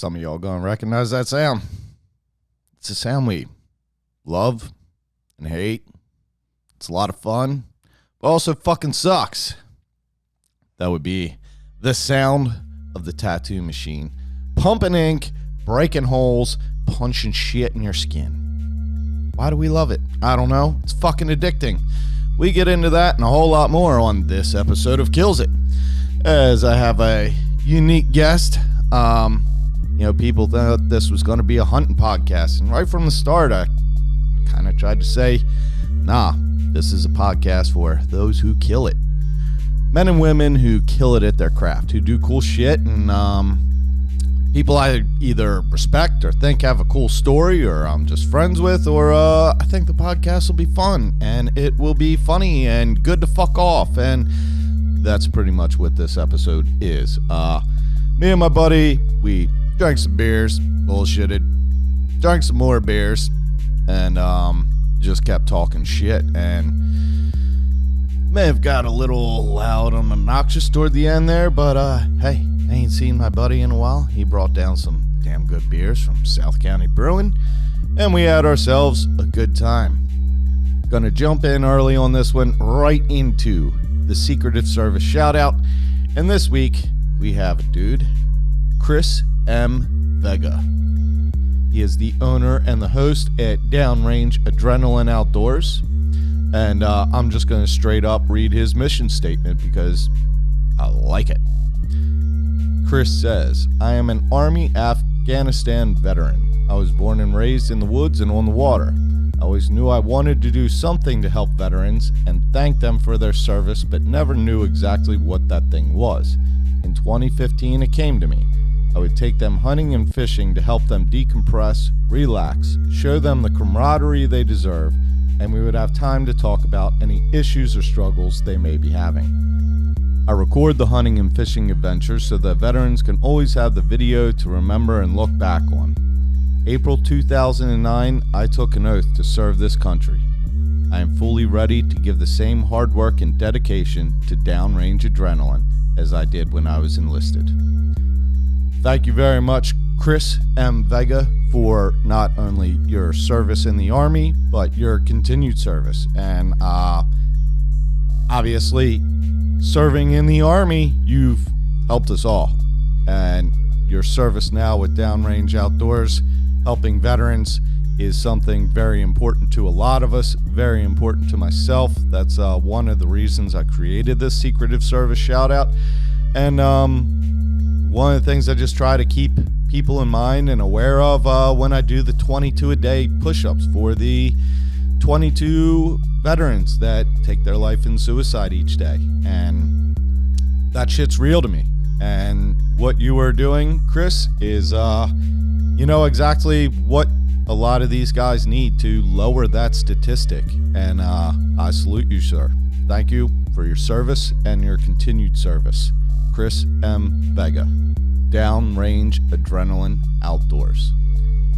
Some of y'all gonna recognize that sound. It's a sound we love and hate. It's a lot of fun, but also fucking sucks. That would be the sound of the tattoo machine. Pumping ink, breaking holes, punching shit in your skin. Why do we love it? I don't know. It's fucking addicting. We get into that and a whole lot more on this episode of KiLLs It. As I have a unique guest. People thought this was going to be a hunting podcast. And right from the start, I kind of tried to say, nah, this is a podcast for those who kill it. Men and women who kill it at their craft, who do cool shit, and people I either respect or think have a cool story, or I'm just friends with, or I think the podcast will be fun, and it will be funny and good to fuck off, and that's pretty much what this episode is. Me and my buddy, we drank some beers, bullshitted, drank some more beers, and just kept talking shit, and may have got a little loud and obnoxious toward the end there, but hey, I ain't seen my buddy in a while. He brought down some damn good beers from South County Brewing, and we had ourselves a good time. Gonna jump in early on this one, right into the Secretive Service shout out, and this week we have a dude, Chris M. Vega. He is the owner and the host at Downrange Adrenaline Outdoors. And I'm just going to straight up read his mission statement because I like it. Chris says, I am an Army Afghanistan veteran. I was born and raised in the woods and on the water. I always knew I wanted to do something to help veterans and thank them for their service, but never knew exactly what that thing was. In 2015, it came to me. I would take them hunting and fishing to help them decompress, relax, show them the camaraderie they deserve, and we would have time to talk about any issues or struggles they may be having. I record the hunting and fishing adventures so that veterans can always have the video to remember and look back on. April 2009, I took an oath to serve this country. I am fully ready to give the same hard work and dedication to Downrange Adrenaline as I did when I was enlisted. Thank you very much, Chris M. Vega, for not only your service in the Army, but your continued service. And obviously, serving in the Army, you've helped us all. And your service now with Downrange Outdoors, helping veterans, is something very important to a lot of us, very important to myself. That's one of the reasons I created this Secretive Service shout out. And one of the things I just try to keep people in mind and aware of when I do the 22 a day push-ups for the 22 veterans that take their life in suicide each day. And that shit's real to me. And what you are doing, Chris, is exactly what a lot of these guys need to lower that statistic. And I salute you, sir. Thank you for your service and your continued service. Chris M. Vega, Downrange Adrenaline Outdoors.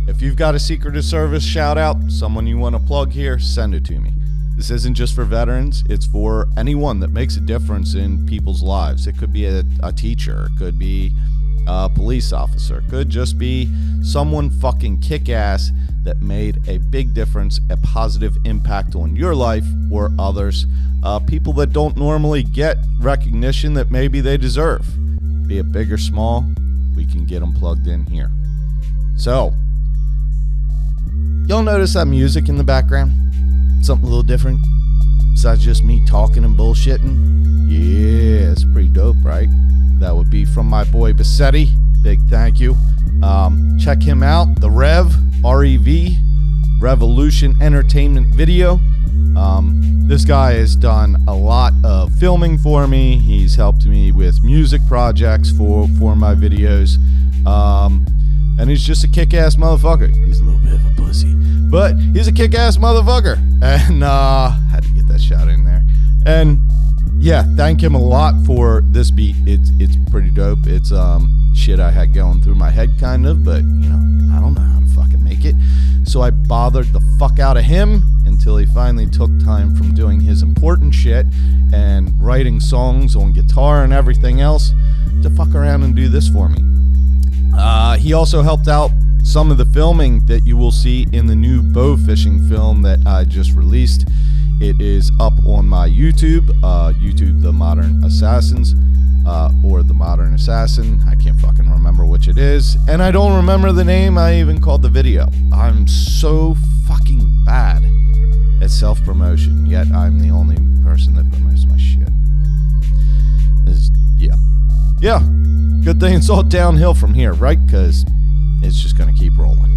If you've got a Secretive Service shout out, someone you want to plug here, send it to me. This isn't just for veterans, it's for anyone that makes a difference in people's lives. It could be a teacher, it could be a police officer, it could just be someone fucking kick-ass that made a big difference, a positive impact on your life or others. People that don't normally get recognition that maybe they deserve. Be it big or small, we can get them plugged in here. So, y'all notice that music in the background? Something a little different? Besides just me talking and bullshitting? Yeah, it's pretty dope, right? That would be from my boy Bassetti. Big thank you. Check him out, the Rev, R-E-V, Revolution Entertainment Video. This guy has done a lot of filming for me. He's helped me with music projects for my videos. And he's just a kick-ass motherfucker. He's a little bit of a pussy, but he's a kick-ass motherfucker. And had to get that shout in there. And yeah, thank him a lot for this beat. It's pretty dope. It's shit I had going through my head kind of, but I don't know how to fucking make it. So I bothered the fuck out of him until he finally took time from doing his important shit and writing songs on guitar and everything else to fuck around and do this for me. He also helped out some of the filming that you will see in the new bow fishing film that I just released. It is up on my YouTube, YouTube The Modern Assassins, or The Modern Assassin. I can't fucking remember which it is. And I don't remember the name I even called the video. I'm so fucking bad at self-promotion, yet I'm the only person that promotes my shit. Yeah. Good thing it's all downhill from here, right? Because it's just going to keep rolling.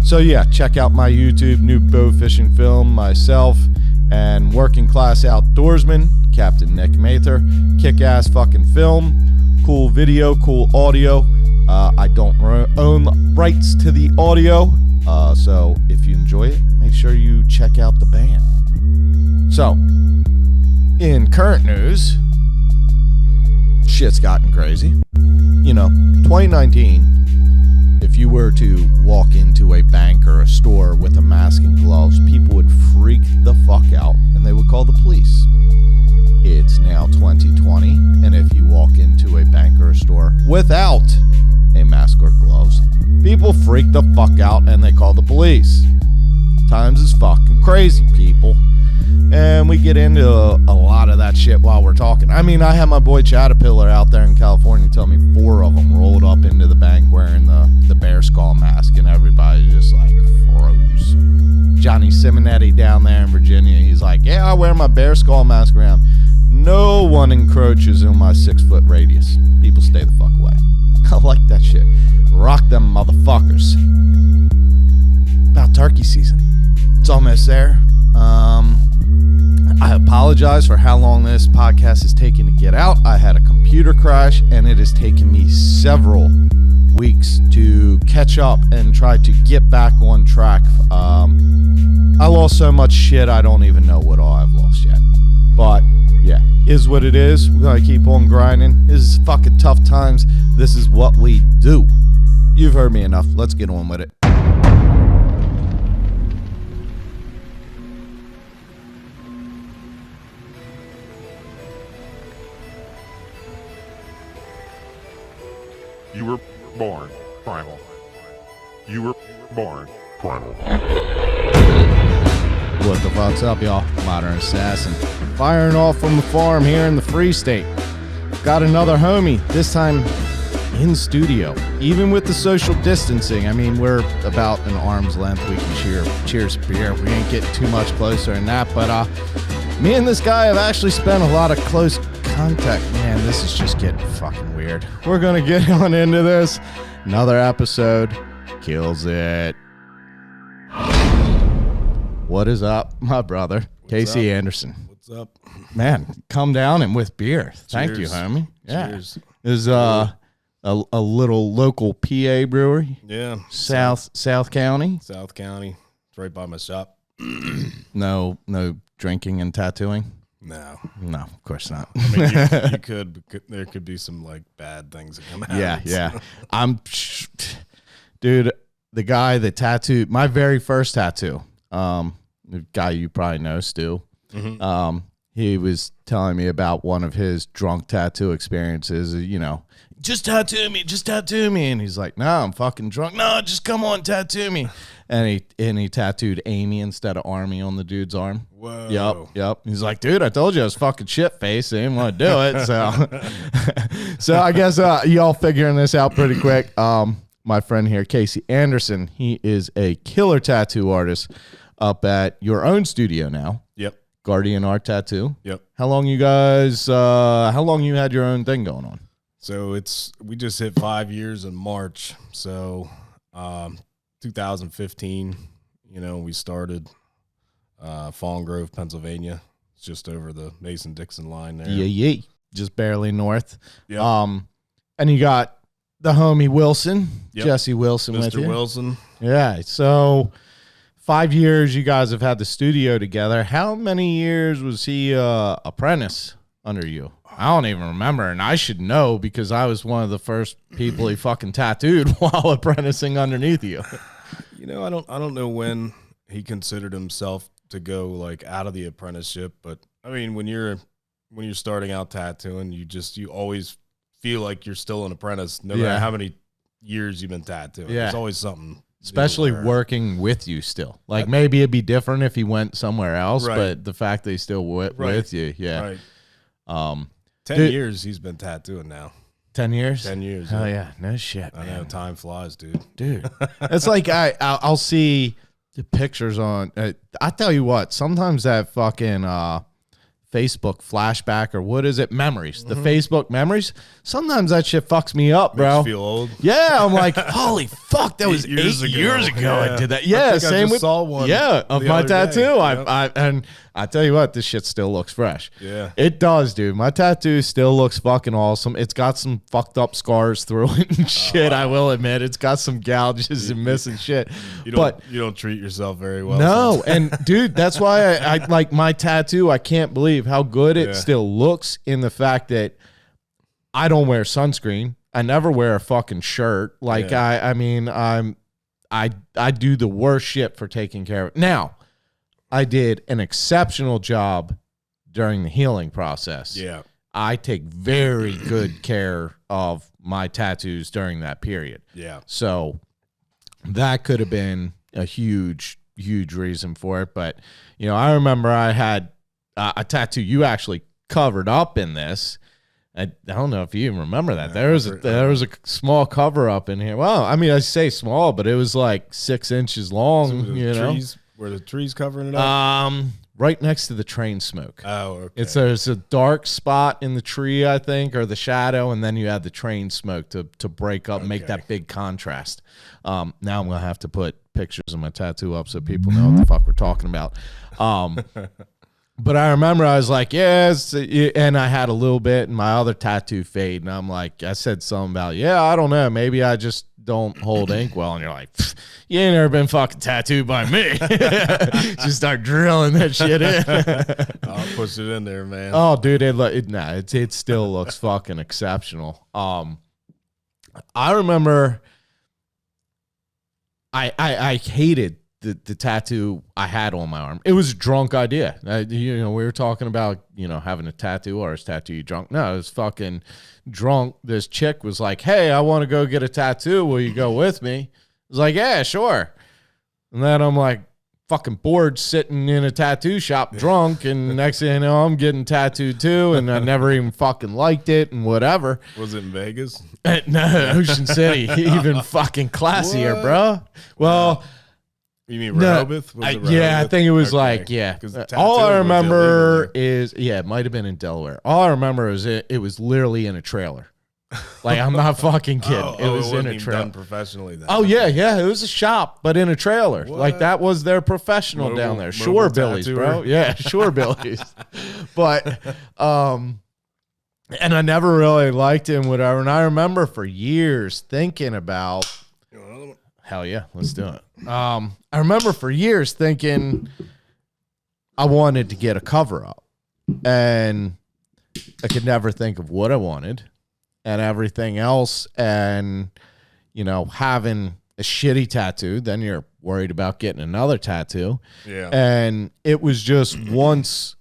So yeah, check out my YouTube, new bow fishing film, myself, and working class outdoorsman, Captain Nick Mather. Kick-ass fucking film, cool video, cool audio. I don't own rights to the audio, so if you enjoy it, make sure you check out the band. So, in current news, shit's gotten crazy. 2019, if you were to walk into a bank or a store with a mask and gloves, people would freak the fuck out and they would call the police. It's now 2020, and if you walk into a bank or a store without a mask or gloves, people freak the fuck out and they call the police. Times is fucking crazy, people. And we get into a lot of that shit while we're talking. I mean, I had my boy Caterpillar out there in California tell me 4 of them rolled up into the bank wearing the bear skull mask, and everybody just like froze. Johnny Simonetti down there in Virginia, he's like, yeah, I wear my bear skull mask around. No one encroaches in my 6-foot radius. People stay the fuck away. I like that shit. Rock them motherfuckers. About turkey season. It's almost there. I apologize for how long this podcast is taking to get out. I had a computer crash, and it has taken me several weeks to catch up and try to get back on track. I lost so much shit, I don't even know what all I've lost yet. But, yeah, is what it is. We're going to keep on grinding. This is fucking tough times. This is what we do. You've heard me enough. Let's get on with it. You were born primal. You were born primal. What the fuck's up, y'all? Modern Assassin. Firing off from the farm here in the Free State. Got another homie, this time in studio. Even with the social distancing, I mean, we're about an arm's length. We can cheers beer. We ain't getting too much closer than that, but me and this guy have actually spent a lot of close contact. Man, this is just getting fucking weird. We're gonna get on into this. Another episode. KiLLs it. What is up, my brother? Casey Anderson. What's up? Man, come down and with beer. Thank you, Cheers. homie. Yeah. Cheers. This is a little local PA brewery. Yeah. South County. South County. It's right by my shop. No drinking and tattooing. No. No, of course not. I mean, you could, but there could be some like bad things that come out. Yeah. Dude, the guy that tattooed my very first tattoo, the guy you probably know, Stu. Mm-hmm. He was telling me about one of his drunk tattoo experiences. Just tattoo me. And he's like, no, I'm fucking drunk. No, just come on, tattoo me. And he tattooed Amy instead of Army on the dude's arm. Whoa. Yep. He's like, dude, I told you I was fucking shit faced. I didn't want to do it. So I guess y'all figuring this out pretty quick. My friend here, Casey Anderson, he is a killer tattoo artist up at your own studio now. Yep. Guardian Art Tattoo. Yep. How long you had your own thing going on? So we just hit 5 years in March. So 2015, we started Fawn Grove, Pennsylvania. It's just over the Mason-Dixon line there. Yeah. Just barely north. Yep. And you got the homie Wilson, Yep. Jesse Wilson with you. Mr. Wilson. Yeah. So 5 years you guys have had the studio together. How many years was he apprentice under you? I don't even remember, and I should know because I was one of the first people he fucking tattooed while apprenticing underneath you. I don't know when he considered himself to go like out of the apprenticeship, but I mean when you're starting out tattooing, you always feel like you're still an apprentice, no matter how many years you've been tattooing. Yeah. There's always something. Especially working with you still. Like maybe it'd be different if he went somewhere else, Right. but the fact that he's still with you, yeah. Right. 10 dude, years he's been tattooing now. 10 years? 10 years. Hell yeah. No shit, I man. know, time flies, dude. Dude. It's like I'll see the pictures on I tell you what, sometimes that fucking Facebook flashback or what is it? Memories. The Facebook memories. Sometimes that shit fucks me up, bro. Makes you feel old. Yeah, I'm like, holy fuck, that was 8 years ago. I did that. Yeah, same with saw one. of my tattoo. Yep. And I tell you what, this shit still looks fresh. Yeah. It does, dude. My tattoo still looks fucking awesome. It's got some fucked up scars through it and shit, I will admit. It's got some gouges and missing shit. You don't treat yourself very well. No, and dude, that's why I like my tattoo. I can't believe how good it still looks in the fact that I don't wear sunscreen. I never wear a fucking shirt. Like I do the worst shit for taking care of it. Now, I did an exceptional job during the healing process. Yeah. I take very good care of my tattoos during that period. Yeah. So that could have been a huge reason for it. But, you know, I remember I had a tattoo you actually covered up in this. I don't know if you even remember that. There was a small cover up in here. Well, I mean, I say small, but it was like 6 inches long, Were the trees covering it up? Right next to the train smoke. Oh, okay. There's a dark spot in the tree, I think, or the shadow, and then you have the train smoke to break up, make that big contrast. Now I'm gonna have to put pictures of my tattoo up so people know what the fuck we're talking about. But I remember I was like, yes, and I had a little bit, and my other tattoo fade, and I'm like, I said something about, I don't know, maybe I just don't hold ink well, and you're like, you ain't never been fucking tattooed by me. Just start drilling that shit in. I'll push it in there, man. Oh, dude, it still looks fucking exceptional. I remember I hated the tattoo I had on my arm. It was a drunk idea. We were talking about, having a tattoo or is tattoo you drunk? No, it was fucking drunk. This chick was like, hey, I want to go get a tattoo. Will you go with me? I was like, yeah, sure. And then I'm like fucking bored sitting in a tattoo shop drunk. And next thing you know, I'm getting tattooed too. And I never even fucking liked it and whatever. Was it in Vegas? No, Ocean City. Even fucking classier, What? bro. Well, you mean Rehoboth? I think it was all I remember is, it might have been in Delaware. All I remember is it was literally in a trailer. Like, I'm not fucking kidding. It was in a trailer. Done professionally then. Oh, yeah. It was a shop, but in a trailer. What? Like, that was their professional down there. Shore Billies, bro. Yeah, Shore Billies. But, and I never really liked him, whatever. And I remember for years thinking about, hell yeah, let's do it. I remember for years thinking I wanted to get a cover up, and I could never think of what I wanted and everything else. And, having a shitty tattoo, then you're worried about getting another tattoo. Yeah. And it was just once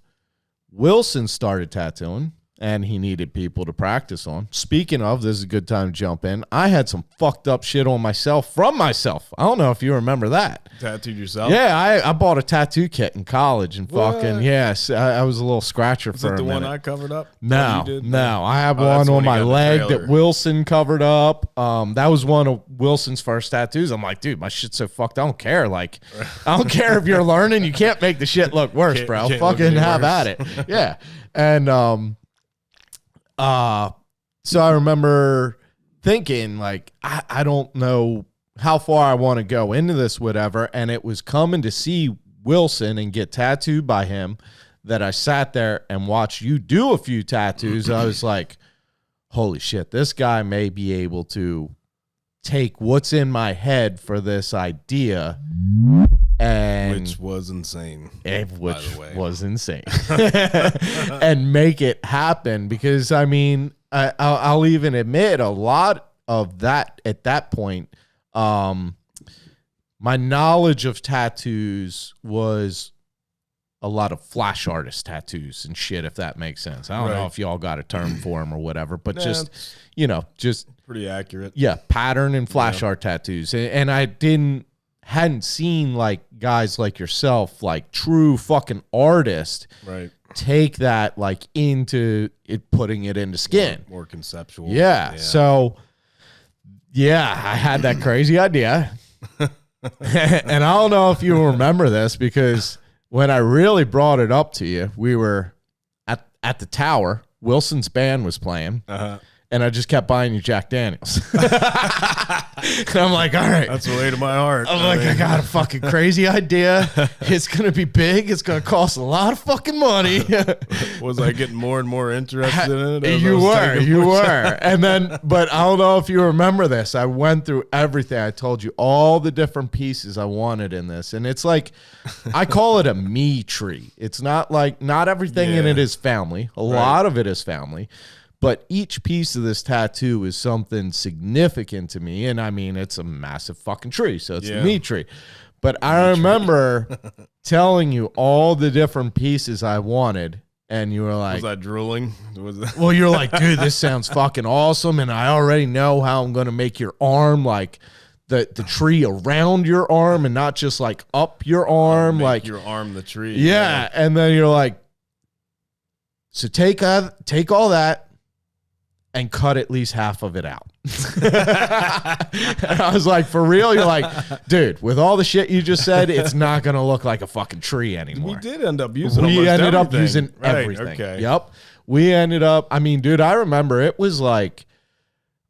Wilson started tattooing, and he needed people to practice on. Speaking of, this is a good time to jump in. I had some fucked up shit on myself from myself. I don't know if you remember that. Tattooed yourself? Yeah, I bought a tattoo kit in college and What? fucking, yes, I was a little scratcher Was for that a the minute. one I covered up? No, Oh, you did? no. I have Oh, that's one the on one you my got in the leg trailer. that Wilson covered up. That was one of Wilson's first tattoos. I'm like, dude, my shit's so fucked. I don't care. Like, I don't care if you're learning. You can't make the shit look worse, bro. Can't look Fucking any have worse. at it. Yeah. And so I remember thinking, like, I don't know how far I want to go into this, whatever. And it was coming to see Wilson and get tattooed by him that I sat there and watched you do a few tattoos. I was like, holy shit, this guy may be able to take what's in my head for this idea. And Which was insane. Which the way. was insane. And make it happen, because I mean, I'll even admit a lot of that at that point. My knowledge of tattoos was a lot of flash artist tattoos and shit, if that makes sense. I don't know if y'all got a term for them or whatever, but just, you know, just pretty accurate. Yeah, pattern and flash art tattoos. And I hadn't seen like guys like yourself, like true fucking artists, right, take that like into it, putting it into skin. More conceptual. Yeah. So yeah, I had that crazy idea. And I don't know if you remember this, because when I really brought it up to you, we were at the tower. Wilson's band was playing. And I just kept buying you Jack Daniels. And I'm like, all right. That's the way to my heart. I'm like, I got a fucking crazy idea. It's going to be big. It's going to cost a lot of fucking money. Was I getting more and more interested in it? You were. And then, but I don't know if you remember this. I went through everything. I told you all the different pieces I wanted in this. And it's like, I call it a me tree. It's not like, not everything in it is family. A lot of it is family. But each piece of this tattoo is something significant to me. And I mean, it's a massive fucking tree. So it's the me tree. But I remember telling you all the different pieces I wanted. And you were like, was I drooling? Well, you're like, dude, this sounds fucking awesome. And I already know how I'm going to make your arm like the tree around your arm and not just like up your arm. Like your arm, the tree. Yeah. And then you're like, so take all that and cut at least half of it out. And I was like, for real? You're like, dude, with all the shit you just said, it's not going to look like a fucking tree anymore. We did end up using everything. Okay. Yep. We ended up, I mean, dude, I remember it was like,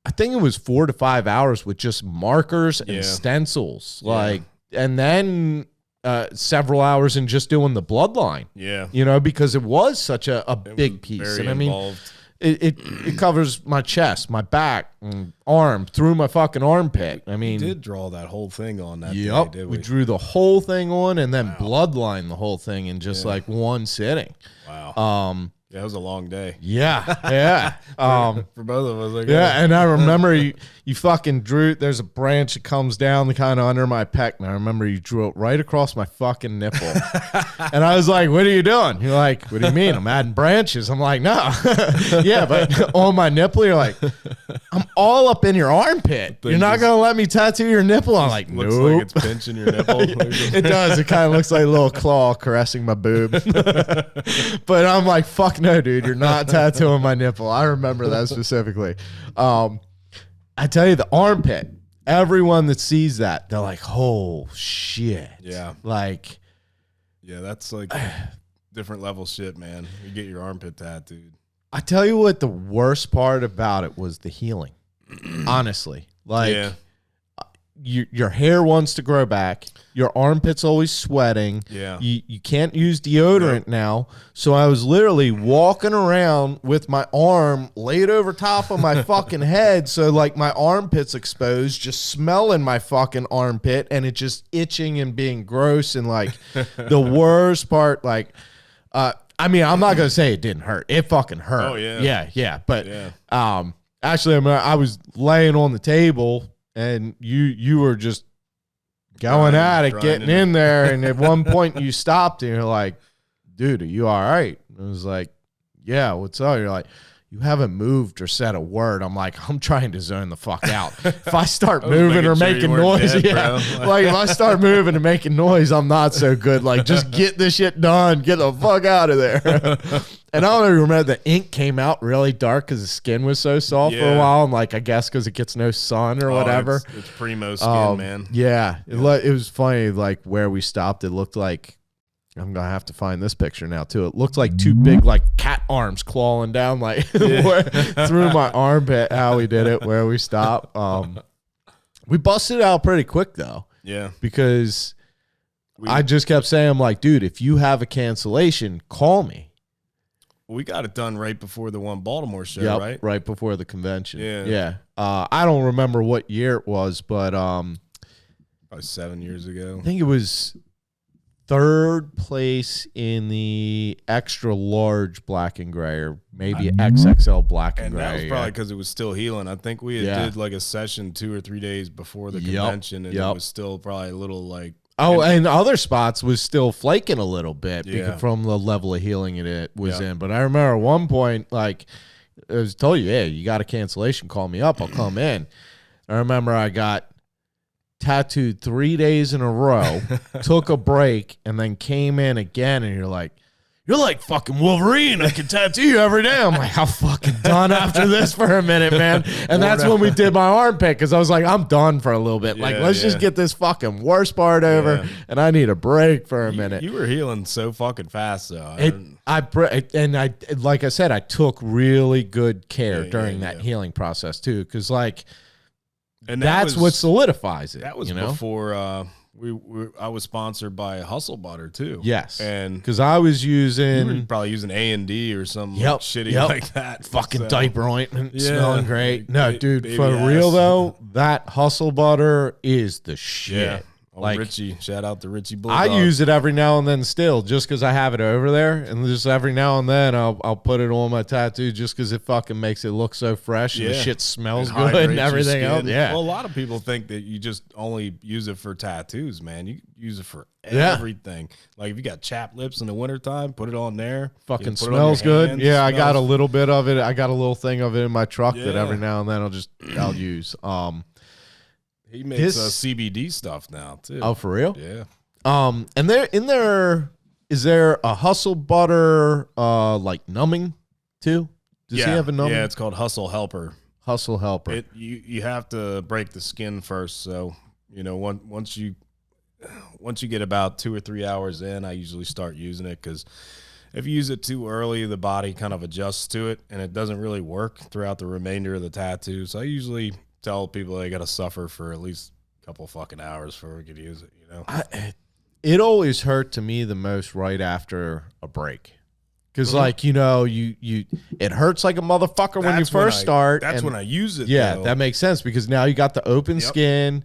I think it was 4 to 5 hours with just markers and stencils. Like, and then several hours in just doing the bloodline. Yeah. You know, because it was such a big piece. And I mean, involved. It covers my chest, my back, arm, through my fucking armpit. I mean, we did draw that whole thing on that day, did we? We drew the whole thing on and then bloodline the whole thing in just like one sitting. Wow. Yeah, it was a long day. Yeah. For both of us, I guess. Yeah, and I remember you fucking drew, there's a branch that comes down kind of under my pec, and I remember you drew it right across my fucking nipple. And I was like, what are you doing? You're like, what do you mean? I'm adding branches. I'm like, no. Yeah, but on my nipple, you're like, I'm all up in your armpit. You're not going to let me tattoo your nipple? I'm like, nope. Looks like it's pinching your nipple. It does. It kind of looks like a little claw caressing my boob. But I'm like, fuck no, dude, you're not tattooing my nipple. I remember that specifically. I tell you, the armpit, everyone that sees that, they're like, oh shit. Yeah. Like, yeah, that's like different level shit, man. You get your armpit tattooed. I tell you what, the worst part about it was the healing. Honestly. Like, your hair wants to grow back. Your armpit's always sweating. Yeah. You can't use deodorant now. So I was literally walking around with my arm laid over top of my fucking head. So like my armpit's exposed, just smelling my fucking armpit and it just itching and being gross. And like the worst part, like, I mean, I'm not going to say it didn't hurt. It fucking hurt. Oh yeah. Yeah. But, actually, I was laying on the table and you were just going at it, getting in there. And at one point you stopped and you're like, dude, are you all right? And I was like, yeah, what's up? You're like, you haven't moved or said a word. I'm like, I'm trying to zone the fuck out. If I start moving or making noise, like if I start moving and making noise, I'm not so good. Like, just get this shit done. Get the fuck out of there. And I don't even remember, the ink came out really dark because the skin was so soft for a while. And like, I guess because it gets no sun or whatever. It's primo skin, man. Yeah. It was funny, like where we stopped, it looked like, I'm going to have to find this picture now too. It looked like two big like cat arms clawing down like through my armpit, how we did it, where we stopped. We busted it out pretty quick though. Yeah. Because I just kept saying, I'm like, dude, if you have a cancellation, call me. We got it done right before the one Baltimore show, right? Right before the convention. Yeah. I don't remember what year it was, but probably 7 years ago. I think it was third place in the extra large black and gray, or maybe XXL black and gray. And that was probably because it was still healing. I think we did like a session 2 or 3 days before the convention, and it was still probably a little like Oh, and other spots was still flaking a little bit Yeah. from the level of healing it was Yeah. in. But I remember at one point, like, I was told you, hey, you got a cancellation, call me up, I'll come in. I remember I got tattooed 3 days in a row, took a break, and then came in again, and you're like fucking Wolverine. I can tattoo you every day. I'm like, I'm fucking done after this for a minute, man. And that's when we did my armpit, because I was like, I'm done for a little bit. Like, Yeah, let's just get this fucking worst part over, Yeah. and I need a break for a minute. You were healing so fucking fast, though. I like I said, I took really good care during that yeah. healing process too, because like, and that's what solidifies it. That was you know? before I was sponsored by Hustle Butter too. Yes, and because I was you were using probably using annd or something Yep, shitty yep. like that. fucking So, diaper ointment, Yeah. smelling great. No, dude, baby for ass. real though, that Hustle Butter is the shit. Yeah. Old Like, Richie, shout out to Richie I Bulldog. use it every now and then still, just because I have it over there, and just every now and then I'll put it on my tattoo just because it fucking makes it look so fresh and the Yeah. shit smells It good hydrates and your everything else. skin. Yeah. Well, a lot of people think that you just only use it for tattoos, man. You use it for Yeah. everything. Like if you got chapped lips in the wintertime, put it on there. Fucking Put it on your smells good. hands, Yeah, I got a smells- little bit of it. I got a little thing of it in my truck that Yeah. every now and then I'll use. He makes This- CBD stuff now too. Oh, for real? Yeah. And is there a Hustle Butter like numbing too? Does he have a numbing? Yeah, it's called Hustle Helper. Hustle Helper. You have to break the skin first. So once you get about 2 or 3 hours in, I usually start using it, because if you use it too early, the body kind of adjusts to it, and it doesn't really work throughout the remainder of the tattoo. So I usually tell people they got to suffer for at least a couple fucking hours before we could use it. It always hurt to me the most right after a break. Because, like, you it hurts like a motherfucker when you first start. That's and when I use it. Yeah, though. that makes sense, because now you got the open skin,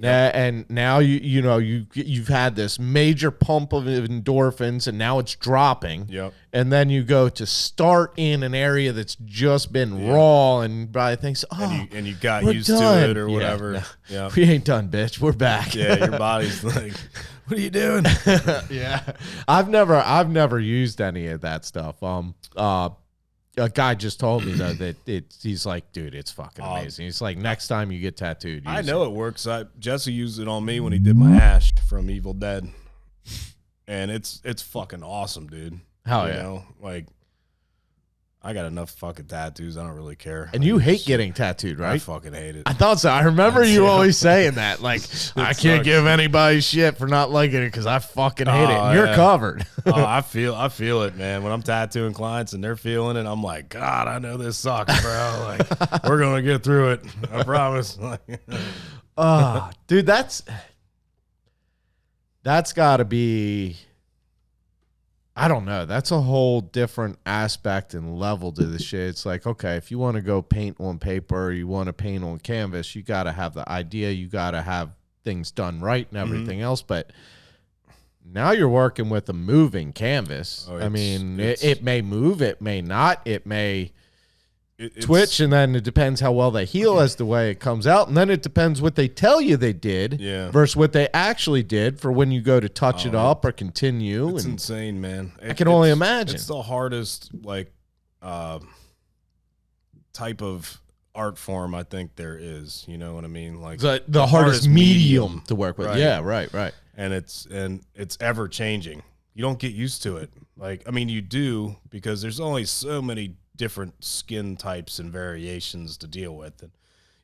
and now you've had this major pump of endorphins, and now it's dropping. Yep. And then you go to start in an area that's just been raw, and probably thinks, oh, and you got we're used done. to it or Yeah, whatever. no. Yeah. we ain't done, bitch. We're back. Yeah, your body's like, what are you doing? Yeah, I've never used any of that stuff. A guy just told me though that he's like, dude, it's fucking amazing. He's like, next time you get tattooed, I use know it works. Jesse used it on me when he did my Ash from Evil Dead, and it's fucking awesome, dude. Hell You yeah. know, like I got enough fucking tattoos. I don't really care. And you hate getting tattooed, I right? fucking hate it. I thought so. I remember you always saying that. Like, I can't sucks. give anybody shit for not liking it because I fucking hate it. Oh, And you're yeah. covered. Oh, I feel it, man. When I'm tattooing clients and they're feeling it, I'm like, God, I know this sucks, bro. Like, we're gonna get through it. I promise. Like, Dude, that's got to be, I don't know. That's a whole different aspect and level to the shit. It's like, okay, if you want to go paint on paper, or you want to paint on canvas, you got to have the idea. You got to have things done right and everything else. But now you're working with a moving canvas. Oh, I mean, it may move, it may not, it may it's- twitch, and then it depends how well they heal as the way it comes out, and then it depends what they tell you they did versus what they actually did for when you go to touch it up or continue. It's And insane, man. I can only imagine. It's the hardest, like, type of art form I think there is. You know what I mean? Like the hardest medium to work with. Right. Yeah, right. And it's ever changing. You don't get used to it. Like, I mean, you do, because there's only so many different skin types and variations to deal with, and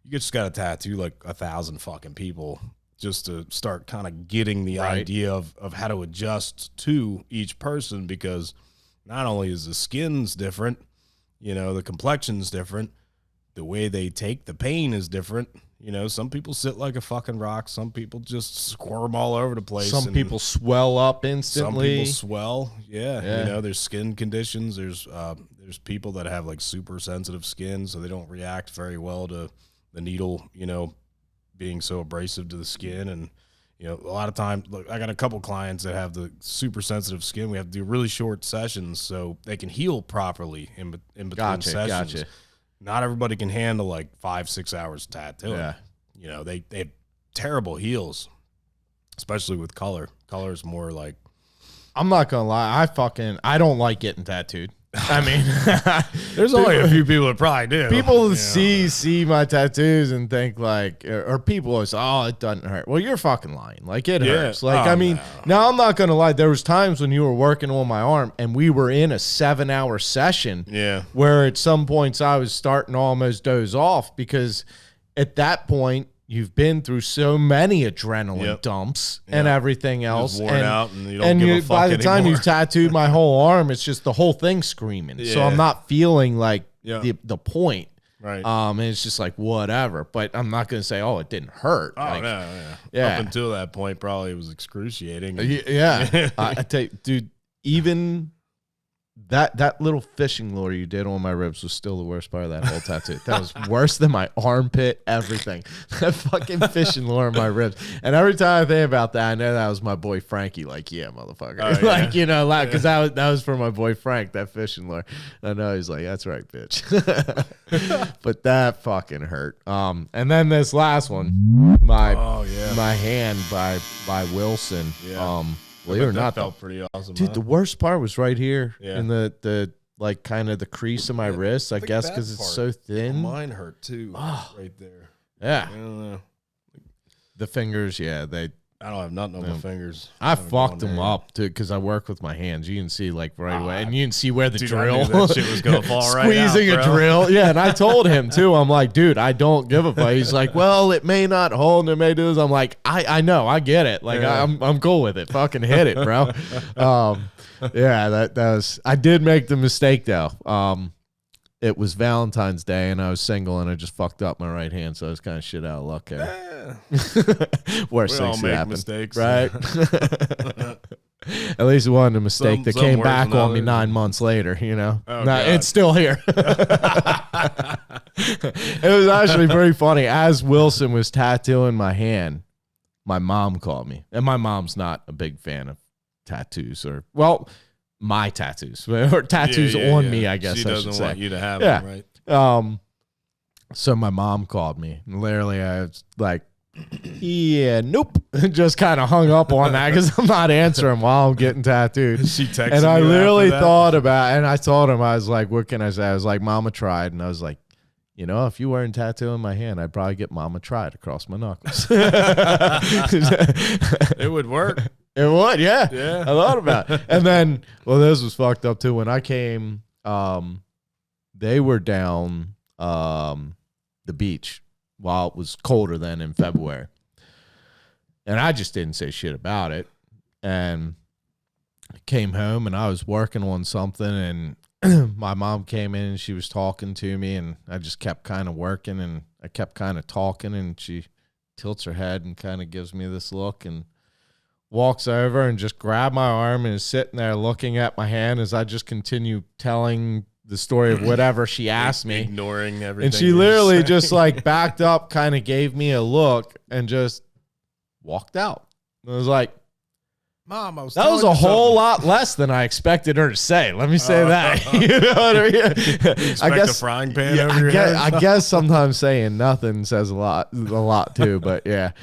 you just got to tattoo like 1,000 fucking people just to start kind of getting the idea of how to adjust to each person, because not only is the skin's different, the complexion's different, the way they take the pain is different. Some people sit like a fucking rock. Some people just squirm all over the place. Some people swell up instantly. Some people swell. Yeah. Yeah. There's skin conditions. There's people that have like super sensitive skin, so they don't react very well to the needle, being so abrasive to the skin. And, a lot of times, look, I got a couple clients that have the super sensitive skin. We have to do really short sessions so they can heal properly in between sessions. Gotcha. Not everybody can handle like 5-6 hours tattooing. Yeah. They have terrible heals. especially with color. Color is more like. I'm not gonna lie, I don't like getting tattooed. I mean, There's only a few people that probably do. people see my tattoos and think like, or people always, oh, it doesn't hurt. Well, you're fucking lying. Like it hurts. Like I mean, now I'm not gonna lie. There was times when you were working on my arm and we were in a 7-hour session. Yeah. Where at some points I was starting to almost doze off because at that point you've been through so many adrenaline dumps and everything else, worn out, and you don't give a fuck by the time anymore. you've tattooed my whole arm, it's just the whole thing screaming. So I'm not feeling like the point. Right. And it's just like whatever. But I'm not going to say, oh, it didn't hurt. Oh like, no, yeah. Up until that point, probably it was excruciating. Yeah. I tell you, dude, even that little fishing lure you did on my ribs was still the worst part of that whole tattoo. That was worse than my armpit, everything. That fucking fishing lure on my ribs. And every time I think about that, I know that was my boy Frankie. Like, yeah, motherfucker. Oh, like, you know, because that was for my boy Frank, that fishing lure. I know he's like, that's right, bitch. But that fucking hurt. And then this last one, my hand by Wilson. Yeah. Believe it or not, felt pretty awesome, dude. The worst part was right here in the like kind of the crease of my wrist. I guess because it's so thin. Mine hurt too, right there. Yeah, I don't know. the fingers. Yeah, I don't have nothing on my fingers. I fucked them up too because I work with my hands. You can see like right away, and you can see where the Dude, drill. I knew that shit was gonna fall right out, Squeezing a bro. drill. Yeah, and I told him too. I'm like, dude, I don't give a fuck. He's like, well, it may not hold, and it may do this. I'm like, I know, I get it. Like, I'm cool with it. Fucking hit it, bro. Yeah, that was. I did make the mistake though. It was Valentine's Day, and I was single, and I just fucked up my right hand, so I was kind of shit out of luck there. Worst We all things make that happen, mistakes, right? At least it wasn't a mistake that some came worse back than on me others. 9 months later. You know, Oh, No, God. it's still here. It was actually very funny. As Wilson was tattooing my hand, my mom called me, and my mom's not a big fan of tattoos my tattoos or tattoos on me, I guess She I doesn't should want say. you to have Yeah. them, right? So my mom called me, and literally I was like, yeah, nope. Just kind of hung up on that because I'm not answering while I'm getting tattooed. She texted And I you literally after that? thought about, and I told him, I was like, what can I say? I was like, Mama tried. And I was like, you know, if you weren't tattooing my hand, I'd probably get Mama tried across my knuckles. It would work. It would, yeah. Yeah. I thought about it. And then, well, this was fucked up too. When I came, they were down the beach while it was colder than in February. And I just didn't say shit about it. And I came home and I was working on something, and my mom came in and she was talking to me, and I just kept kind of working, and I kept kind of talking, and she tilts her head and kind of gives me this look and walks over and just grabbed my arm and is sitting there looking at my hand as I just continue telling the story of whatever she asked me. Ignoring everything. And she you literally say. just like backed up, kind of gave me a look, and just walked out. It was like, Mom, I was that was a whole lot less than I expected her to say. Let me say that. You know what I mean? Expect a frying pan yeah, over your head. I guess sometimes saying nothing says a lot too. But yeah,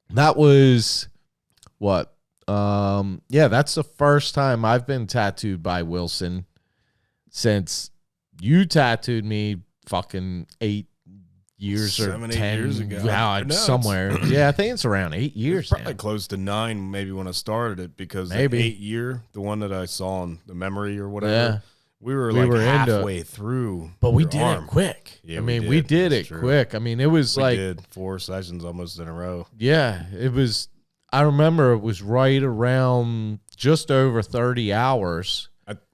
that was what. Yeah, that's the first time I've been tattooed by Wilson since you tattooed me fucking 8 years or 7, 8 10 years ago. Wow, No, somewhere. Yeah, I think it's around 8 years Probably now. close to 9, maybe when I started it, because Maybe. the 8-year, the one that I saw on the memory or whatever, Yeah. we were We like were into- halfway through. But we your did arm. it quick. Yeah, I we mean, we did. did That's it true. quick. I mean, it was We like, did 4 sessions almost in a row. yeah, it was. I remember it was right around just over 30 hours.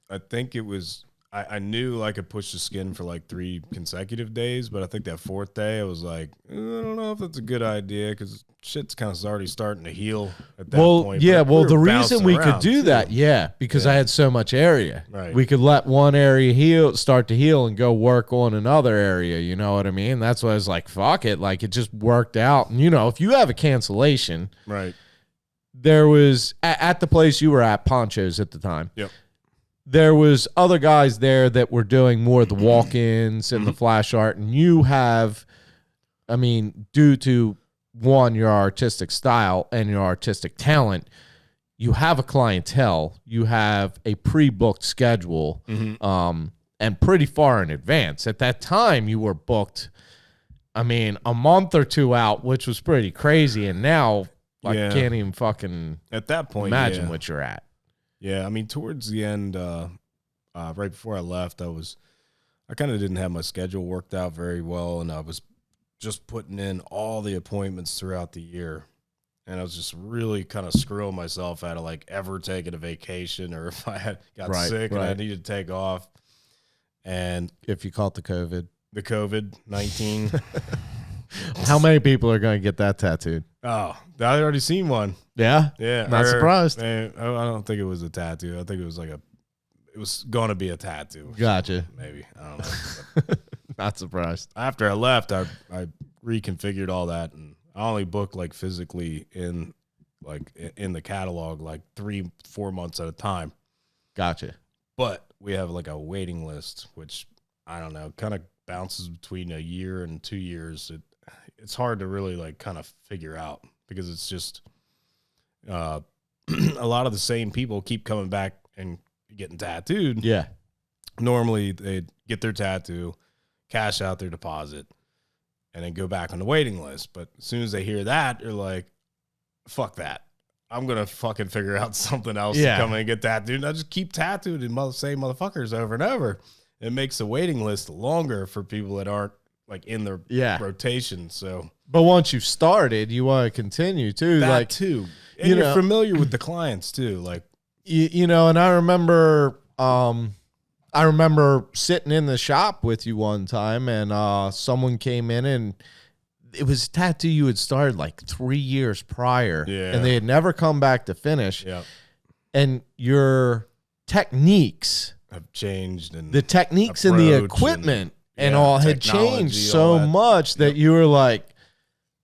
I think it was. I knew I could push the skin for like 3 consecutive days, but I think that 4th day I was like, I don't know if that's a good idea because shit's kind of already starting to heal at that point. Yeah, But well, we the were reason we bouncing could around, do too. that, yeah, because I had so much area. Right. We could let one area start to heal and go work on another area, you know what I mean? That's why I was like, fuck it. Like, it just worked out. And, you know, if you have a cancellation, Right. there was, at the place you were at, Ponchos at the time, Yep. there was other guys there that were doing more of the walk-ins and the flash art, and you have I mean, due to one, your artistic style and your artistic talent, you have a clientele, you have a pre-booked schedule, and pretty far in advance. At that time, you were booked, I mean, a month or two out, which was pretty crazy. And now I can't even fucking at that point imagine what you're at. Yeah, I mean, towards the end, right before I left, I kind of didn't have my schedule worked out very well, and I was just putting in all the appointments throughout the year. And I was just really kind of screwing myself out of like ever taking a vacation, or if I got sick and I needed to take off. And if you call it the COVID-19. How many people are going to get that tattooed? Oh, I already seen one. Yeah? Yeah. Not surprised. I don't think it was a tattoo. I think it was it was going to be a tattoo. Gotcha. Maybe. I don't know. Not surprised. After I left, I reconfigured all that, and I only booked like physically in the catalog like 3-4 months at a time. Gotcha. But we have like a waiting list, which I don't know, kind of bounces between a year and 2 years. It's hard to really like kind of figure out, because it's just a lot of the same people keep coming back and getting tattooed. Yeah. Normally they get their tattoo, cash out their deposit, and then go back on the waiting list. But as soon as they hear that, you're like, fuck that. I'm going to fucking figure out something else to come in and get tattooed. And I just keep tattooing the same motherfuckers over and over. It makes the waiting list longer for people that aren't like in their rotation. So, but once you've started, you want to continue too. That like too. And you're familiar with the clients too. Like, you know, and I remember sitting in the shop with you one time, and someone came in, and it was a tattoo you had started like 3 years prior, and they had never come back to finish. Yeah. And your techniques have changed, and the techniques and the equipment and all had changed so much that you were like,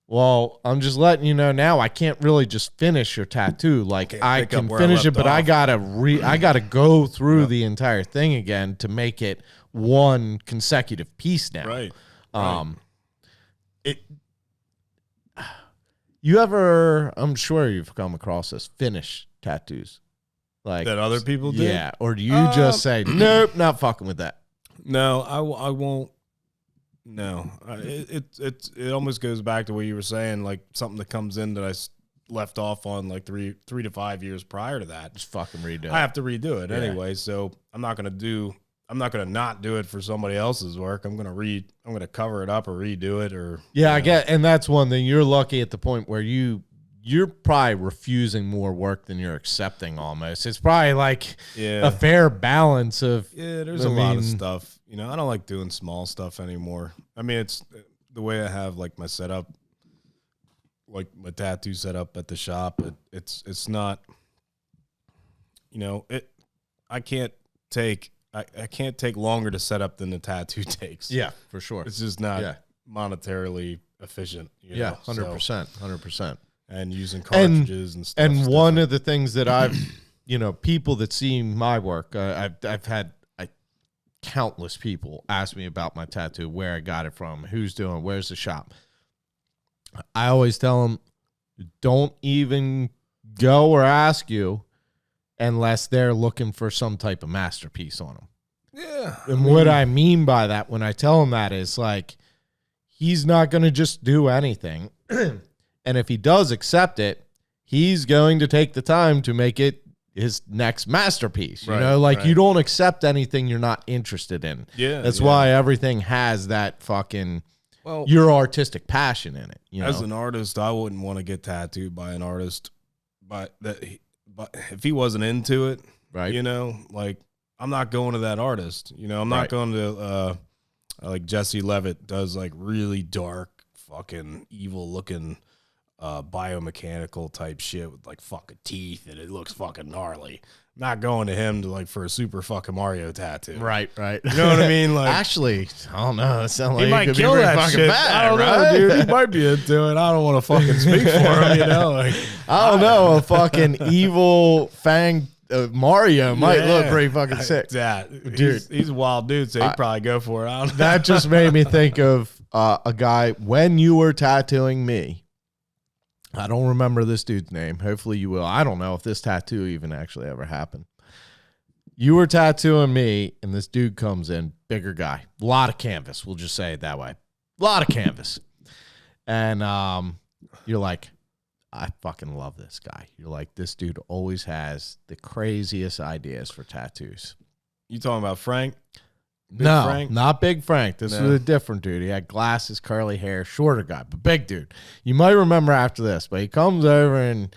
well, I'm just letting you know now, I can't really just finish your tattoo. Like, I can finish it, but I gotta go through the entire thing again to make it one consecutive piece now. Right. You ever, I'm sure you've come across this, finish tattoos like that other people do? Yeah. Or do you just say, nope, not fucking with that? No, I won't. No, it almost goes back to what you were saying, like something that comes in that I left off on like 3 to 5 years prior to that. Just fucking redo it. I have to redo it anyway, so I'm not gonna not do it for somebody else's work. I'm gonna cover it up or redo it, or I get, and that's one thing. You're lucky at the point where you're probably refusing more work than you're accepting. Almost, it's probably like a fair balance of there's a lot of stuff. You know, I don't like doing small stuff anymore. I mean, it's the way I have like my setup, like my tattoo setup at the shop. It's not, you know, I can't take longer to set up than the tattoo takes. Yeah, for sure. It's just not monetarily efficient. You know? 100%. And using cartridges and stuff. And one of the things that I've, you know, people that see my work, I've had countless people ask me about my tattoo, where I got it from, who's doing, where's the shop. I always tell them, don't even go or ask you unless they're looking for some type of masterpiece on them. Yeah. And what I mean by that when I tell him that is like, he's not going to just do anything. And if he does accept it, he's going to take the time to make it his next masterpiece. You know, like you don't accept anything you're not interested in. Yeah. That's why everything has that fucking, your artistic passion in it. You know? As an artist, I wouldn't want to get tattooed by an artist, but if he wasn't into it, right? You know, like I'm not going to that artist. You know, I'm not going to like Jesse Levitt does like really dark, fucking evil looking biomechanical type shit with like fucking teeth and it looks fucking gnarly. I'm not going to him to like for a super fucking Mario tattoo. Right. You know what I mean? Like, actually, I don't know. It sounds like he might kill that shit. Bad, I don't know, dude. He might be into it. I don't want to fucking speak for him. You know, like I don't know. A fucking evil fang Mario might look pretty fucking sick. Dude, he's a wild dude, so he'd probably go for it. I don't know. That just made me think of a guy, when you were tattooing me, I don't remember this dude's name. Hopefully you will. I don't know if this tattoo even actually ever happened. You were tattooing me, and this dude comes in, bigger guy. A lot of canvas. We'll just say it that way. A lot of canvas. And you're like, I fucking love this guy. You're like, this dude always has the craziest ideas for tattoos. You talking about Frank? No, Frank? not Big Frank. This was a different dude. He had glasses, curly hair, shorter guy, but big dude. You might remember after this, but he comes over and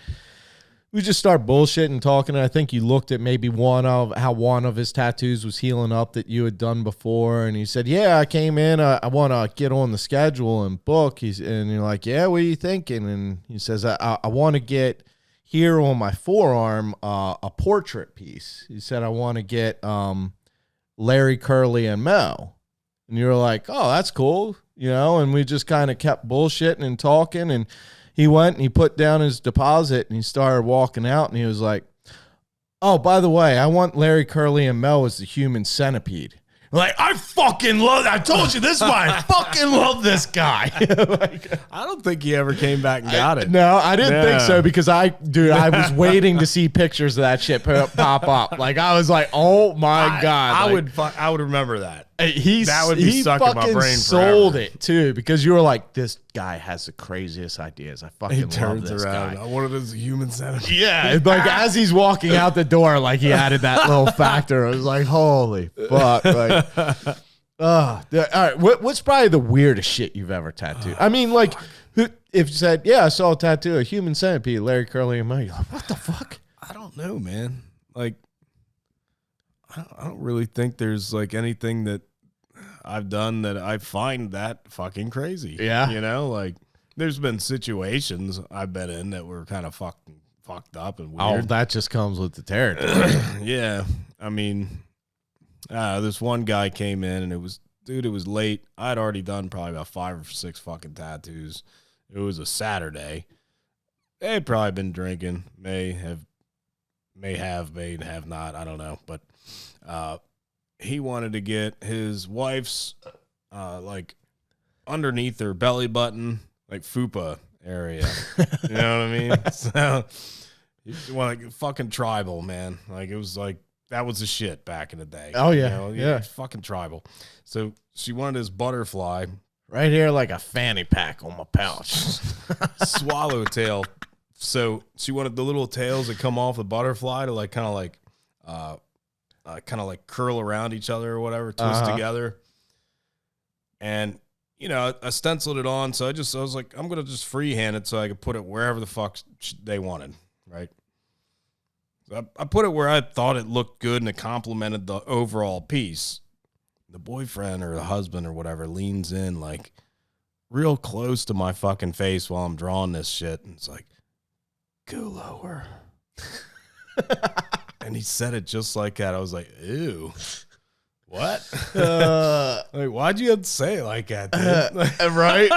we just start bullshitting, talking. And I think you looked at maybe one of his tattoos was healing up that you had done before. And he said, yeah, I came in. I want to get on the schedule and book. And you're like, yeah, what are you thinking? And he says, I want to get here on my forearm a portrait piece. He said, I want to get Larry, Curly, and Mel. And you were like, oh, that's cool. And we just kind of kept bullshitting and talking. And he went and he put down his deposit and he started walking out and he was like, oh, by the way, I want Larry, Curly, and Mel as the human centipede. Like, I fucking love that. I told you this is why I fucking love this guy. I don't think he ever came back and got it. No, I didn't think so because I was waiting to see pictures of that shit pop up. Like, I was like, oh my God. I would remember that. That would be stuck in my brain sold forever. it too because you were like, this guy has the craziest ideas. I fucking love this guy. I wanted his human centipede. Yeah, like as he's walking out the door, like he added that little factor. I was like, holy fuck! Like, all right. What's probably the weirdest shit you've ever tattooed? I mean, like, if you said, yeah, I saw a tattoo, a human centipede, Larry, Curly, and Mel. You're like, what the fuck? I don't know, man. Like, I don't really think there's like anything that I've done that I find that fucking crazy. Yeah. Like there's been situations I've been in that were kind of fucked up and weird. Oh, that just comes with the territory. Yeah. I mean, this one guy came in and it was late. I'd already done probably about 5 or 6 fucking tattoos. It was a Saturday. They'd probably been drinking, may have, may have not. I don't know. But he wanted to get his wife's like underneath her belly button, like fupa area. You know what I mean? So like fucking tribal, man. Like it was like that was the shit back in the day. Oh yeah, yeah. It's fucking tribal. So she wanted his butterfly right here, like a fanny pack on my pouch. swallowtail. So she wanted the little tails that come off the butterfly to like kind of like curl around each other or whatever, twist together. And I stenciled it on, so I was like, I'm gonna just freehand it so I could put it wherever the fuck they wanted, right? So I put it where I thought it looked good and it complemented the overall piece. The boyfriend or the husband or whatever leans in like real close to my fucking face while I'm drawing this shit, and it's like, go lower. And he said it just like that. I was like, ew. What? Like, why'd you have to say it like that, dude? Right?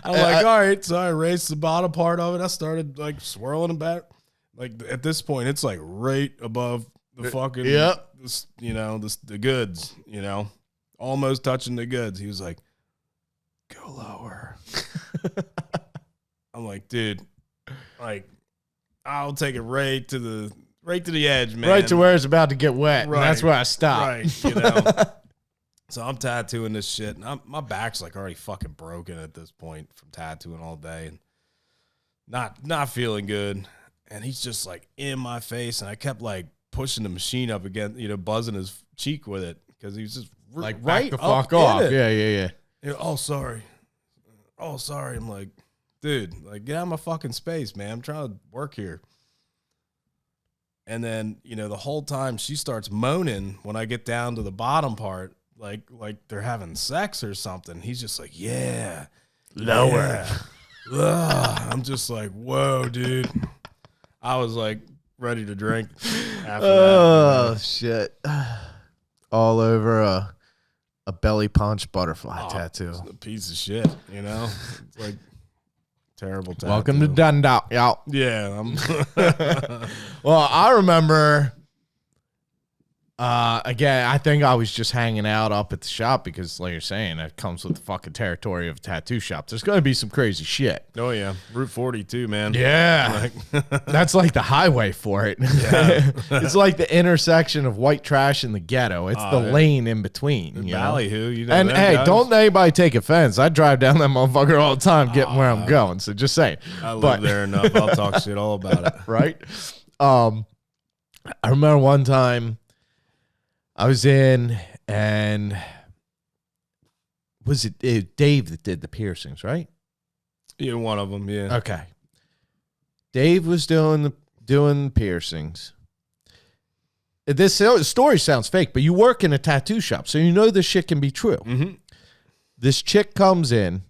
I'm like, all right. So I erased the bottom part of it. I started like swirling it back. Like at this point, it's like right above the fucking, the goods, almost touching the goods. He was like, go lower. I'm like, dude, like, I'll take it right to the edge, man. Right to where it's about to get wet. Right. And that's where I stop. Right, So I'm tattooing this shit, and my back's like already fucking broken at this point from tattooing all day, and not feeling good. And he's just like in my face, and I kept like pushing the machine up again, buzzing his cheek with it because he was just Like right back the fuck off. it. Yeah. Oh, sorry. I'm like, dude, like get out of my fucking space, man. I'm trying to work here. And then, the whole time she starts moaning when I get down to the bottom part, like they're having sex or something. He's just like, yeah, Lower. Yeah. I'm just like, whoa, dude. I was like ready to drink after that. Shit. All over a belly punch butterfly tattoo. It's a piece of shit, It's like terrible tattoo. Welcome to Dundalk, y'all. Yeah. Well, I remember Again, I think I was just hanging out up at the shop because, like you're saying, it comes with the fucking territory of a tattoo shop. There's going to be some crazy shit. Oh, yeah. Route 42, man. Yeah. That's like the highway for it. Yeah. It's like the intersection of white trash and the ghetto. It's the lane in between. You know? Ballyhoo. You know And them hey, guys? don't anybody take offense. I drive down that motherfucker all the time getting where I'm going. So just saying. I live there enough. I'll talk shit all about it. Right? I remember one time I was in, and was it Dave that did the piercings, right? Yeah, one of them, yeah. Okay. Dave was doing piercings. This story sounds fake, but you work in a tattoo shop, so you know this shit can be true. Mm-hmm. This chick comes in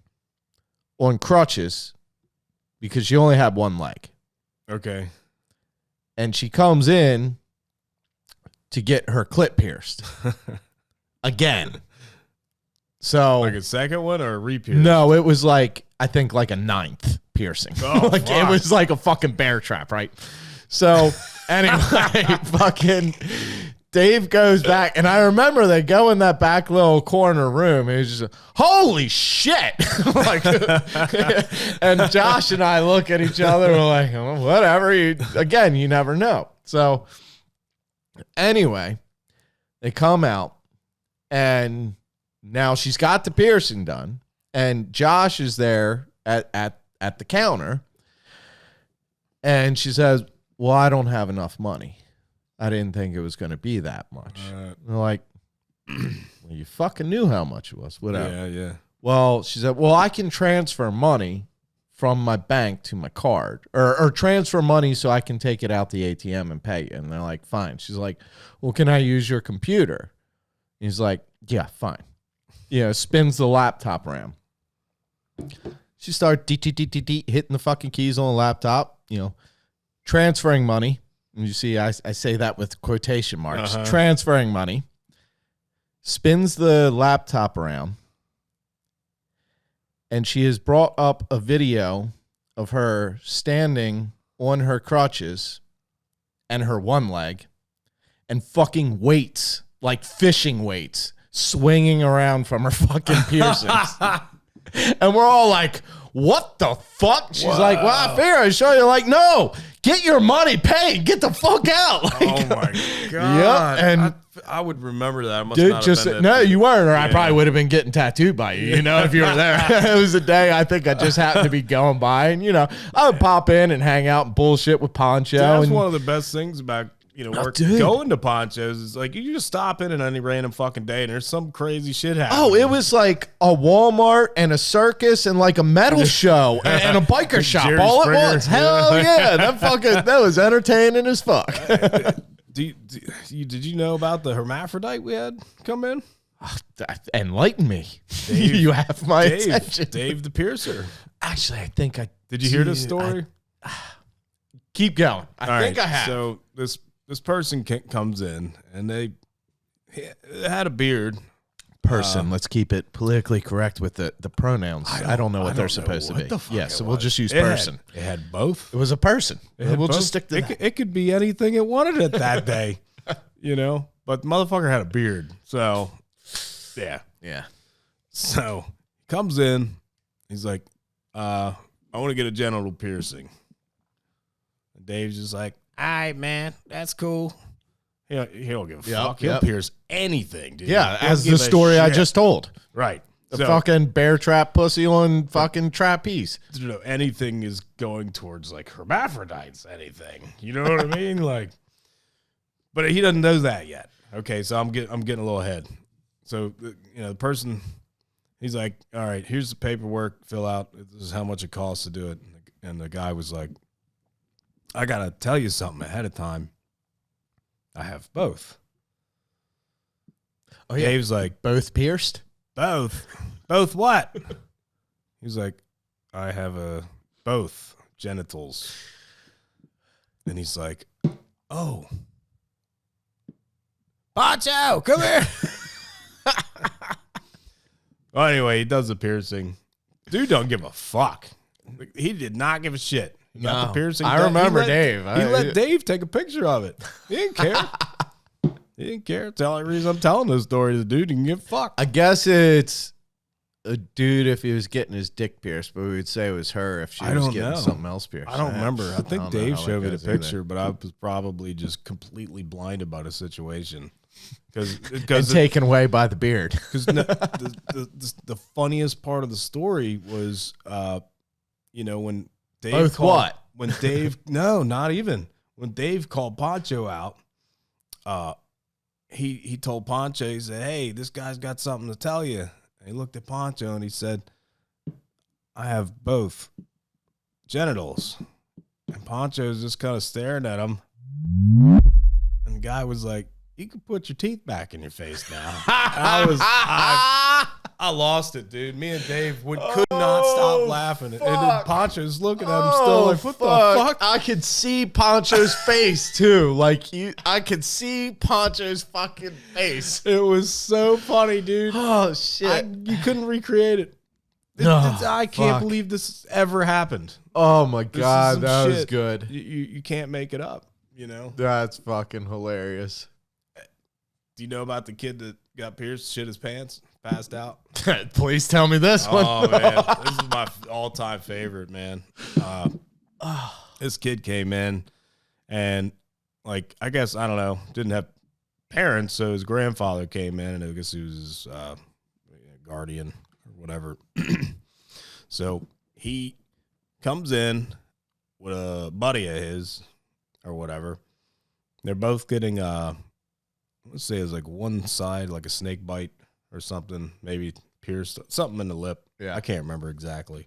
on crutches because she only had one leg. Okay. And she comes in to get her clit pierced again. So Like a second one or a repeat? no, it was like, I think like a 9th piercing. Oh, like fuck. it was like a fucking bear trap, right? So anyway, fucking Dave goes back, and I remember they go in that back little corner room, and he's just, holy shit. Like, and Josh and I look at each other, and we're like, oh, whatever. Again, you never know. So anyway, they come out, and now she's got the piercing done, and Josh is there at the counter, and she says, well, I don't have enough money. I didn't think it was going to be that much. They're like, well, you fucking knew how much it was. Whatever. Yeah, yeah. Well, she said, well, I can transfer money from my bank to my card, or transfer money so I can take it out the ATM and pay you. And they're like, fine. She's like, well, can I use your computer? He's like, yeah, fine. You know, spins the laptop RAM. She started hitting the fucking keys on the laptop, you know, transferring money. And you see, I say that with quotation marks. Uh-huh. Transferring money. Spins the laptop around. And she has brought up a video of her standing on her crutches and her one leg and fucking weights, like fishing weights, swinging around from her fucking piercings. And we're all like, what the fuck? She's like, well, I figure I'd show you. Like, no, get your money paid. Get the fuck out. Like, Oh my god! Yep, and I would remember that. I must dude, not just have been no, at- you weren't, or I Yeah. probably would have been getting tattooed by you. You know, if you were there. It was a day I think I just happened to be going by, and you know, I would pop in and hang out and bullshit with Poncho. That's and one of the best things about dude. going to Ponchos is like you just stop in on any random fucking day and there's some crazy shit happening. oh, it was like a Walmart and a circus and like a metal show and a biker shop Jerry all Springer. at once. Hell yeah, that was entertaining as fuck. Did you know about the hermaphrodite we had come in? Enlighten me. You have my attention. Dave the Piercer. Actually, I think I Did you hear this story? keep going. I All think right, I have. So this person comes in and they had a beard. Person. Let's keep it politically correct with the pronouns. I don't know what they're supposed to be. Yeah, so we'll just use person. It had both. It was a person. It had We'll both. just stick to that. It could be anything it wanted it that day, you know. But the motherfucker had a beard, so yeah. Yeah. So he comes in, he's like, I want to get a genital piercing. And Dave's just like, all right, man, that's cool. He don't give a fuck. He'll pierce anything, dude. Yeah, He'll as give the a story I shit. just told. Right. The So, fucking bear trap pussy on fucking trapeze. you know, anything is going towards like hermaphrodites, anything. You know what I mean? Like, but he doesn't know that yet. Okay, so I'm getting a little ahead. So the person, he's like, all right, here's the paperwork, fill out. This is how much it costs to do it. And the guy was like, I gotta tell you something ahead of time. I have both. Oh yeah, Dave's like, both pierced. both what? He's like, I have both genitals. And he's like, oh, Pancho, come here. Well, anyway, he does the piercing. Dude don't give a fuck. He did not give a shit. He got the piercing. I done. remember He Dave. let Dave take a picture of it. He didn't care. He didn't care. It's the only reason I'm telling this story. The dude didn't get fucked. I guess it's a dude if he was getting his dick pierced, but we would say it was her if she was getting something else pierced. I don't remember. I think Dave showed me the picture, either. but I was probably just completely blinded by the situation. And Because taken away by the beard. Because the funniest part of the story was, when Dave Both called, what? When Dave, no, not even. When Dave called Poncho out, he told Poncho, he said, "Hey, this guy's got something to tell you." And he looked at Poncho and he said, "I have both genitals." And Poncho's just kind of staring at him. And the guy was like, "You can put your teeth back in your face now." I lost it, dude. Me and Dave could not stop laughing. And then Poncho's looking at him still like, what the fuck? I could see Poncho's face too. I could see Poncho's fucking face. It was so funny, dude. Oh shit! You couldn't recreate it. I can't believe this ever happened. Oh my god, that was shit. good. You can't make it up, That's fucking hilarious. Do you know about the kid that got pierced, shit his pants, passed out? Please tell me this one. Oh, man. This is my all-time favorite, man. This kid came in and, I guess, I don't know, didn't have parents, so his grandfather came in, and I guess he was his guardian or whatever. So he comes in with a buddy of his or whatever. They're both getting, let's say it's one side, like a snake bite or something, maybe pierced, something in the lip. Yeah, I can't remember exactly.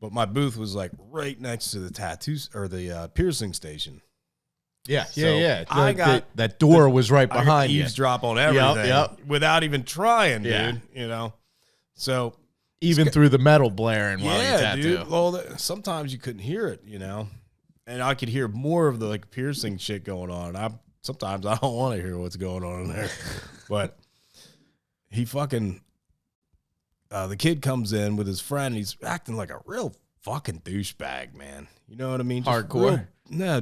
But my booth was right next to the tattoos or the piercing station. Yeah, So yeah. I got that door was right behind you. Eavesdrop on everything without even trying, dude. So even through the metal blaring while you yeah, tattoo. dude. Well, sometimes you couldn't hear it, and I could hear more of the piercing shit going on. Sometimes I don't want to hear what's going on in there, but he fucking, the kid comes in with his friend. He's acting like a real fucking douchebag, man. You know what I mean? Just Hardcore.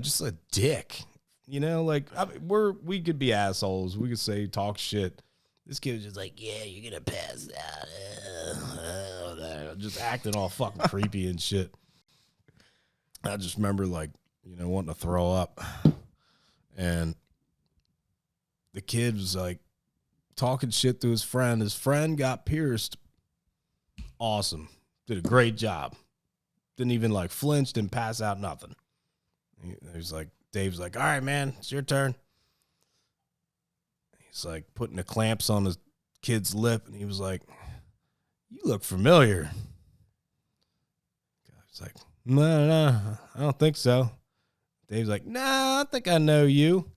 just a dick. We could be assholes. We could talk shit. This kid was just like, yeah, you're going to pass out. Just acting all fucking creepy and shit. I just remember wanting to throw up. And the kid was talking shit to his friend. His friend got pierced. Awesome. Did a great job. Didn't even flinch, didn't pass out, nothing. Dave's like, all right, man, it's your turn. He's putting the clamps on his kid's lip, and he was like, you look familiar. He's like, no, I don't think so. Dave's like, nah, I think I know you.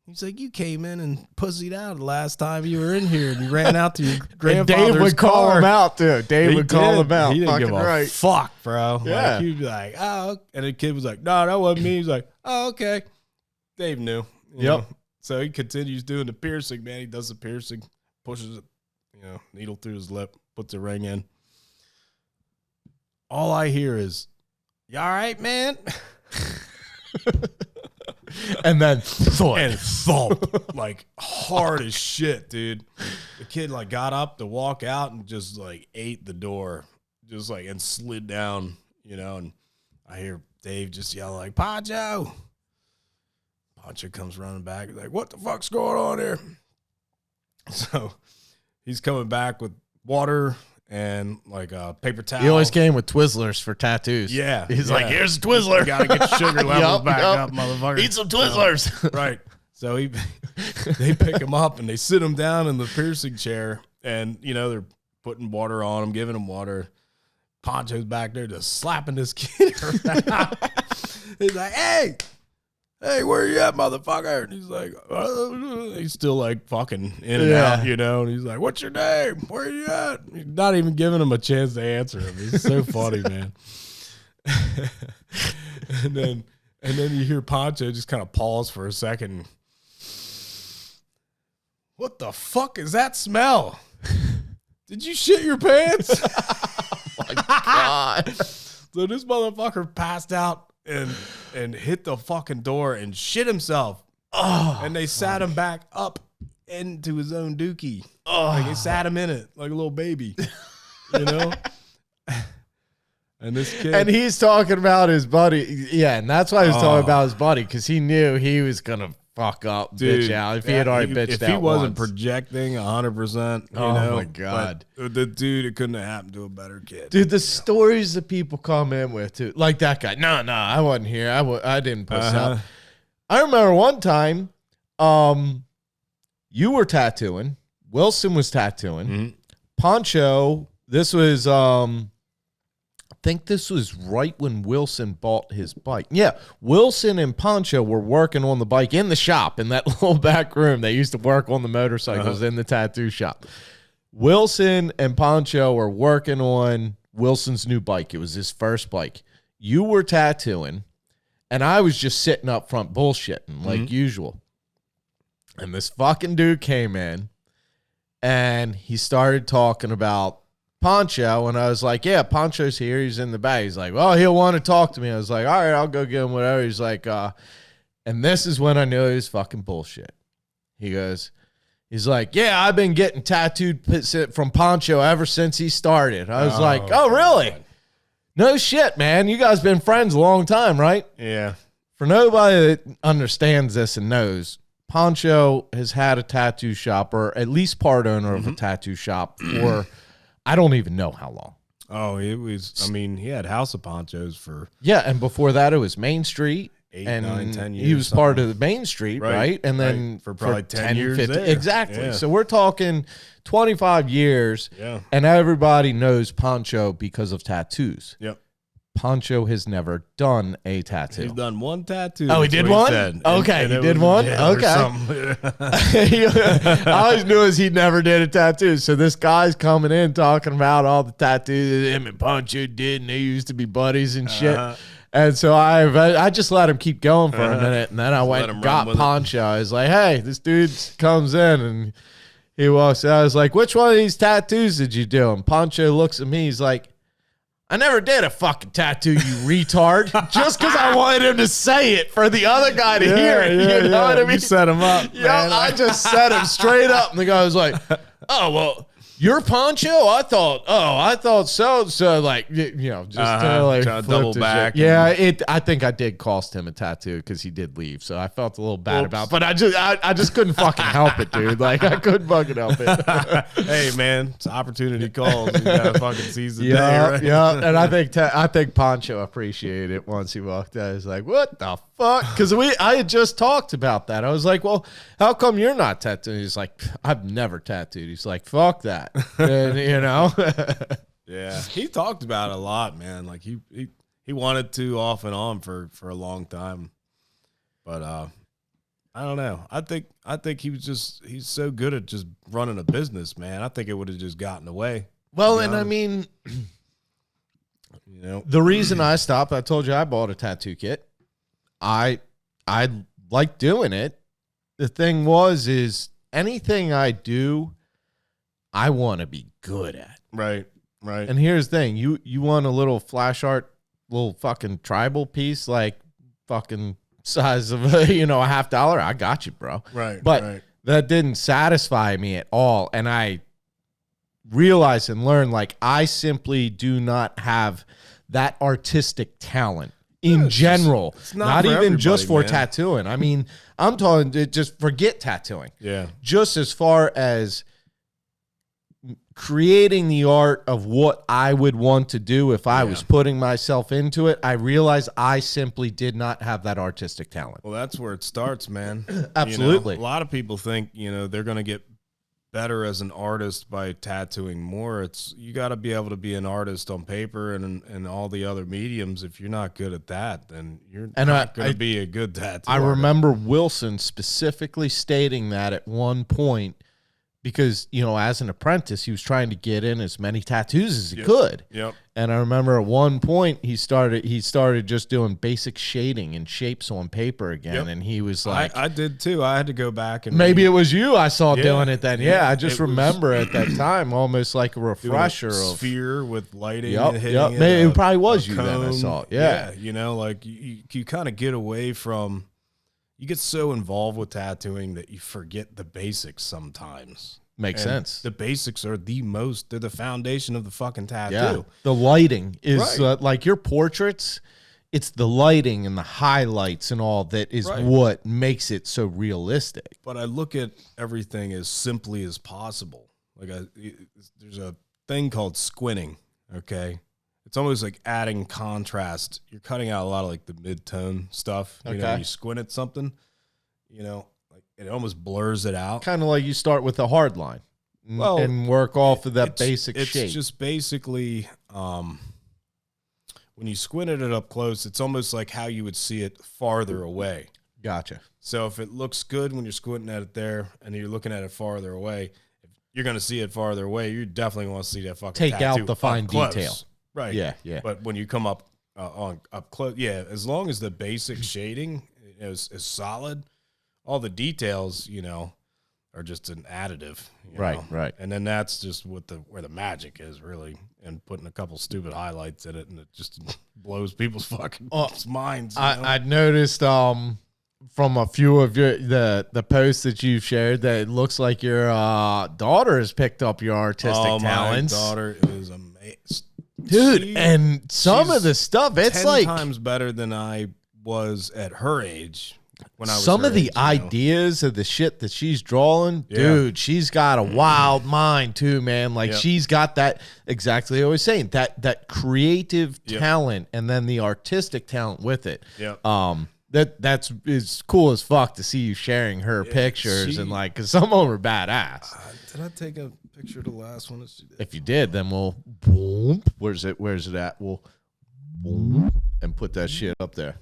He's like, you came in and pussied out the last time you were in here, and you ran out to your grandfather's Dave would call him out, too. Dave would call him out. He didn't give a right. fuck, bro. Yeah. He'd be like, oh. And the kid was like, no, that wasn't me. He's like, oh, okay. Dave knew. You know? So he continues doing the piercing, man. He does the piercing, pushes it, needle through his lip, puts the ring in. All I hear is, you all right, man? And then thump. And thump. Hard as shit, dude. The kid got up to walk out and just ate the door. Just and slid down, and I hear Dave just yell Poncho. Poncho comes running back. He's like, what the fuck's going on here? So he's coming back with water and a paper towel. He always came with Twizzlers for tattoos. Yeah. He's like, here's a Twizzler. You got to get your sugar levels back up, motherfucker. Eat some Twizzlers. Right. So they pick him up and they sit him down in the piercing chair, and they're putting water on him, giving him water. Poncho's back there just slapping this kid around. He's like, hey, where you at, motherfucker? And he's like, he's still fucking in and out, and he's like, what's your name? Where you at? He's not even giving him a chance to answer him. It's so funny, man. and then you hear Poncho just kind of pause for a second. What the fuck is that smell? Did you shit your pants? Oh my God. So this motherfucker passed out and hit the fucking door and shit himself and they sat him back up into his own dookie. Like they sat him in it like a little baby, you know. And this kid, and he's talking about his buddy. Yeah, and that's why he was talking about his buddy, because he knew he was gonna fuck up, bitch out if he had already bitched out. If he wasn't once. projecting 100%, you Oh know, my God. but the dude, it couldn't have happened to a better kid. Dude, the stories that people come in with, too, like that guy. No, I wasn't here. I didn't post out. I remember one time, you were tattooing. Wilson was tattooing. Mm-hmm. Poncho. This was I think this was right when Wilson bought his bike. Yeah, Wilson and Poncho were working on the bike in the shop in that little back room. They used to work on the motorcycles in the tattoo shop. Wilson and Poncho were working on Wilson's new bike. It was his first bike. You were tattooing, and I was just sitting up front bullshitting like usual. And this fucking dude came in, and he started talking about Poncho, and I was like, yeah, Poncho's here. He's in the back. He's like, well, he'll want to talk to me. I was like, all right, I'll go get him, whatever. He's like, and this is when I knew he was fucking bullshit. He's like, yeah, I've been getting tattooed from Poncho ever since he started. I was like, oh, really? God. No shit, man. You guys been friends a long time, right? Yeah. For nobody that understands this and knows, Poncho has had a tattoo shop, or at least part owner of a tattoo shop for I don't even know how long. Oh, it was, I mean, he had House of Ponchos for... Yeah, and before that, it was Main Street. 8, and 9, 10 years. He was part of the Main Street, right? And then for probably 10 years 50, there. exactly. Yeah. So we're talking 25 years, and everybody knows Poncho because of tattoos. Yep. Poncho has never done a tattoo. He's done one tattoo. Oh, he did one? Okay, he did one? Okay. I always knew he never did a tattoo. So this guy's coming in talking about all the tattoos that him and Poncho did, and they used to be buddies and shit. And so I just let him keep going for a minute, and then I went and got Poncho. I was like, hey, this dude comes in, and he walks out. I was like, which one of these tattoos did you do? And Poncho looks at me. He's like, I never did a fucking tattoo, you retard. Just because I wanted him to say it for the other guy to hear it. You know what I mean? You set him up. Yeah, I just set him straight up. And the guy was like, oh, well, you're Poncho? I thought so. Like, you know, just like trying to double back. Yeah, I think I did cost him a tattoo because he did leave. So I felt a little bad about it. But I just couldn't fucking help it, dude. Like, I couldn't fucking help it. Hey, man, it's opportunity calls. You gotta fucking seize the day, right? Yeah, and I think Poncho appreciated it once he walked out. He's like, what the fuck? Because I had just talked about that. I was like, well, how come you're not tattooed? He's like, I've never tattooed. He's like, fuck that. And, you know. Yeah, he talked about it a lot, man. Like he wanted to off and on for a long time, but I don't know. I think he's so good at just running a business, man. I think it would have just gotten away. Well, and I mean, you know, the reason I stopped, I told you I bought a tattoo kit. I like doing it. The thing is anything I do, I want to be good at. Right. And here's the thing. You want a little flash art, little fucking tribal piece, like fucking size of, a $50? I got you, bro. Right. But that didn't satisfy me at all. And I realized and learned, like, I simply do not have that artistic talent in general. It's not for even just for man. tattooing. I mean, I'm talking just forget tattooing. Yeah. Just as far as creating the art of what I would want to do if I was putting myself into it, I realized I simply did not have that artistic talent. Well, that's where it starts, man. Absolutely. A lot of people think, they're going to get better as an artist by tattooing more. You got to be able to be an artist on paper and all the other mediums. If you're not good at that, then you're not going to be a good tattoo artist. Remember Wilson specifically stating that at one point, because, as an apprentice, he was trying to get in as many tattoos as he could. Yep. And I remember at one point he started just doing basic shading and shapes on paper again. Yep. And he was like, I did too. I had to go back and maybe it was you I saw doing it then. Yeah, I just remember at that time almost like a refresher of sphere with lighting. Yep, and hitting yep. it probably was you cone. then I saw it. Yeah. Like you kind of get away from you get so involved with tattooing that you forget the basics sometimes. Makes And sense. The basics are they're the foundation of the fucking tattoo. Yeah. The lighting is Right. like your portraits. It's the lighting and the highlights and all that is Right. what makes it so realistic. But I look at everything as simply as possible. Like there's a thing called squinting. Okay, it's almost like adding contrast. You're cutting out a lot of like the mid-tone stuff. You know, Okay. when you squint at something, like it almost blurs it out. Kind of like you start with a hard line and work off of that basic shape. It's just basically when you squint at it up close, it's almost like how you would see it farther away. Gotcha. So if it looks good when you're squinting at it there and you're looking at it farther away, if you're going to see it farther away, you definitely want to see that fucking Take tattoo out the fine up close. detail. Right. Yeah, yeah. But when you come up up close, as long as the basic shading is solid, all the details, are just an additive. Right, right. And then that's just where the magic is really, and putting a couple stupid highlights in it, and it just blows people's fucking minds. I noticed from a few of the posts that you've shared that it looks like your daughter has picked up your artistic talents. My daughter is amazing. Dude, and some of the stuff, it's 10 like times better than I was at her age. When I was some her of the age, ideas of the shit that she's drawing, dude, she's got a wild mind too, man. Like she's got that exactly what I was saying, that creative talent and then the artistic talent with it. Yeah. That's is cool as fuck to see you sharing her pictures and like, cause some of them are badass. Did I take a picture of the last one? If you did, then we'll boom. Where's it at? We'll boom and put that shit up there.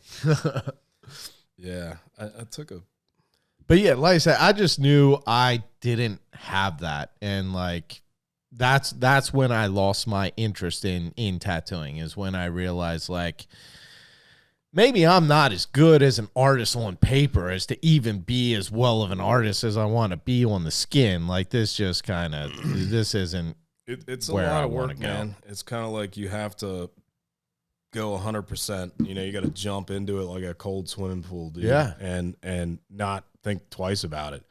Yeah, I took a. But yeah, like I said, I just knew I didn't have that, and like that's when I lost my interest in tattooing. Is when I realized like maybe I'm not as good as an artist on paper as to even be as well of an artist as I want to be on the skin. Like this just kind of this isn't. It's a where lot I of wanna work, go. man. It's kind of like you have to go 100%. You got to jump into it like a cold swimming pool, dude. Yeah. And not think twice about it.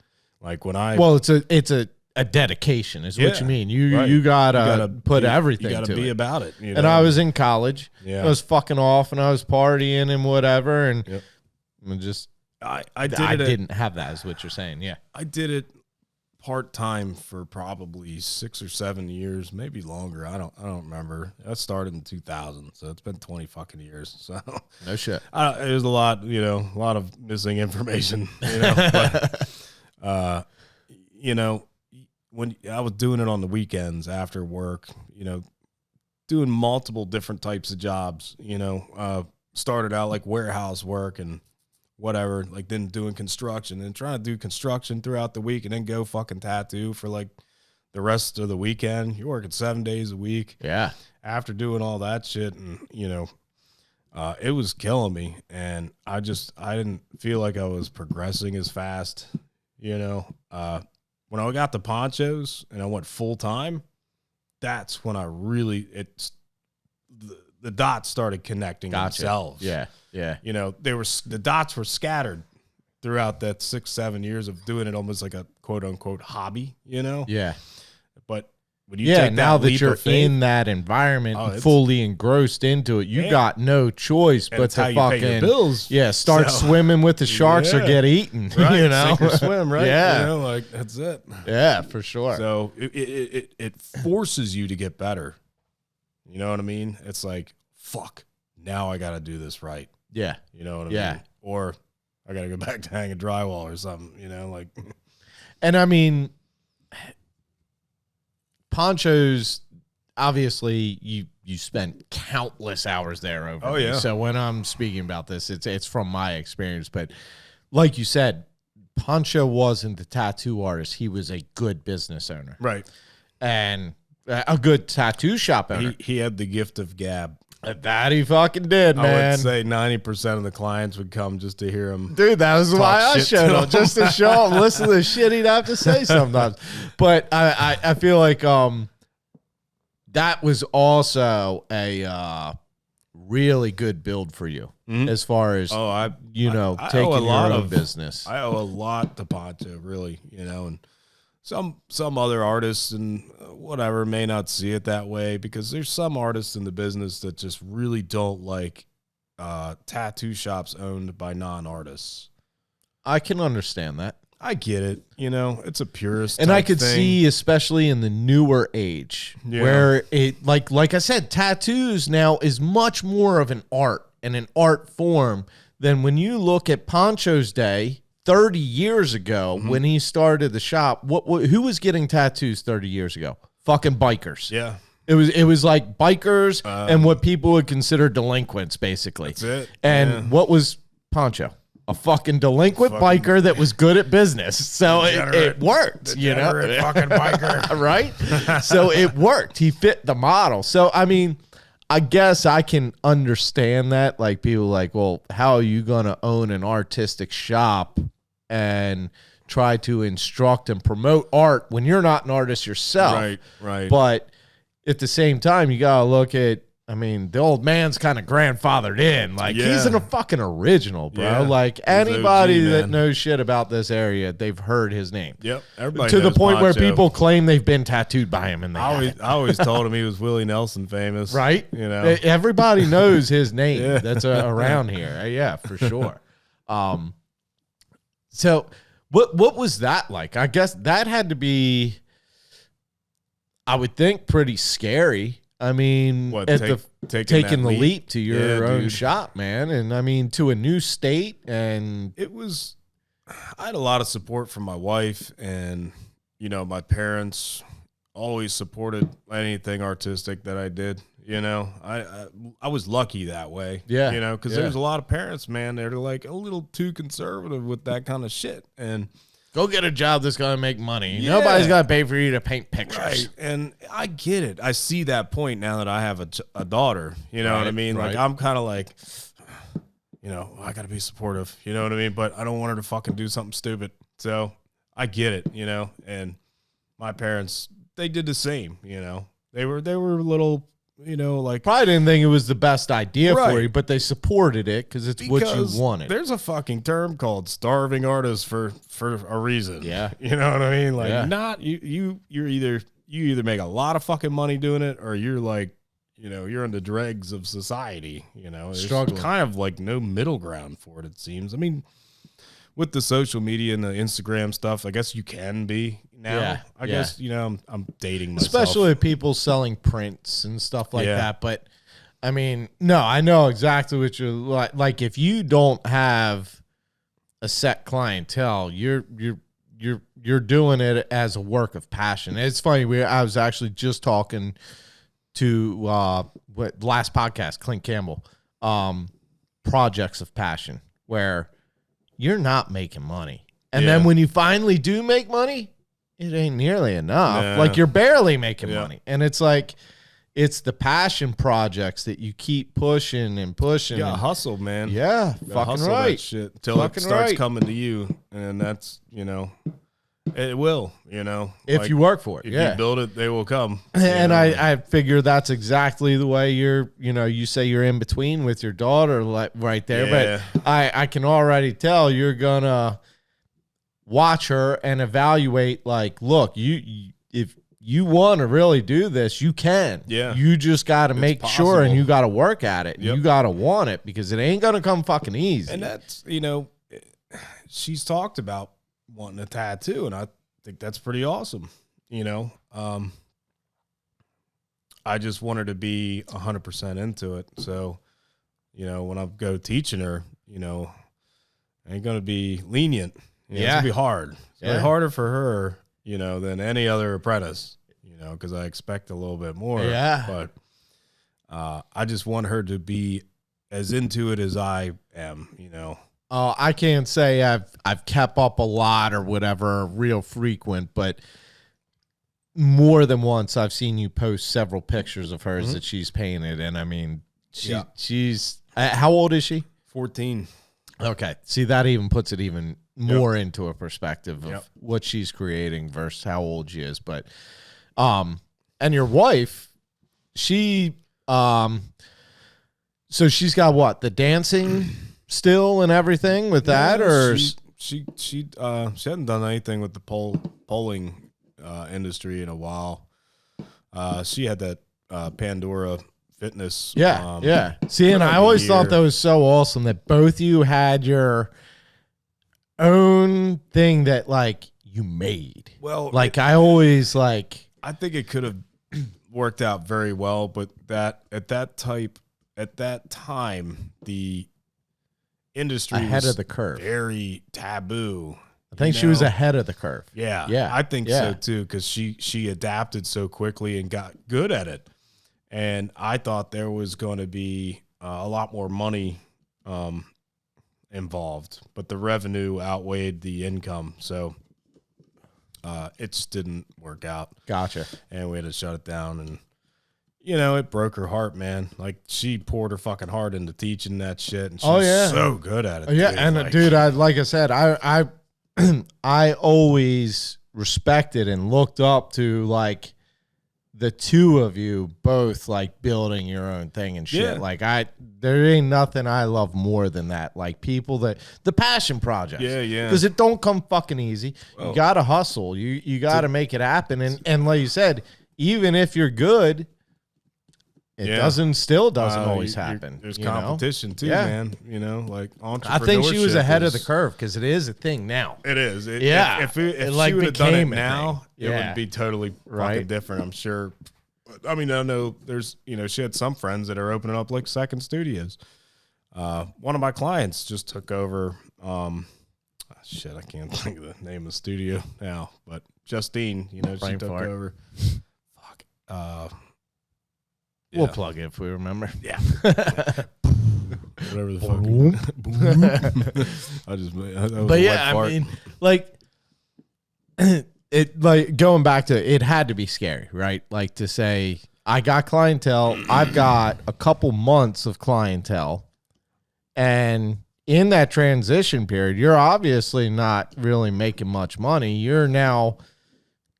Like when it's a dedication is what you mean. You gotta put everything. You gotta to be it. about it. And I was in college. Yeah. I was fucking off and I was partying and whatever. And I just I didn't have that, is what you're saying. Yeah. I did it part-time for probably 6 or 7 years, maybe longer. I don't remember. I started in 2000, so it's been 20 fucking years. So No shit. there's a lot of missing information, but, when I was doing it on the weekends after work, doing multiple different types of jobs, started out like warehouse work and whatever, like then doing construction and trying to do construction throughout the week and then go fucking tattoo for like the rest of the weekend. You're working 7 days a week. Yeah. After doing all that shit, and it was killing me, and I didn't feel like I was progressing as fast. When I got the ponchos and I went full time, that's when I really the dots started connecting themselves. Yeah. Yeah. The dots were scattered throughout that 6-7 years of doing it almost like a quote unquote hobby. Yeah. But when you take now that leap you're of faith, in that environment, it's fully engrossed into it, you got no choice and but it's how to you pay your fucking bills. start swimming with the sharks or Yeah. get eaten. Right, Sink sink or swim, right? Yeah. Like that's it. Yeah, for sure. So it forces you to get better. You know what I mean? It's like, fuck, now I got to do this right. Yeah. You know what I Yeah. mean? Or I got to go back to hanging drywall or something, like. And I mean, ponchos, obviously you spent countless hours there over. Oh, yeah. So when I'm speaking about this, it's from my experience. But like you said, Poncho wasn't the tattoo artist. He was a good business owner. Right. And a good tattoo shop owner. He had the gift of gab. That he fucking did, I man. would say 90% of the clients would come just to hear him. Dude, that was why I shit showed to up, him. just to show him, listen to the shit he'd have to say sometimes. But I feel like that was also a really good build for you as far as I taking owe a your lot own of business. I owe a lot to Poncho, really, and some other artists and whatever may not see it that way, because there's some artists in the business that just really don't like tattoo shops owned by non-artists. I can understand that. I get it. It's a purist And I type could thing. see, especially in the newer age, where it like I said, tattoos now is much more of an art and an art form than when you look at Poncho's day 30 years ago when he started the shop. Who was getting tattoos 30 years ago? Fucking bikers. Yeah. It was like bikers and what people would consider delinquents, basically. That's it. And what was Poncho? A fucking delinquent biker that was good at business. So it worked, Degenerate fucking biker. right? So it worked. He fit the model. So, I mean, I guess I can understand that. Like, people like, well, how are you going to own an artistic shop and try to instruct and promote art when you're not an artist yourself? Right. But at the same time, you got to look at, I mean, the old man's kind of grandfathered in. Like, he's a fucking original, bro. Yeah. Like, He's anybody OG, that man. knows shit about this area, they've heard his name. Yep. Everybody To the knows point where Poncho. people claim they've been tattooed by him, and they haven't. I always told him he was Willie Nelson famous. Right? Everybody knows his name that's around here. Yeah, for sure. So what was that like? I guess that had to be, I would think, pretty scary. I mean, taking the leap to your own shop, man. And I mean, to a new state. And I had a lot of support from my wife, and, my parents always supported anything artistic that I did. I was lucky that way. Yeah. Because there's a lot of parents, man, they're like a little too conservative with that kind of shit. And go get a job that's going to make money. Yeah. Nobody's going to pay for you to paint pictures. Right. And I get it. I see that point now that I have a daughter. You know what I mean? Right. Like, I'm kind of like, I got to be supportive. You know what I mean? But I don't want her to fucking do something stupid. So I get it, and my parents, they did the same, They were a little, like, Probably didn't think it was the best idea for Right. you, but they supported it because it's what you wanted. There's a fucking term called starving artists for a reason. Yeah. You know what I mean? Like, Yeah. not you either make a lot of fucking money doing it, or you're like, you're in the dregs of society, There's Struggling. kind of like no middle ground for it seems. I mean, with the social media and the Instagram stuff, I guess you can be now. Yeah, I guess, I'm dating myself. Especially people selling prints and stuff like Yeah. that. But I mean, no, I know exactly what you're like. Like, if you don't have a set clientele, you're doing it as a work of passion. It's funny. I was actually just talking to last podcast, Clint Campbell, projects of passion, where you're not making money. And then when you finally do make money, it ain't nearly enough. Nah. Like, you're barely making Yeah. money. And it's like, it's the passion projects that you keep pushing and pushing. You gotta and- hustle, man. yeah, You gotta fucking hustle that right. shit until it Fucking starts right. coming to you, and that's it will. If Like, you work for it, if yeah. you build it, they will come. And I figure that's exactly the way you say you're in between with your daughter, like right there. Yeah. But I can already tell you're gonna watch her and evaluate. Like, look, if you want to really do this, you can. Yeah. You just got to make sure, and possible. you got to work at it. Yep. You got to want it, because it ain't gonna come fucking easy. And that's she's talked about wanting a tattoo, and I think that's pretty awesome. I just want her to be 100% into it. So, when I go teaching her, I ain't gonna be lenient. It's Yeah. gonna be hard. It's Yeah. way harder for her, than any other apprentice. Because I expect a little bit more. Yeah. But I just want her to be as into it as I am. I can't say I've kept up a lot or whatever, real frequent, but more than once I've seen you post several pictures of hers that she's painted, and I mean, she's how old is she? 14. Okay, see, that even puts it even more into a perspective of Yep. what she's creating versus how old she is. But and your wife, she So she's got what, the dancing still and everything with that, or she hadn't done anything with the polling industry in a while. She had that Pandora Fitness. Yeah. See, and I always thought that was so awesome that both you had your own thing that like you made. Well, like I always like. I think it could have worked out very well, but at that time, the industry Ahead was of the curve. very taboo. I think she was ahead of the curve. Yeah, I think so too, because she adapted so quickly and got good at it. And I thought there was going to be a lot more money involved, but the revenue outweighed the income, so it just didn't work out. Gotcha. And we had to shut it down, and it broke her heart, man. Like, she poured her fucking heart into teaching that shit, and she's so good at it. Yeah, dude. and dude, like I said, I I always respected and looked up to like the two of you both like building your own thing and shit. Yeah. Like there ain't nothing I love more than that. Like people that the passion projects. Yeah. Because it don't come fucking easy. Well, you gotta hustle. You gotta make it happen. And like you said, even if you're good, it still doesn't always happen. There's competition too, man. Like entrepreneurship. I think she was ahead of the curve because it is a thing now. It is. If It like she would have done it became a now, thing. it would be totally fucking different, I'm sure. I mean, I know there's, she had some friends that are opening up like second studios. One of my clients just took over. I can't think of the name of the studio now, but Justine, she took over. Fuck. We'll plug it if we remember. Yeah. Whatever the fuck. I just. But yeah, I mean, like it. Like going back to it, had to be scary, right? Like to say, I got clientele. I've got a couple months of clientele, and in that transition period, you're obviously not really making much money. You're now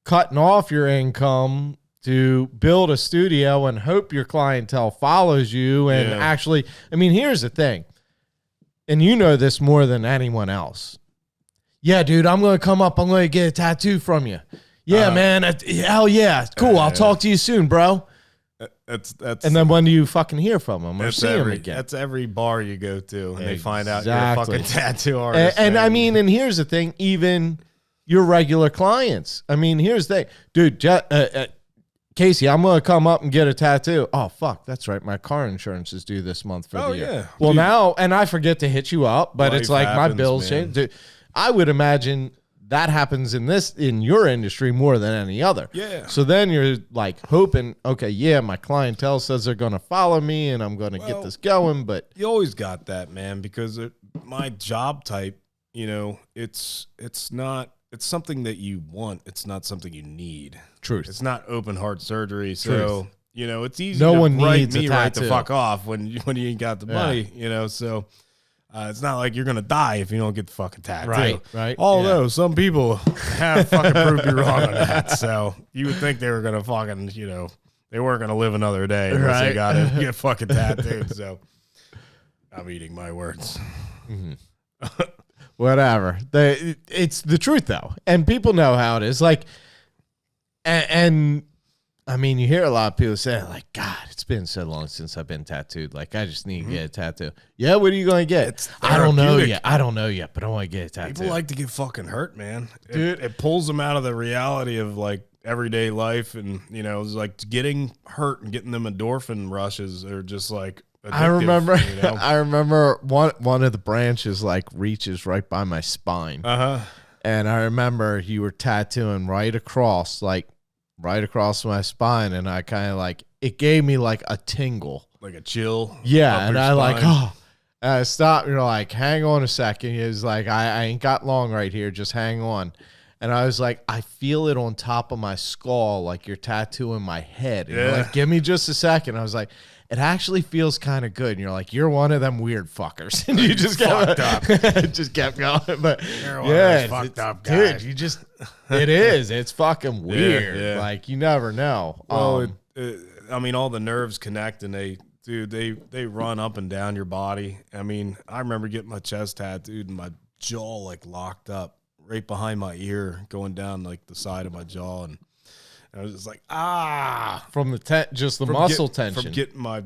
cutting off your income to build a studio and hope your clientele follows you. And actually, I mean, here's the thing, and you know this more than anyone else. Yeah, dude, I'm going to come up. I'm going to get a tattoo from you. Yeah, man. Hell yeah. Cool. I'll talk to you soon, bro. That's and then when do you fucking hear from them or see them again? That's every bar you go to, and they find out you're a fucking tattoo artist. And I mean, and here's the thing, even your regular clients. I mean, here's the thing, dude, Casey, I'm going to come up and get a tattoo. Oh, fuck. That's right. My car insurance is due this month for the year. Yeah. Well, dude, now, and I forget to hit you up, but it's like my bills change. Dude, I would imagine that happens in your industry more than any other. Yeah. So then you're like hoping, okay, yeah, my clientele says they're going to follow me and I'm going to get this going, but you always got that, man, because my job type, it's something that you want. It's not something you need. Truth. It's not open heart surgery. So, it's easy no to one write needs me a right tattoo. the fuck off when you ain't got the money, so it's not like you're going to die if you don't get the fucking tattoo. Right. Although some people have fucking proved me wrong on that. So you would think they were going to fucking, they weren't going to live another day unless they got to get fucking tattooed. So I'm eating my words. Mm-hmm. Whatever. It's the truth, though. And people know how it is. Like, and I mean, you hear a lot of people say, like, God, it's been so long since I've been tattooed. Like, I just need to get a tattoo. Yeah, what are you going to get? I don't know yet, but I want to get a tattoo. People like to get fucking hurt, man. Dude, it pulls them out of the reality of, like, everyday life. And, it's like getting hurt and getting them endorphin rushes are just, like, I remember I remember one of the branches like reaches right by my spine. And I remember you were tattooing right across my spine, and I kind of like it gave me like a tingle. Like a chill. Yeah, and I like and I stopped, you're like, hang on a second. He was like, I ain't got long right here, just hang on. And I was like, I feel it on top of my skull, like you're tattooing my head. And you're like, give me just a second. I was like, it actually feels kind of good. And you're like, you're one of them weird fuckers. And you just kept going. But it's fucked up, guys. Dude, it is. It's fucking weird. Like, you never know. Well, I mean, all the nerves connect and they Dude, they run up and down your body. I mean, I remember getting my chest tattooed and my jaw like locked up right behind my ear, going down like the side of my jaw, and I was just like, from the just the from muscle get- tension. from getting my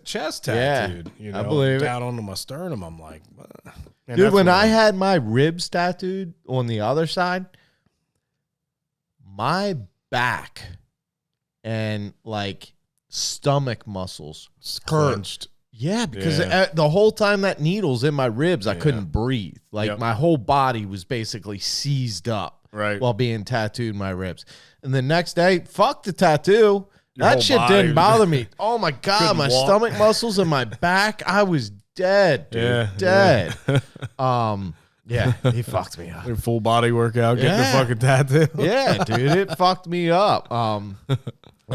chest Yeah, tattooed. You know, I believe it. down onto my sternum. I'm like, man, Dude, that's when what I had my ribs tattooed on the other side, my back and like stomach muscles hurt. clenched. Yeah, because Yeah. the whole time that needle's in my ribs, I Yeah. couldn't breathe. Like Yep. my whole body was basically seized up Right. while being tattooed in my ribs. And the next day, fuck the tattoo. Your That whole shit body didn't was- bother me. Oh my God, Couldn't my walk. stomach muscles and my back, I was dead, dude. Yeah, dead. yeah. Yeah, he fucked me up. Your full body workout, getting a Yeah. fucking tattoo. Yeah, dude, it fucked me up. And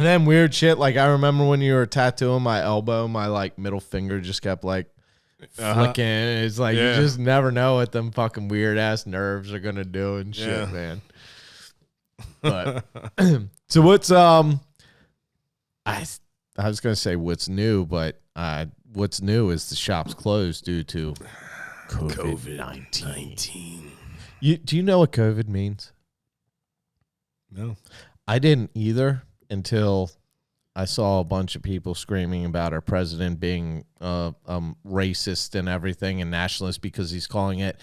then weird shit. Like I remember when you were tattooing my elbow, my like middle finger just kept like flicking. It's like Yeah. you just never know what them fucking weird ass nerves are gonna do and shit, Yeah. man. But so what's I was gonna say what's new, but what's new is the shop's closed due to COVID-19. Do you know what COVID means? No. I didn't either until I saw a bunch of people screaming about our president being racist and everything and nationalist because he's calling it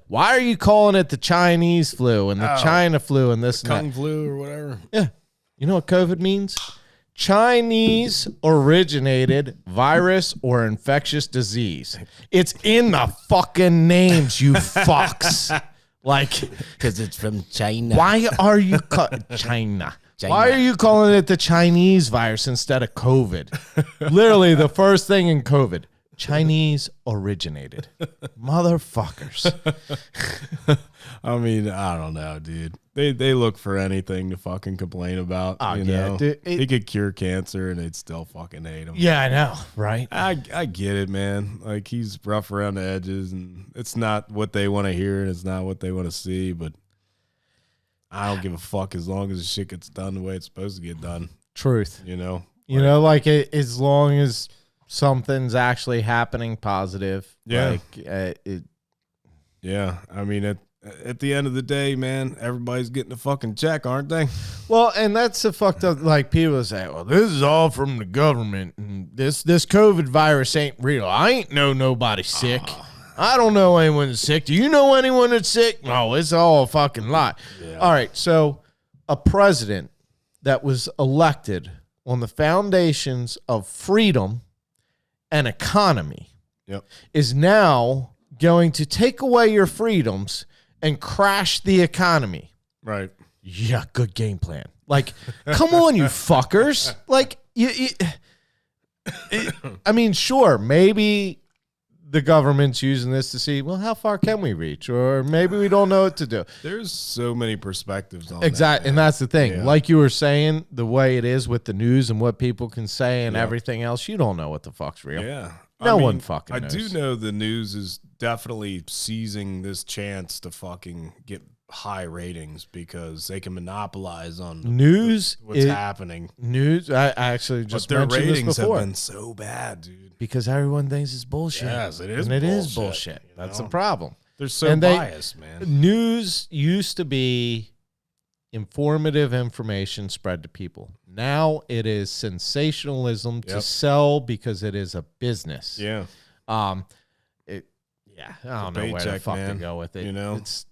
why are you calling it the Chinese flu and the China flu and this and that? Kung flu or whatever. Yeah. You know what COVID means? Chinese originated virus or infectious disease. It's in the fucking names, you fucks. Like, Because it's from China. why are you China? Why are you calling it the Chinese virus instead of COVID? Literally, the first thing in COVID, Chinese originated. Motherfuckers. I mean, I don't know, dude. They look for anything to fucking complain about. Oh, you yeah, know? dude, he could cure cancer and they'd still fucking hate him. Yeah, I know, right? I get it, man. Like he's rough around the edges, and it's not what they want to hear, and it's not what they want to see. But I don't give a fuck as long as the shit gets done the way it's supposed to get done. Truth. You know. You know, like as long as something's actually happening positive. Yeah. Like, Yeah. I mean, at the end of the day, man, everybody's getting a fucking check, aren't they? well, and that's the fucked up. Like people say, well, this is all from the government, and this COVID virus ain't real. I ain't know nobody sick. I don't know anyone that's sick. Do you know anyone that's sick? No, it's all a fucking lie. Yeah. All right, so a president that was elected on the foundations of freedom and economy Yep. is now going to take away your freedoms and crash the economy. Right. Yeah, good game plan. Like, come on, you fuckers. Like, I mean, sure, maybe the government's using this to see, well, how far can we reach? Or maybe we don't know what to do. There's so many perspectives on Exactly. that, And man. that's the thing. Yeah. Like you were saying, the way it is with the news and what people can say and Yeah. everything else, you don't know what the fuck's real. Yeah. No one fucking I knows. do know the news is definitely seizing this chance to fucking get high ratings because they can monopolize on News what's is happening. news. I actually just But their mentioned this ratings have before. been so bad, dude. Because everyone thinks it's bullshit. Yes, it is And it is bullshit, bullshit. you That's know? the problem. They're so And they- biased, man. News used to be informative information spread to people. Now it is sensationalism to Yep. sell because it is a business. Yeah. I don't know where the paycheck, fuck man. to go with it. You know? It's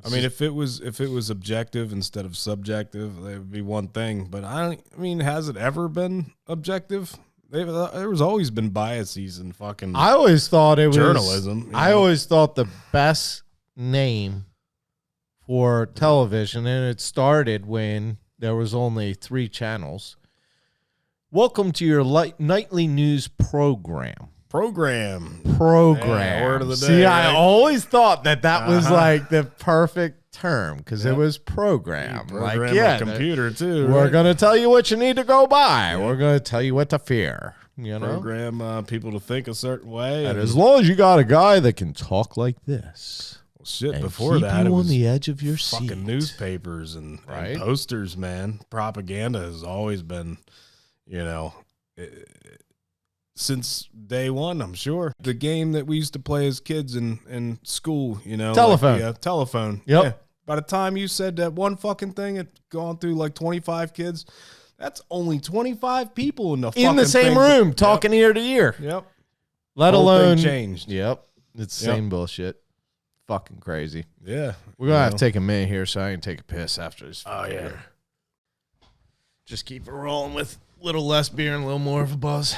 I mean, if it was objective instead of subjective, that would be one thing. But I mean, has it ever been objective? There's always been biases in fucking I always thought it was journalism. you I know? always thought the best name for television, and it started when there was only 3 channels. Welcome to your nightly news program. program. Program. word of the See, day, I right? always thought that was Uh-huh. like the perfect term because Yep. it was program. Program Like, a yeah, computer too. we're right? going to tell you what you need to go buy. We're going to tell you what to fear. You know? program people to think a certain way. And as long as you got a guy that can talk like this. shit, And before keep that, you it on was the edge of your fucking seat. newspapers and Right. posters, man. Propaganda has always been, you know, since day one, I'm sure. The game that we used to play as kids in school, you know. Telephone. Like the, telephone. Yep. Yeah. By the time you said that one fucking thing had gone through like 25 kids, that's only 25 people in the same thing. room talking ear to ear. Yep. Let Whole thing alone changed. Yep. It's the same bullshit. Fucking crazy. Yeah. We're going to have to take a minute here so I can take a piss after this. Oh, yeah. Beer. Just keep it rolling with a little less beer and a little more of a buzz.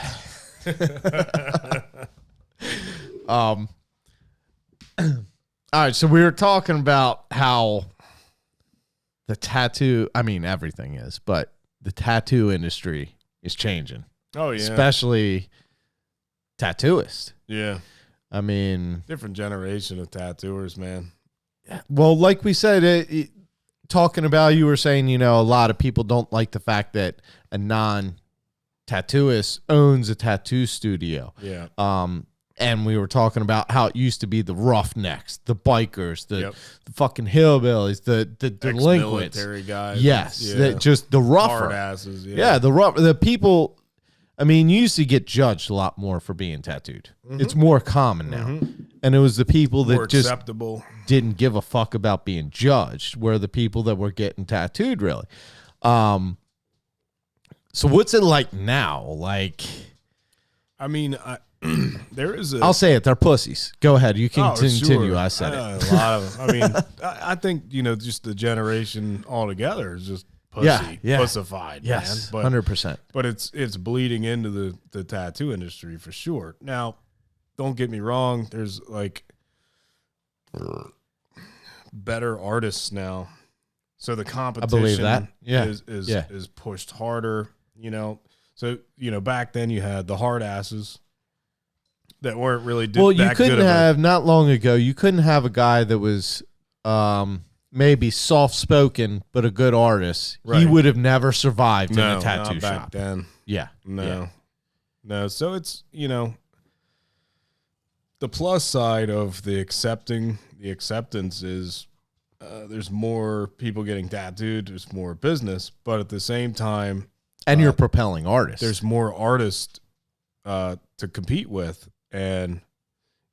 All right, so we were talking about how the tattoo, I mean, everything is, but the tattoo industry is changing. Oh, yeah. Especially tattooists. Yeah. I mean, Different generation of tattooers, man. well, like we said, talking about, you were saying, you know, a lot of people don't like the fact that a non-tattooist owns a tattoo studio. Yeah. And we were talking about how it used to be the roughnecks, the bikers, the Yep. fucking hillbillies, the delinquents. Ex-military guys. Yes, Yeah. just the rougher. Hard asses. Yeah. Yeah, the people. I mean, you used to get judged a lot more for being tattooed. It's more common now. And it was the people that More just acceptable. didn't give a fuck about being judged were the people that were getting tattooed, really. So what's it like now? Like, I mean, there is a. I'll say it, they're pussies. Go ahead. You can Oh, continue. sure. I said it. A lot of them. I mean, I think, you know, just the generation altogether is just pussy, Yeah. pussified, Yes, man. 100%. But it's bleeding into the tattoo industry for sure. Now, don't get me wrong. There's like better artists now, so the competition that. Yeah. is pushed harder. You know, so you know back then you had the hard asses that weren't really Well, you that couldn't good have, not long ago, you couldn't have a guy that was maybe soft-spoken but a good artist. He Right. would have never survived in no, a tattoo not back shop. then. Yeah. No. So it's, you know, the plus side of the acceptance is there's more people getting tattooed, there's more business, but at the same time, And you're propelling artists. there's more artists to compete with, and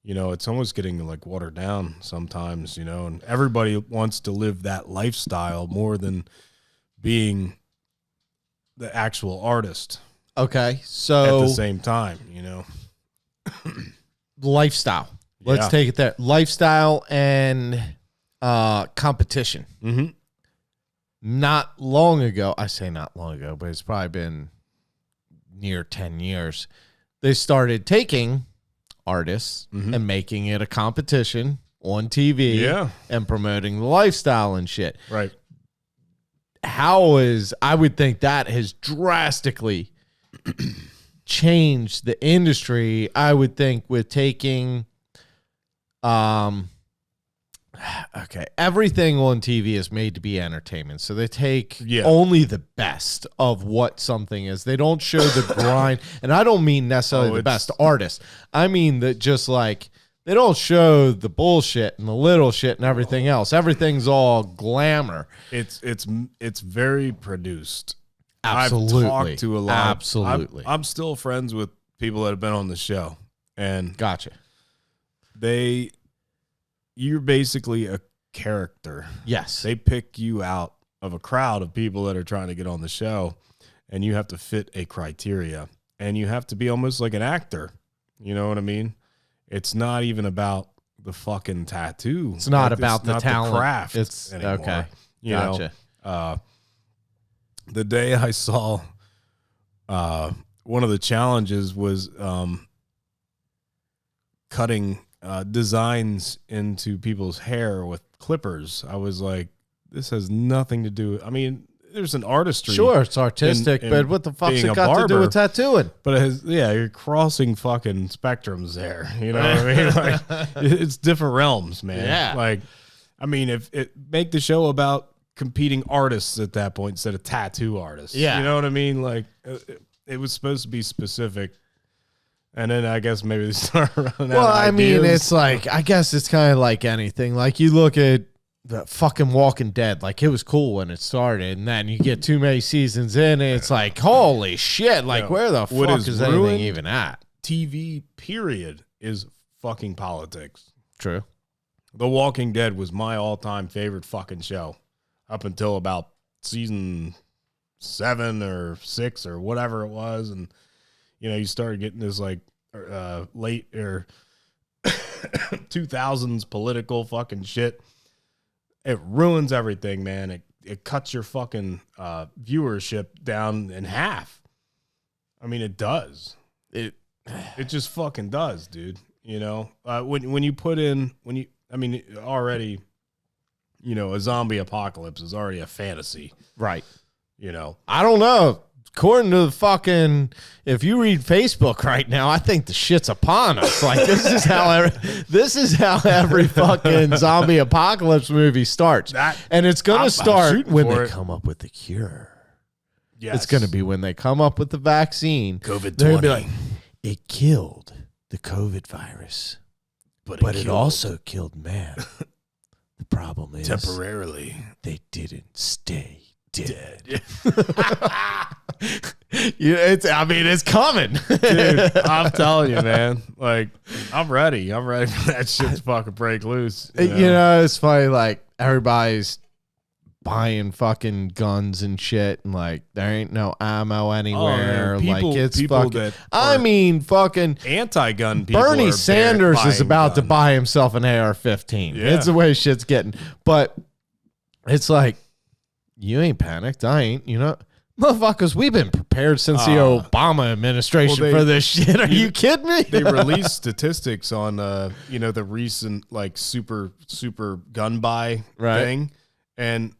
you know, it's almost getting like watered down sometimes, you know, and everybody wants to live that lifestyle more than being the actual artist. Okay, At so the same time, you know. lifestyle. Let's Yeah. take it there. Lifestyle and competition. Mm-hmm. Not long ago, I say not long ago, but it's probably been near 10 years, they started taking artists and making it a competition on TV Yeah. and promoting the lifestyle and shit. Right. I would think that has drastically changed the industry. I would think with taking, okay, everything on TV is made to be entertainment. So they take only the best of what something is. They don't show the grind. And I don't mean necessarily the best artists. I mean that just like they don't show the bullshit and the little shit and everything else. Everything's all glamour. It's very produced. Absolutely. I've talked to a lot. Absolutely. I'm still friends with people that have been on the show, and Gotcha. You're basically a character. Yes. They pick you out of a crowd of people that are trying to get on the show, and you have to fit a criteria, and you have to be almost like an actor. You know what I mean? It's not even about the fucking tattoo. It's not Like, about the not talent. the craft. It's anymore. okay. You Gotcha. know, the day I saw one of the challenges was cutting designs into people's hair with clippers. I was like, this has nothing to do. I mean, there's an artistry. Sure, it's artistic, in but what the fuck's being it a got to do barber. with tattooing? But it has, you're crossing fucking spectrums there. You know what I mean? Like, it's different realms, man. Yeah. Like, I mean, if it make the show about competing artists at that point instead of tattoo artists. Yeah. You know what I mean? Like, it was supposed to be specific. And then I guess maybe they start running out Well, of I mean, ideas. it's like, I guess it's kind of like anything. Like, you look at the fucking Walking Dead, like, it was cool when it started, and then you get too many seasons in, and it's like, holy shit, like, Yeah. where the What fuck is is anything ruined even at? TV period is fucking politics. True. The Walking Dead was my all-time favorite fucking show up until about season 7 or 6 or whatever it was. And, you know, you started getting this like late or 2000s political fucking shit. It ruins everything, man. It cuts your fucking viewership down in half. I mean, it does. It just fucking does, dude. You know, when you put in, already, you know, a zombie apocalypse is already a fantasy. Right. You know, I don't know. According to the fucking, if you read Facebook right now, I think the shit's upon us. Like this is how every fucking zombie apocalypse movie starts, and it's gonna start when they come up with the cure. Yes. It's gonna be when they come up with the vaccine. COVID-20. They're gonna be like, it killed the COVID virus, but it also killed man. The problem is temporarily they didn't stay dead. It's coming. Dude, I'm telling you, man. Like, I'm ready. I'm ready for that shit to fucking break loose. You know, it's funny, like, everybody's buying fucking guns and shit, and like, there ain't no ammo anywhere. Like, it's fucking, fucking anti-gun people. Bernie Sanders is about to buy himself an AR-15. Yeah. It's the way shit's getting. But it's like, you ain't panicked. I ain't, you know. Motherfuckers, we've been prepared since the Obama administration for this shit. Are you kidding me? They released statistics on, you know, the recent, like, super gun buy thing. And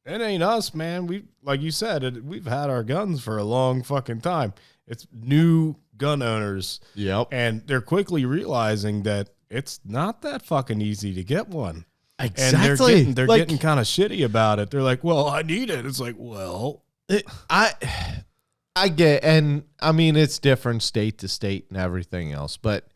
it ain't us, man. We, like you said, we've had our guns for a long fucking time. It's new gun owners. Yep. And they're quickly realizing that it's not that fucking easy to get one. Exactly. And they're getting kind of shitty about it. They're like, well, I need it. It's like, well, I get, and I mean, it's different state to state and everything else, but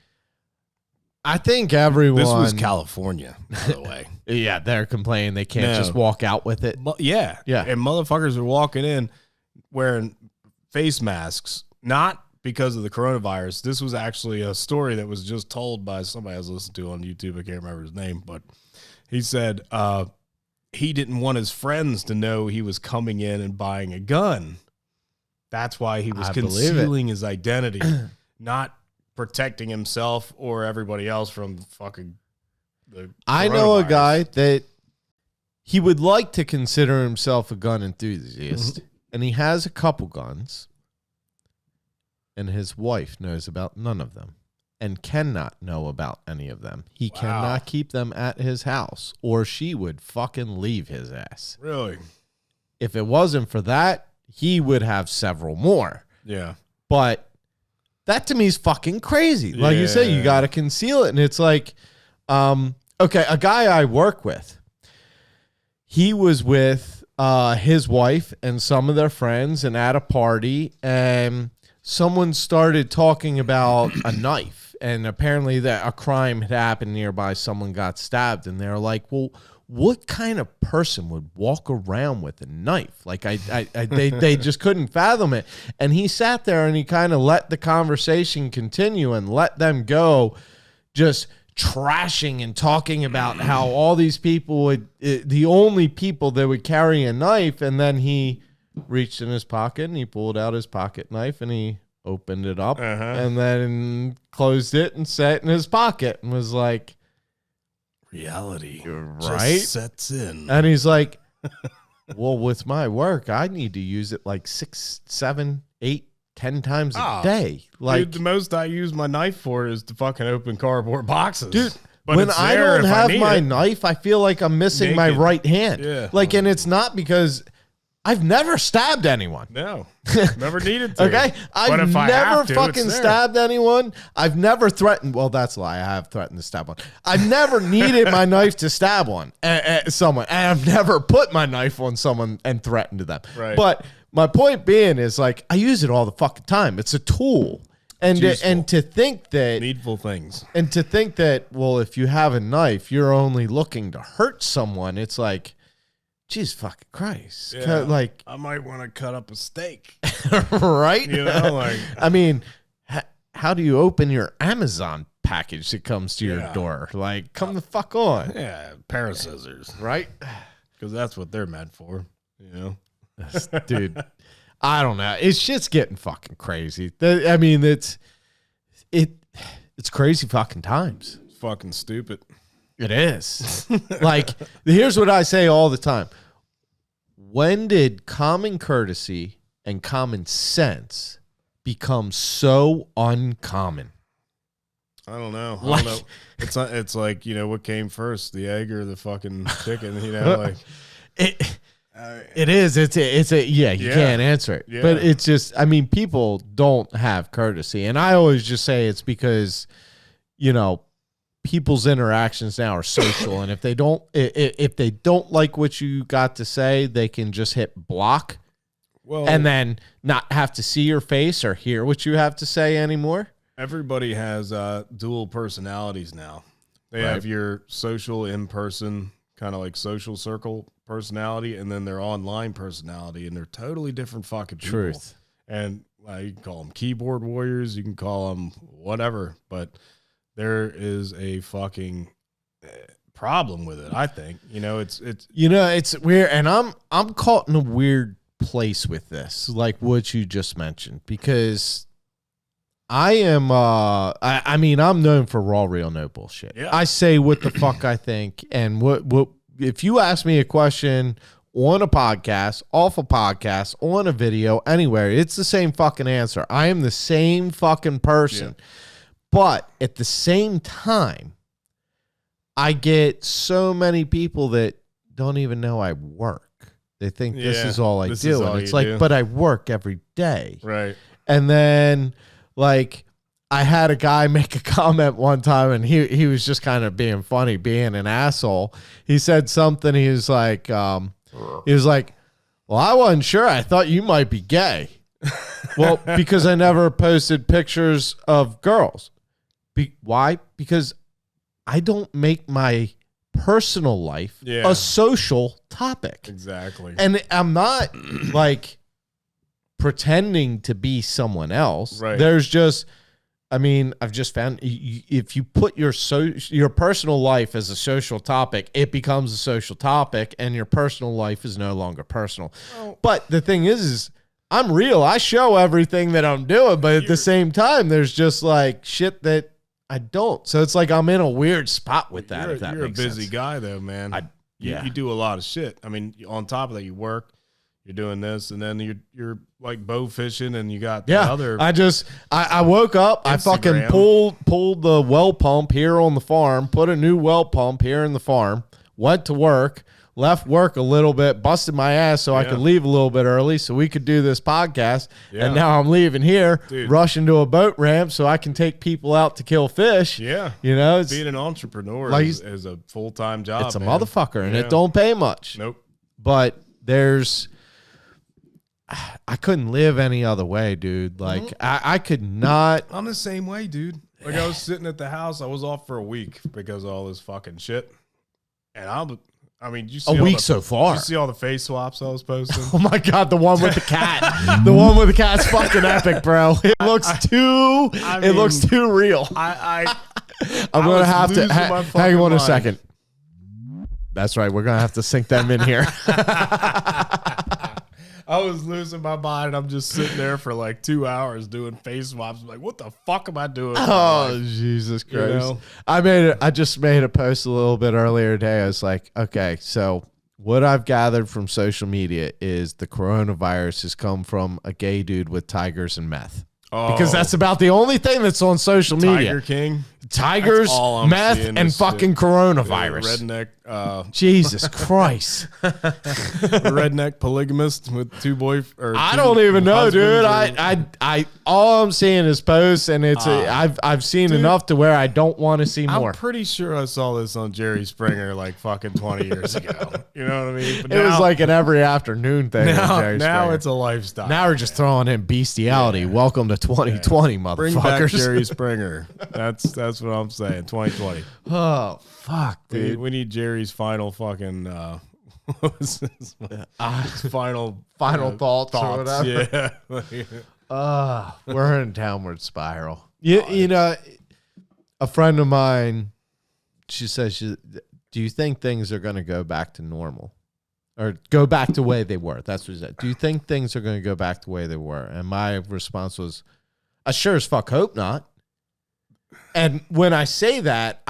I think everyone. This was California, by the way. Yeah, they're complaining they can't just walk out with it. Yeah. Yeah. And motherfuckers are walking in wearing face masks, not because of the coronavirus. This was actually a story that was just told by somebody I was listening to on YouTube. I can't remember his name, but he said he didn't want his friends to know he was coming in and buying a gun. That's why he was concealing his identity, not protecting himself or everybody else from fucking the I know a guy that he would like to consider himself a gun enthusiast, and he has a couple guns, and his wife knows about none of them and cannot know about any of them. He cannot keep them at his house, or she would fucking leave his ass. Really? If it wasn't for that, he would have several more. Yeah. But that to me is fucking crazy. Like you say, you got to conceal it. And it's like, okay, a guy I work with, he was with his wife and some of their friends and at a party, and someone started talking about a knife. And apparently that a crime had happened nearby. Someone got stabbed. And they're like, well, what kind of person would walk around with a knife? Like they just couldn't fathom it. And he sat there and he kind of let the conversation continue and let them go, just trashing and talking about how all these people would, the only people that would carry a knife. And then he reached in his pocket and he pulled out his pocket knife and he opened it up and then closed it and set it in his pocket and was like, reality just sets in. And he's like, well, with my work, I need to use it like 6, 7, 8, 10 times a day. Like, dude, the most I use my knife for is to fucking open cardboard boxes. Dude, but when I don't have my knife, I feel like I'm missing my right hand. Yeah. Like, and it's not because I've never stabbed anyone. No, never needed to. Okay, I've never fucking stabbed anyone. I've never threatened. Well, that's a lie. I have threatened to stab one. I've never needed my knife to stab someone, and I've never put my knife on someone and threatened to them. Right. But my point being is, like, I use it all the fucking time. It's a tool, and to think that needful things, and to think that, well, if you have a knife, you're only looking to hurt someone. It's like, jeez fucking Christ. Yeah. Like, I might want to cut up a steak. Right? You know, like, I mean, how do you open your Amazon package that comes to your Yeah. door? Like, come the fuck on, Yeah, pair of scissors. right? Because that's what they're meant for, Dude, I don't know. It's shit's getting fucking crazy. I mean, it's crazy fucking times. It's fucking stupid. It is. Like, here's what I say all the time. When did common courtesy and common sense become so uncommon? I don't know. I Like- don't know. It's like, what came first, the egg or the fucking chicken, like It is. It's a you Yeah. can't answer it. Yeah. But it's just, I mean, people don't have courtesy. And I always just say it's because, people's interactions now are social. And if they don't like what you got to say, they can just hit block well, and then not have to see your face or hear what you have to say anymore. everybody has dual personalities now. They Right. have your social in-person kind of like social circle personality, and then their online personality, and they're totally different fucking people. Truth. And you can call them keyboard warriors, you can call them whatever, but there is a fucking problem with it. I think It's weird, and I'm caught in a weird place with this, like what you just mentioned, because I am I mean, I'm known for raw, real, no bullshit. Yeah. I say what the fuck I think, and what if you ask me a question on a podcast, off a podcast, on a video, anywhere, it's the same fucking answer. I am the same fucking person. But at the same time, I get so many people that don't even know I work. They think this Yeah, is all I this do. is And all it's you like, do. but I work every day. right. And then, like, I had a guy make a comment one time, and he was just kind of being funny, being an asshole. He said something. He was like, well, I wasn't sure. I thought you might be gay. Well, because I never posted pictures of girls. Why? Because I don't make my personal life Yeah. a social topic. Exactly. And I'm not like pretending to be someone else. Right. There's just, I mean, I've just found if you put your personal life as a social topic, it becomes a social topic, and your personal life is no longer personal. But the thing is I'm real. I show everything that I'm doing, but at the same time, there's just like shit that I don't. So it's like I'm in a weird spot with that. If that You're a makes busy sense. guy though, man. Yeah. You do a lot of shit. I mean, on top of that, you work, you're doing this, and then you're like bow fishing, and you got the Yeah, other. I woke up, I fucking Instagram. pulled the well pump here on the farm, put a new well pump here in the farm, went to work, left work a little bit, busted my ass so I Yeah. could leave a little bit early so we could do this podcast. Yeah. And now I'm leaving here, Dude. rushing to a boat ramp so I can take people out to kill fish. Yeah. It's Being an entrepreneur Like- is a full-time job. it's a man. motherfucker, and Yeah. it don't pay much. Nope. But I couldn't live any other way, dude. Like I could not. I'm the same way, dude. Like I was sitting at the house, I was off for a week because of all this fucking shit. And I mean, you see A all week the- so far. You see all the face swaps I was posting? Oh my god, the one with the cat. The one with the cat's fucking epic, bro. It looks too it looks too real. I'm I'm gonna was have to losing my hang fucking on a mind. second. That's right, we're gonna have to sync them in here. I was losing my mind. I'm just sitting there for like 2 hours doing face swaps. I'm like, what the fuck am I doing? with my Oh life? Jesus You Christ. know? I just made a post a little bit earlier today. I was like, okay, so what I've gathered from social media is the coronavirus has come from a gay dude with tigers and meth. Because that's about the only thing that's on social media. Tiger King, Tigers, That's all I'm meth, seeing and is fucking shit. coronavirus. redneck, Jesus Christ. redneck polygamist with two boyfriends. I don't even know, dude. I all I'm seeing is posts, and it's I've seen Dude, enough to where I don't want to see more. I'm pretty sure I saw this on Jerry Springer like fucking 20 years ago. You know what I mean? But It was like an every afternoon thing. on Jerry now Springer. it's a lifestyle. Now we're just throwing in bestiality. Welcome to 2020, Bring back motherfuckers. Jerry Springer. That's what I'm saying. 2020. Oh fuck, We need, dude. we need Jerry's final fucking what was his final Final thoughts or whatever. Yeah. We're in a downward spiral. You know, a friend of mine, she says, do you think things are going to go back to normal? Or go back to the way they were? That's what she said. Do you think things are going to go back to the way they were? And my response was, I sure as fuck hope not. And when I say that,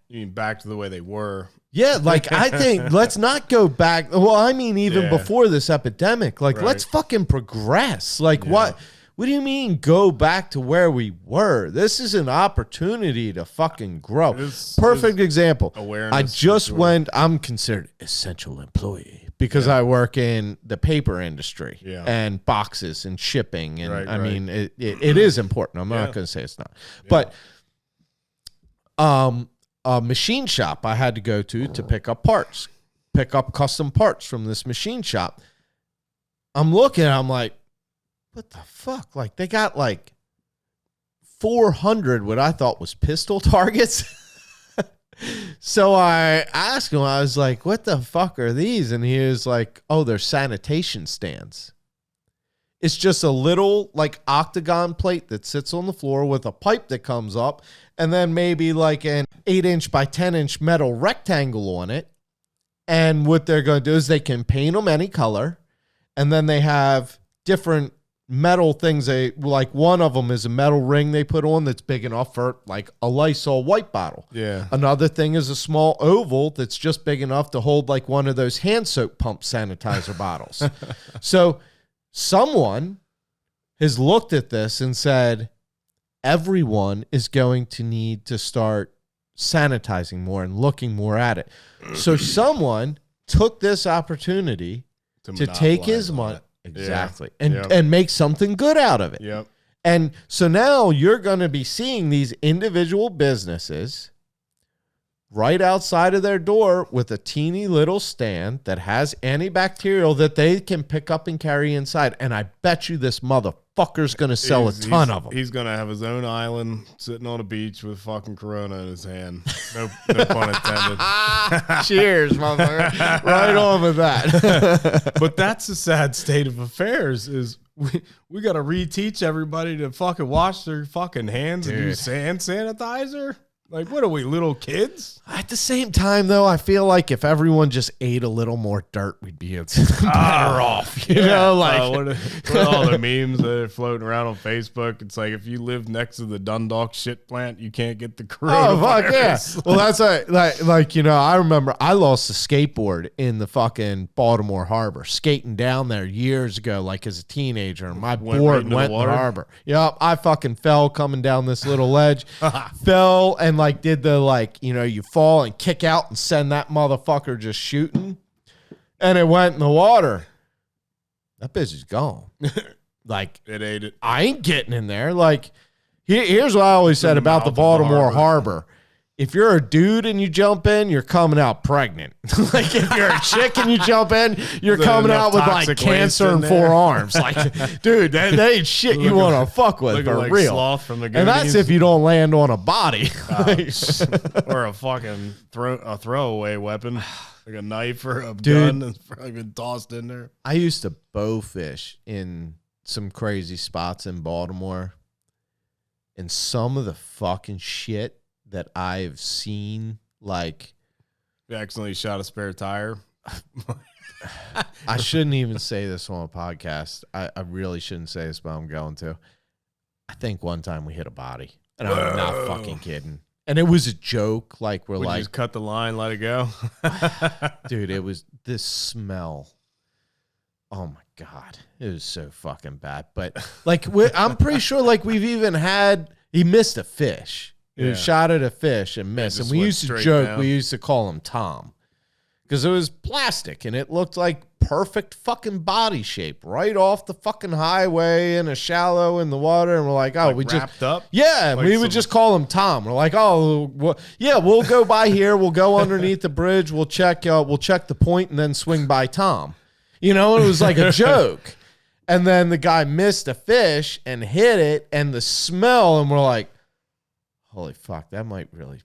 You mean back to the way they were? Yeah, like I think let's not go back. Well, I mean, even before this epidemic, like let's fucking progress. Like what do you mean go back to where we were? This is an opportunity to fucking grow. Perfect example. Awareness. I just went, I'm considered essential employee because I work in the paper industry and boxes and shipping. And I mean, it is important. I'm not going to say it's not. But a machine shop I had to go to pick up parts, pick up custom parts from this machine shop. I'm looking, I'm like, what the fuck? Like they got like 400 what I thought was pistol targets. So I asked him, I was like, what the fuck are these? And he was like, oh, they're sanitation stands. It's just a little like octagon plate that sits on the floor with a pipe that comes up and then maybe like an 8-inch by 10-inch metal rectangle on it. And what they're going to do is they can paint them any color. And then they have different metal things. Like one of them is a metal ring they put on that's big enough for like a Lysol white bottle. Yeah. Another thing is a small oval that's just big enough to hold like one of those hand soap pump sanitizer bottles. So someone has looked at this and said, everyone is going to need to start sanitizing more and looking more at it. So someone took this opportunity to take his money. Exactly. And make something good out of it. Yep. And so now you're going to be seeing these individual businesses right outside of their door with a teeny little stand that has antibacterial that they can pick up and carry inside. And I bet you this motherfucker's going to sell a ton of them. He's going to have his own island sitting on a beach with fucking Corona in his hand. No pun intended. Cheers, motherfucker. Right on with that. But that's the sad state of affairs is we got to reteach everybody to fucking wash their fucking hands and use hand sanitizer. Like, what are we, little kids? At the same time, though, I feel like if everyone just ate a little more dirt, we'd be better off. You know, like what are all the memes that are floating around on Facebook? It's like if you live next to the Dundalk shit plant, you can't get the coronavirus. Oh, fuck yeah. Well, that's like you know, I remember I lost a skateboard in the fucking Baltimore Harbor, skating down there years ago, like as a teenager, and my board went in the harbor. Yep, I fucking fell coming down this little ledge, fell and like did the like, you know, you fall and kick out and send that motherfucker just shooting, and it went in the water. That bitch is gone. Like it ate it. I ain't getting in there. Like here's what I always said about the Baltimore Harbor. If you're a dude and you jump in, you're coming out pregnant. Like if you're a chick and you jump in, you're coming out with like cancer in 4 arms. Like, dude, that ain't shit you want to fuck with for like real. Sloth from the and that's if you don't land on a body. Or a fucking throwaway weapon, like a knife or a gun that's probably been tossed in there. I used to bow fish in some crazy spots in Baltimore, and some of the fucking shit that I've seen, like you accidentally shot a spare tire. I shouldn't even say this on a podcast. I really shouldn't say this, but I'm going to. I think one time we hit a body, and I'm not fucking kidding. And it was a joke. Like Would you just cut the line, let it go. Dude, it was this smell. Oh my God, it was so fucking bad. But like, I'm pretty sure like we've even had. He missed a fish. He shot at a fish and missed. And we used to joke, down. We used to call him Tom. Because it was plastic and it looked like perfect fucking body shape right off the fucking highway in a shallow in the water. And we're like, oh, like we wrapped just. Up? Yeah, like we would just call him Tom. We're like, oh, well, yeah, we'll go by here. We'll go underneath the bridge. We'll check the point and then swing by Tom. You know, it was like a joke. And then the guy missed a fish and hit it and the smell. And we're like, holy fuck, that might really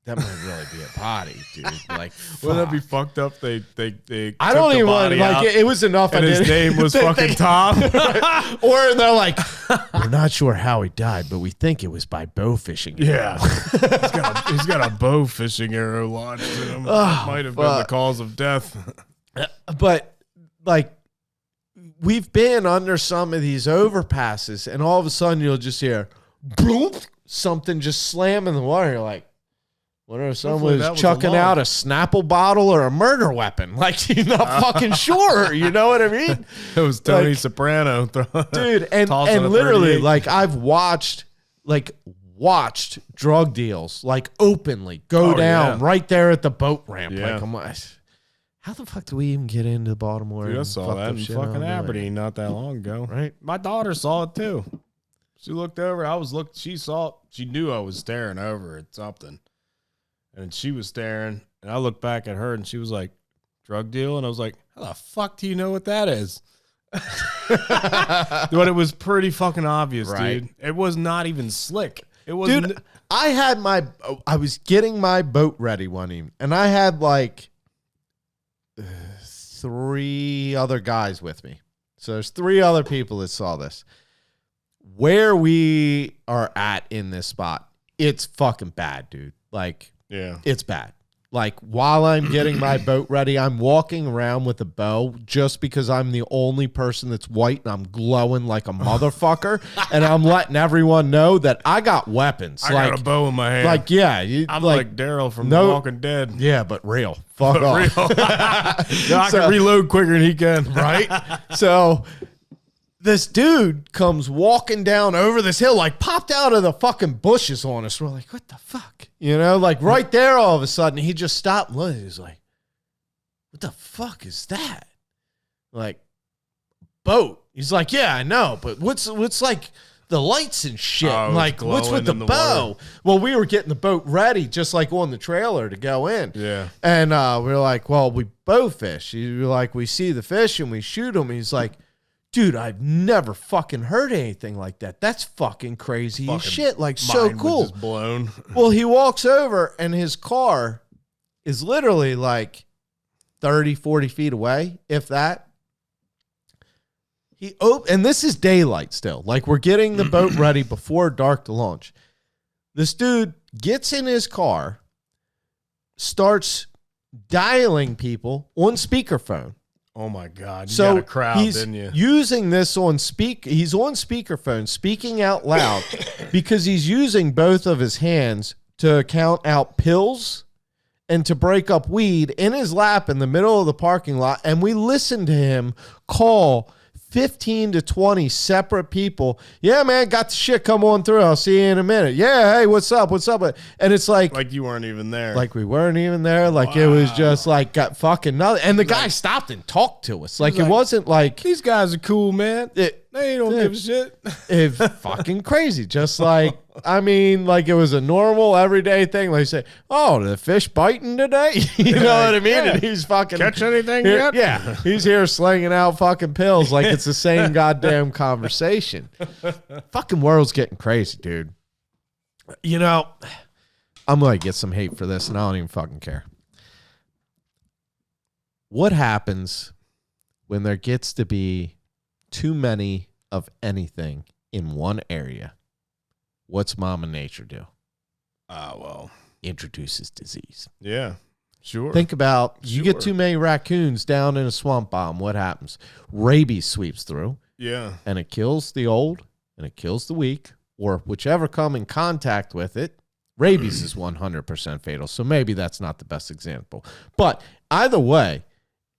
That might really be a body, dude. Like, Wouldn't that be fuck. fucked up? They I took don't the even want body like out, it was enough. and I his did. name was fucking Tom. Or they're like, we're not sure how he died, but we think it was by bow fishing. Yeah, he's got a bow fishing arrow lodged in him. That might have been the cause of death. But like, we've been under some of these overpasses, and all of a sudden you'll just hear, bloop, something just slam in the water. You're like, what if someone was chucking out a Snapple bottle or a murder weapon? Like, you're not fucking sure. You know what I mean? It was Tony Like, Soprano, dude. And tossing a literally, 38. like, I've watched drug deals like openly go down right there at the boat ramp. Yeah. Like, I'm like, how the fuck do we even get into Baltimore? Dude, I and saw fuck that up in shit fucking on there? Aberdeen not that long ago. Right? My daughter saw it too. She looked over. She saw it. She knew I was staring over at something. And she was staring. And I looked back at her and she was like, drug deal? And I was like, how the fuck do you know what that is? But it was pretty fucking obvious, Right. dude. It was not even slick. It was Dude, I was getting my boat ready one evening, and I had like 3 other guys with me. So there's 3 other people that saw this. Where we are at in this spot, it's fucking bad, dude. Like, yeah. it's bad. Like, while I'm getting my boat ready, I'm walking around with a bow just because I'm the only person that's white and I'm glowing like a motherfucker. And I'm letting everyone know that I got weapons. I got a bow in my hand. Like, yeah. I'm like Daryl from no- The Walking Dead. Yeah, but real. Fuck off. Real. No, I can reload quicker than he can. Right? So this dude comes walking down over this hill, like popped out of the fucking bushes on us. We're like, what the fuck? You know, like right there all of a sudden, he just stopped and looked. He was like, what the fuck is that? Like, boat. He's like, yeah, I know, but what's like the lights and shit? Oh, And like, what's with glowing the in the bow? water. Well, we were getting the boat ready, just like on the trailer to go in. Yeah. And we were like, well, we bow fish. We were like, we see the fish and we shoot them. He's like, dude, I've never fucking heard anything like that. That's fucking crazy as shit. Like, so Mine was cool. just blown. Well, he walks over and his car is literally like 30, 40 feet away, if that. And this is daylight still. Like, we're getting the boat ready before dark to launch. This dude gets in his car, starts dialing people on speakerphone. Oh my God! You So got a crowd, he's didn't you? using this on He's on speakerphone, speaking out loud, because he's using both of his hands to count out pills and to break up weed in his lap in the middle of the parking lot. And we listened to him call 15 to 20 separate people. Yeah, man, got the shit. Come on through. I'll see you in a minute. Yeah, hey, what's up? What's up? And it's like you weren't even there. like we weren't even there. Like, it was just like got fucking nothing. And the guy stopped and talked to us. Like, it wasn't like these guys are cool, man. They don't give a shit. it's fucking crazy. Just like, I mean, like it was a normal everyday thing. Like, say, oh, the fish biting today? You know what I mean? Yeah. And he's fucking Catch anything here, yet? Yeah, he's here slinging out fucking pills like it's the same goddamn conversation. Fucking world's getting crazy, dude. You know, I'm gonna get some hate for this, and I don't even fucking care. What happens when there gets to be too many of anything in one area? What's Mama Nature do? Well, Introduces disease. yeah, sure. Think about you get Sure. too many raccoons down in a swamp bomb. What happens? Rabies sweeps through, Yeah, and it kills the old, and it kills the weak, or whichever come in contact with it. Rabies is 100% fatal, so maybe that's not the best example. But either way,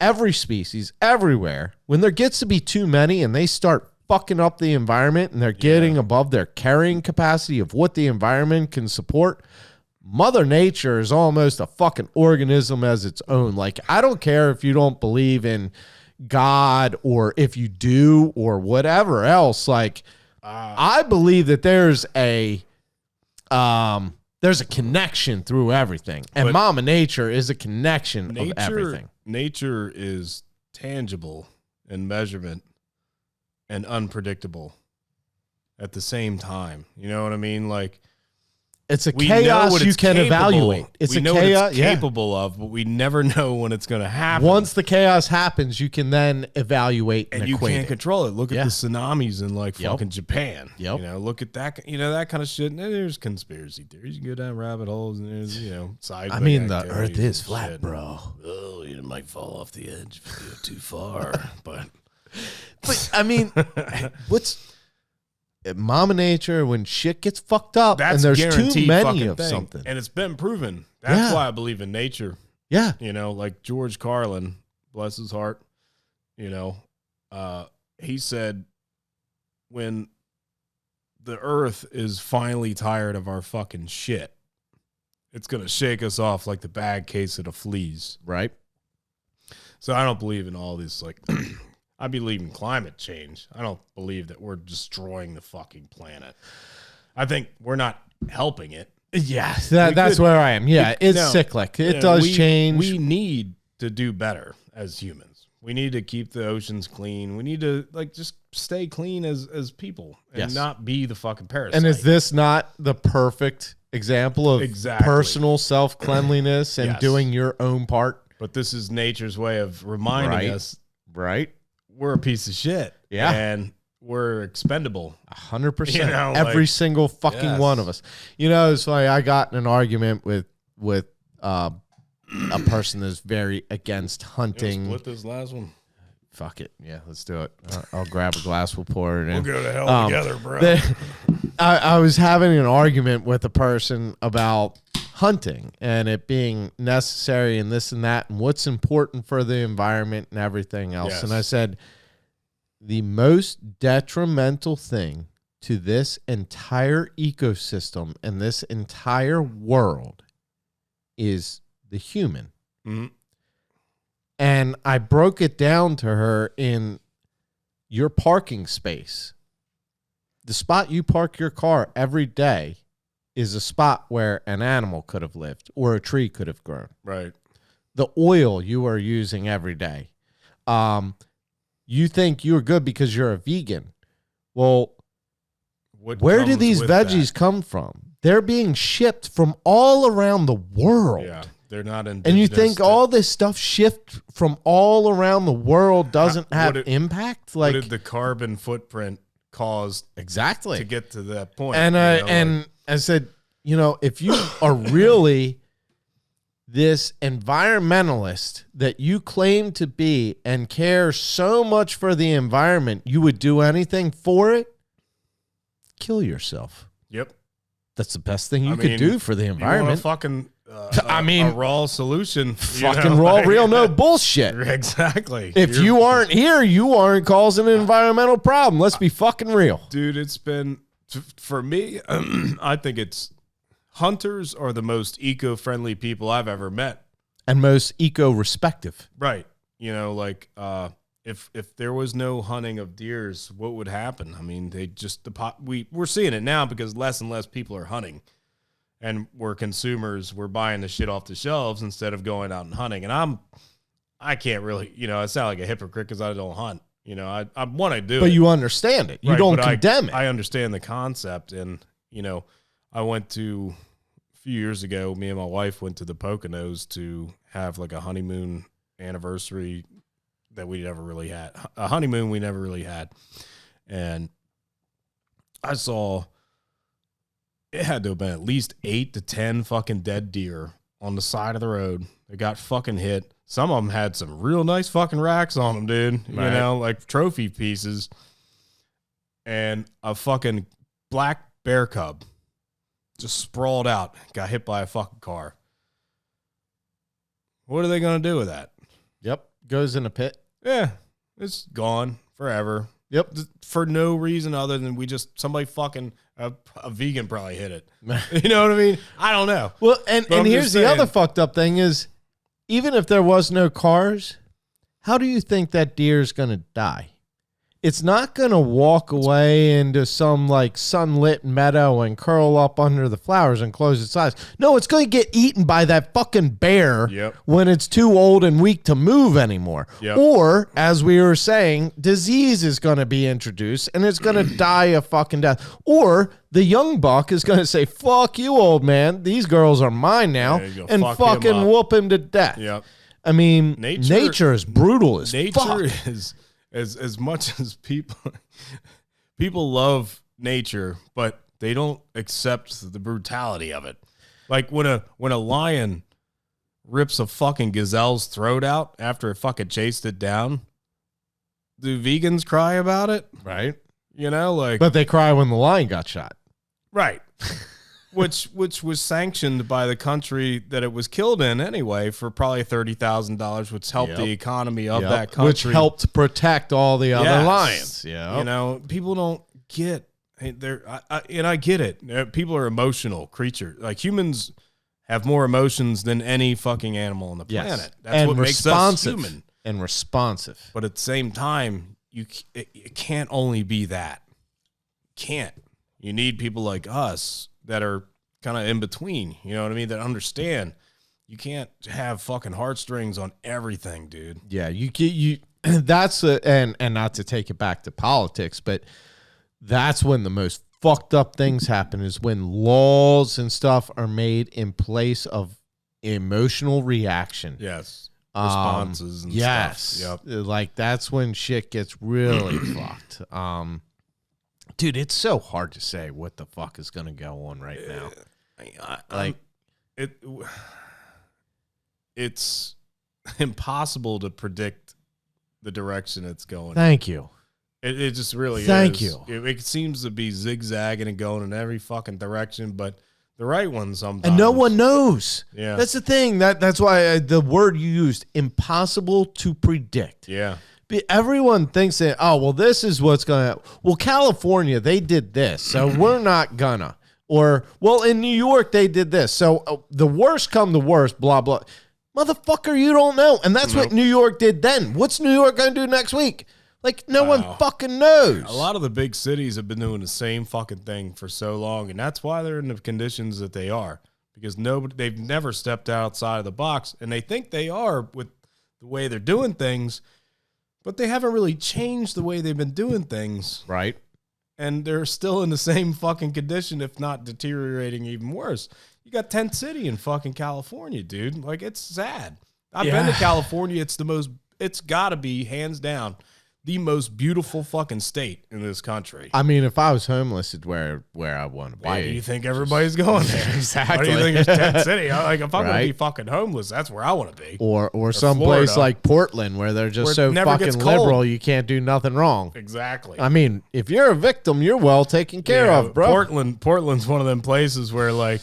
every species, everywhere, when there gets to be too many and they start fucking up the environment and they're getting above their carrying capacity of what the environment can support, Mother Nature is almost a fucking organism as its own. Like, I don't care if you don't believe in God or if you do or whatever else. Like, I believe that there's a connection through everything, and But Mama Nature is a connection of everything. Nature is tangible in measurement and unpredictable at the same time. You know what I mean? Like, It's a We know chaos what you it's can capable. evaluate. It's we a know chaos. what it's capable of, but we never know when it's going to happen. Once the chaos happens, you can then evaluate and you equate can't it. control it. Look at Yeah. the tsunamis in like Yep. fucking Japan. Yep. Look at that. That kind of shit. And there's conspiracy theories. You go down rabbit holes, and there's side. I mean, the Earth is flat, bro. Oh, you might fall off the edge if you go too far. But I mean, what's Mama Nature when shit gets fucked up that's and there's guaranteed too many fucking of thing. something? And it's been proven. That's Yeah. why I believe in nature. Yeah. Like George Carlin, bless his heart. He said when the Earth is finally tired of our fucking shit, it's gonna shake us off like the bad case of the fleas. Right. So I don't believe in all this. Like, I believe in climate change. I don't believe that we're destroying the fucking planet. I think we're not helping it. Yeah, that's where I am. Yeah, it's cyclic. It does change. We need to do better as humans. We need to keep the oceans clean. We need to just stay clean as people and not be the fucking parasite. And is this not the perfect example of personal self-cleanliness and doing your own part? But this is nature's way of reminding us, we're a piece of shit. Yeah. And we're expendable. 100%. Every single fucking one of us. It's funny. I got in an argument with a person that's very against hunting. Split this last one. Fuck it. Yeah, let's do it. I'll grab a glass. We'll pour it in. We'll go to hell together, bro. I was having an argument with a person about hunting and it being necessary and this and that and what's important for the environment and everything else. Yes. And I said, the most detrimental thing to this entire ecosystem and this entire world is the human. Mm-hmm. And I broke it down to her in your parking space. The spot you park your car every day is a spot where an animal could have lived or a tree could have grown. Right. The oil you are using every day. You think you're good because you're a vegan. Well, where do these veggies come from? They're being shipped from all around the world. Yeah, they're not indigenous. And you think all this stuff shipped from all around the world doesn't have impact? What did the carbon footprint cause exactly to get to that point? And I said, if you are really this environmentalist that you claim to be and care so much for the environment, you would do anything for it, kill yourself. Yep. That's the best thing you could do for the environment. Fucking, a raw solution. Fucking raw, real, no bullshit. Exactly. If you aren't here, you aren't causing an environmental problem. Let's be fucking real. Dude, it's been, for me, I think hunters are the most eco-friendly people I've ever met. And most eco-respective. Right. If there was no hunting of deers, what would happen? I mean, we're seeing it now because less and less people are hunting. And we're consumers, we're buying the shit off the shelves instead of going out and hunting. And I can't really, I sound like a hypocrite because I don't hunt. I want to do it. But you understand it. You don't condemn it. I understand the concept. And, I went to, a few years ago, me and my wife went to the Poconos to have like a honeymoon anniversary that we never really had. A honeymoon we never really had. And I saw it had to have been at least 8 to 10 fucking dead deer on the side of the road. They got fucking hit. Some of them had some real nice fucking racks on them, dude. Right. Like trophy pieces. And a fucking black bear cub just sprawled out, got hit by a fucking car. What are they going to do with that? Yep. Goes in a pit. Yeah. It's gone forever. Yep. For no reason other than somebody fucking, a vegan probably hit it. You know what I mean? I don't know. Well, and here's the other fucked up thing is, even if there was no cars, how do you think that deer is going to die? it's not going to walk away into some like sunlit meadow and curl up under the flowers and close its eyes. No, it's going to get eaten by that fucking bear when it's too old and weak to move anymore. Or, as we were saying, disease is going to be introduced and it's going to die a fucking death. Or the young buck is going to say, fuck you, old man. These girls are mine now, and fucking whoop him to death. I mean, nature is brutal as fuck. Nature is... As much as people love nature, but they don't accept the brutality of it. Like when a lion rips a fucking gazelle's throat out after it fucking chased it down, do vegans cry about it? Right. You know, like, but they cry when the lion got shot. Right. Which was sanctioned by the country that it was killed in anyway for probably $30,000, which helped the economy of that country. Which helped protect all the other lions. Yeah, you know, people don't get and I get it. People are emotional creatures. Like humans have more emotions than any fucking animal on the planet. That's what makes us human and responsive. But at the same time, it can't only be that. Can't. You need people like us that are kind of in between, you know what I mean? That understand you can't have fucking heartstrings on everything, dude. Yeah, you that's and not to take it back to politics, but that's when the most fucked up things happen is when laws and stuff are made in place of emotional reaction. Yes. Responses and stuff. Yep. Like that's when shit gets really fucked. Dude, it's so hard to say what the fuck is going to go on right now. It's impossible to predict the direction it's going. Thank you. It just really is. Thank you. It seems to be zigzagging and going in every fucking direction, but the right one sometimes. And no one knows. Yeah. That's the thing. That's why the word you used, impossible to predict. Yeah. Everyone thinks that, oh, well, this is what's going to, well, California, they did this, so we're not gonna. Or, well, in New York, they did this. So the worst come to worst, blah, blah. Motherfucker, you don't know. And that's what New York did then. What's New York going to do next week? Like, no one fucking knows. A lot of the big cities have been doing the same fucking thing for so long, and that's why they're in the conditions that they are. Because they've never stepped outside of the box, and they think they are with the way they're doing things, but they haven't really changed the way they've been doing things. Right. And they're still in the same fucking condition, if not deteriorating even worse. You got Tent City in fucking California, dude. Like, it's sad. I've been to California. It's got to be, hands down, the most beautiful fucking state in this country. I mean, if I was homeless, it's where I want to be. Why do you think everybody's going there? Exactly. Why do you think it's Tent City? Like, if I'm going to be fucking homeless, that's where I want to be. Or someplace like Portland where they're just so fucking liberal you can't do nothing wrong. Exactly. I mean, if you're a victim, you're well taken care of, bro. Portland's one of them places where, like,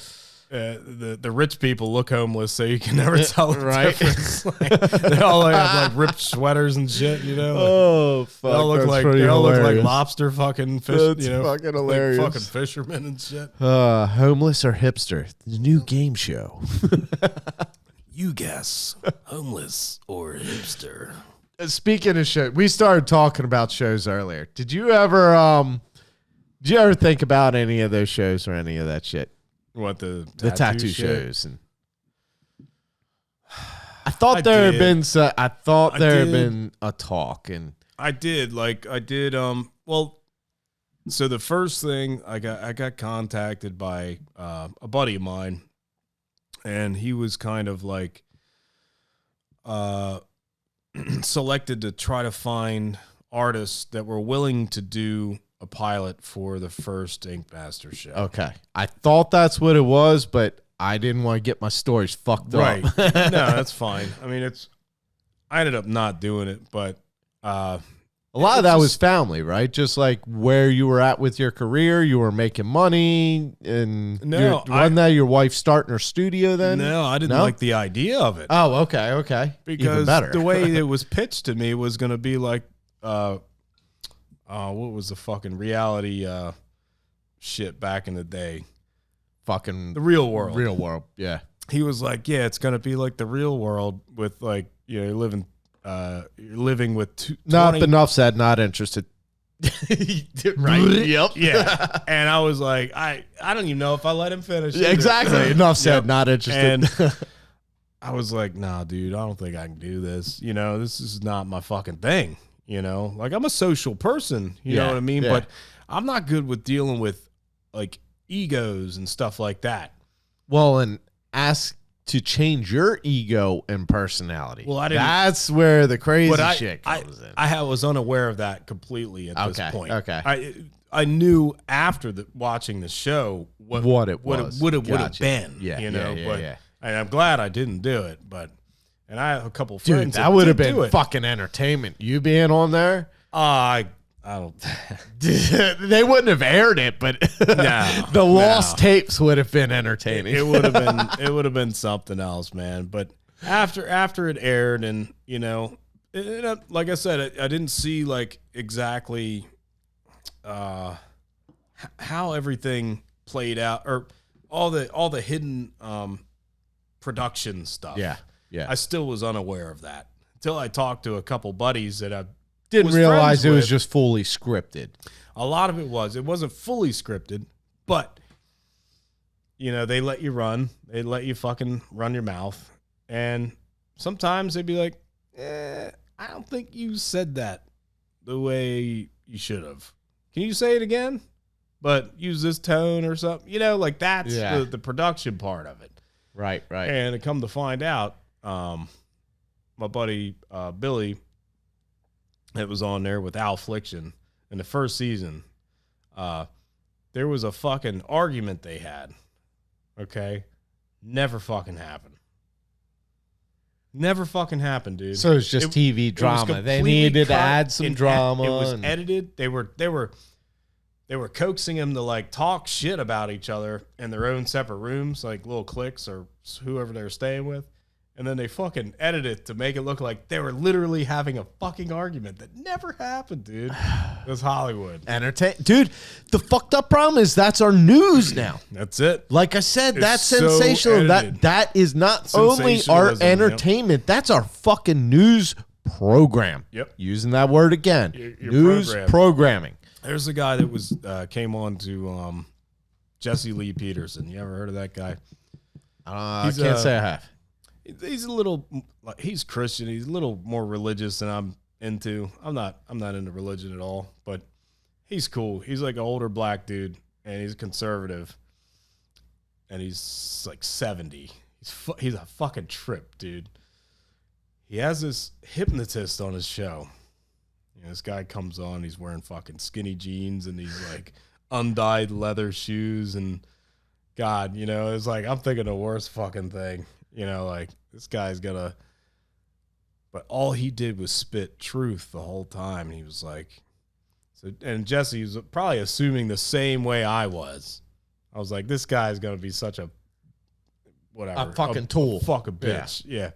the rich people look homeless, so you can never tell the difference. They all have like ripped sweaters and shit, you know. Oh fuck! They all look like lobster fucking fish. That's you know, fucking hilarious. Like fucking fishermen and shit. Homeless or hipster? The new game show. You guess, homeless or hipster? Speaking of shit, we started talking about shows earlier. Did you ever think about any of those shows or any of that shit? What the tattoo shows? And I thought there had been a talk, and I did. Well, so the first thing I got contacted by a buddy of mine, and he was kind of like selected to try to find artists that were willing to do a pilot for the first Ink Master show. Okay. I thought that's what it was, but I didn't want to get my stories fucked up. Right. No, that's fine. I mean, I ended up not doing it, but a lot of that was family, right? Just like where you were at with your career, you were making money, and wasn't that your wife starting her studio then? No, I didn't like the idea of it. Oh, okay. Because even better. The way it was pitched to me was going to be like, what was the fucking reality shit back in the day? Fucking the real world. Real world, yeah. He was like, yeah, it's going to be like the real world with like, you know, you're living with Not enough said, not interested. Right. Yep. Yeah. And I was like, I don't even know if I let him finish. Yeah, either. exactly. Enough said. Yep. Not interested. And I was like, nah, dude, I don't think I can do this. You know, this is not my fucking thing. You know, like I'm a social person. You know what I mean? Yeah. But I'm not good with dealing with like egos and stuff like that. Well, and ask to change your ego and personality. Well, I didn't. That's where the crazy But shit comes in. I was unaware of that completely at this point. Okay. I knew after watching the show What it was. would have Gotcha. been. Yeah, you know. yeah, but yeah. and I'm glad I didn't do it. And I have a couple Dude, friends that would have did do been it. fucking entertainment. You being on there. I don't. They wouldn't have aired it, but No, the lost no. tapes would have been entertaining. It would have been. It would have been something else, man. But after it aired, and you know, like I said, I didn't see like exactly how everything played out, or all the hidden production stuff. Yeah. I still was unaware of that until I talked to a couple buddies that I Didn't was realize friends it was with. just fully scripted. A lot of it was. It wasn't fully scripted, but you know, they let you run. They let you fucking run your mouth. And sometimes they'd be like, I don't think you said that the way you should have. Can you say it again? But use this tone or something. You know, like that's the production part of it. Right. And to come to find out, my buddy Billy, that was on there with Al Fliction in the first season, there was a fucking argument they had. Okay? Never fucking happened. Never fucking happened, dude. So it's just TV drama. They needed to add some drama. It was edited. They were coaxing him to like talk shit about each other in their own separate rooms, like little cliques or whoever they were staying with. And then they fucking edit it to make it look like they were literally having a fucking argument that never happened, dude. It was Hollywood. Dude, the fucked up problem is that's our news now. That's it. Like I said, It's that's so sensational. edited. That is not only our Sensationalism, yep. entertainment, that's our fucking news program. Yep. Using that word again. Your News program. programming. There's a guy that was came on to Jesse Lee Peterson. You ever heard of that guy? I can't say I have. He's a little, he's Christian. He's a little more religious than I'm into. I'm not into religion at all, but he's cool. He's like an older black dude, and he's conservative, and he's like 70. He's a fucking trip, dude. He has this hypnotist on his show. You know, this guy comes on. He's wearing fucking skinny jeans and these like undyed leather shoes, and God, you know, it's like I'm thinking the worst fucking thing. You know, like this guy's gonna, but all he did was spit truth the whole time. And he was like, so, and Jesse was probably assuming the same way I was. I was like, this guy's gonna be such a whatever, A fucking tool. fucking bitch. Yeah.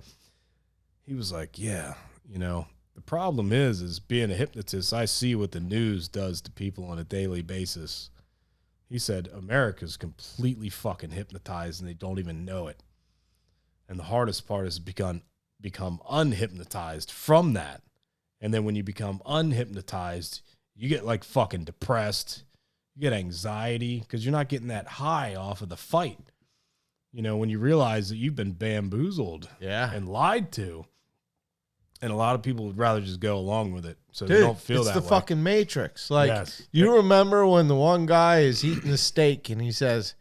He was like, yeah, you know, the problem is being a hypnotist, I see what the news does to people on a daily basis. He said, America's completely fucking hypnotized and they don't even know it. And the hardest part is become unhypnotized from that. And then when you become unhypnotized, you get like fucking depressed. You get anxiety because you're not getting that high off of the fight. You know, when you realize that you've been bamboozled and lied to. And a lot of people would rather just go along with it. So Dude, they don't feel it's that the way. fucking Matrix. Like, Yes. you remember when the one guy is eating the steak and he says,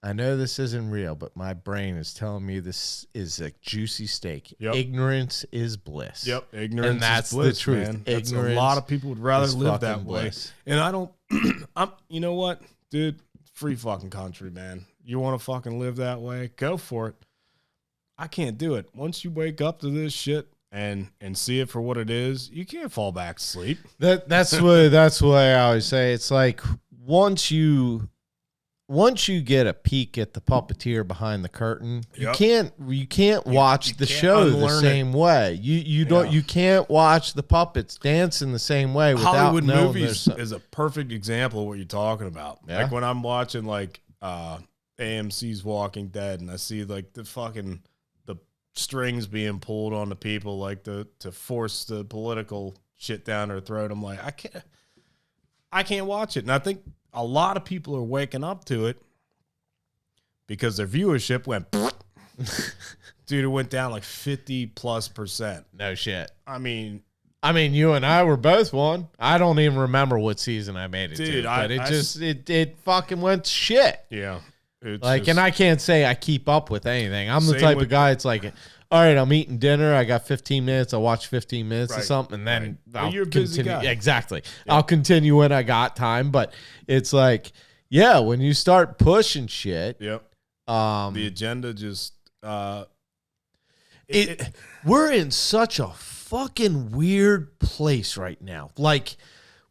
I know this isn't real, but my brain is telling me this is a juicy steak. Yep. Ignorance is bliss. Yep, ignorance And that's is bliss, the truth. man. That's Ignorance a lot of people would rather is live that fucking way. bliss. And I don't, you know what, dude? Free fucking country, man. You want to fucking live that way? Go for it. I can't do it. Once you wake up to this shit and see it for what it is, you can't fall back to sleep. That's what I always say. It's like once you get a peek at the puppeteer behind the curtain, Yep. you can't watch the can't show the unlearn same way. You can't watch the puppets dance in the same way without Hollywood knowing movies there's is a perfect example of what you're talking about. Yeah. Like when I'm watching like AMC's Walking Dead and I see like the strings being pulled on the people like to force the political shit down their throat. I'm like, I can't watch it. And I think a lot of people are waking up to it because their viewership went, dude, it went down like 50+%. No shit. I mean, you and I were both one. I don't even remember what season I made it Dude, to, but it fucking went to shit. yeah. And I can't say I keep up with anything. I'm the Same type with- of guy. It's like, all right, I'm eating dinner. I got 15 minutes. I watch 15 minutes or Right, something, and then right. I'll You're a busy continue. guy. Exactly. I'll continue when I got time. But it's like, yeah, when you start pushing shit, Yep. the The agenda just, we're in such a fucking weird place right now. Like,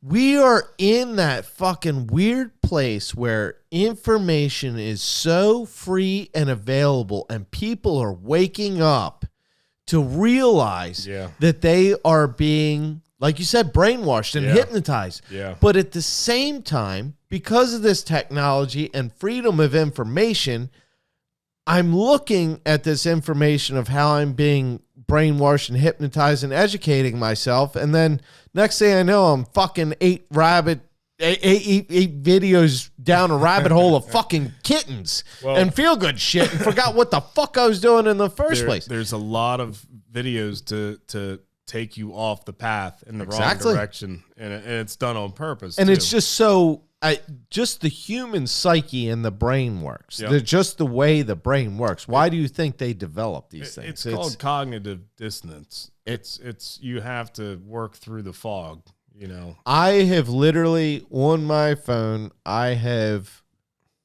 we are in that fucking weird place where information is so free and available, and people are waking up to realize Yeah. that they are being, like you said, brainwashed and Yeah. hypnotized. Yeah. But at the same time, because of this technology and freedom of information, I'm looking at this information of how I'm being brainwashed and hypnotized and educating myself. And then next thing I know, I'm fucking eight videos down a rabbit hole of fucking kittens and feel good shit and forgot what the fuck I was doing in the first place. There's a lot of videos to take you off the path in the Exactly. wrong direction. And it's done on purpose. And too. it's just so, just the human psyche and the brain works. Yep. They're just the way the brain works. Why do you think they develop these things? It's called cognitive dissonance. It's you have to work through the fog, you know. I have literally on my phone, I have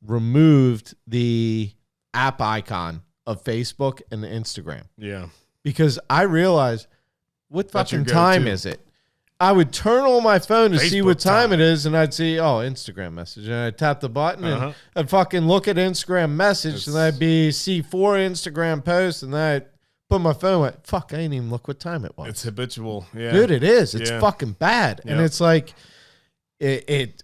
removed the app icon of Facebook and Instagram Yeah. because I realized what That's your fucking time go-to. is it? I would turn on my phone to see Facebook what time time. it is, and I'd see, Instagram message. And I'd tap the button, Uh-huh. and I'd fucking look at Instagram message, and I'd see 4 Instagram posts, and then I'd put my phone, went, fuck, I didn't even look what time it was. It's habitual. Yeah. Dude, it is. It's Yeah. fucking bad. And Yep. it's like,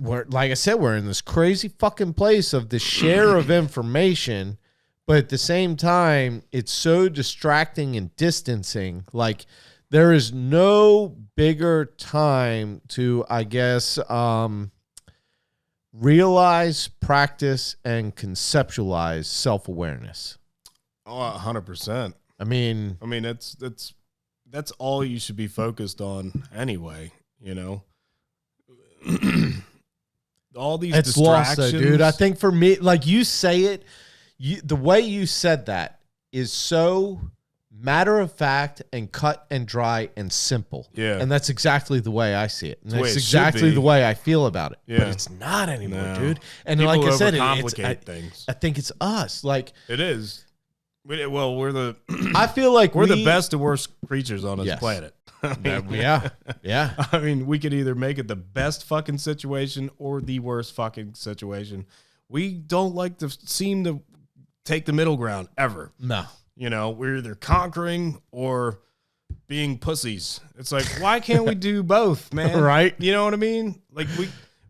we're, like I said, we're in this crazy fucking place of the share of information, but at the same time, it's so distracting and distancing. Like, there is no bigger time to, I guess, realize, practice, and conceptualize self-awareness. Oh, 100%. I mean, that's all you should be focused on anyway, you know. All these it's lost distractions. though, dude. I think for me, like you say it, the way you said that is so matter of fact and cut and dry and simple. Yeah. And that's exactly the way I see it. And the way that's it should exactly be. the way I feel about it. But Yeah. it's not anymore, No. dude. And People like I said, overcomplicate things. I think it's us. Like, It is. Well, we're the I feel like we're the best and worst creatures on this Yes. planet. I mean, Yeah. I mean, we could either make it the best fucking situation or the worst fucking situation. We don't like to seem to take the middle ground ever. No. You know, we're either conquering or being pussies. It's like, why can't we do both, man? Right. You know what I mean? Like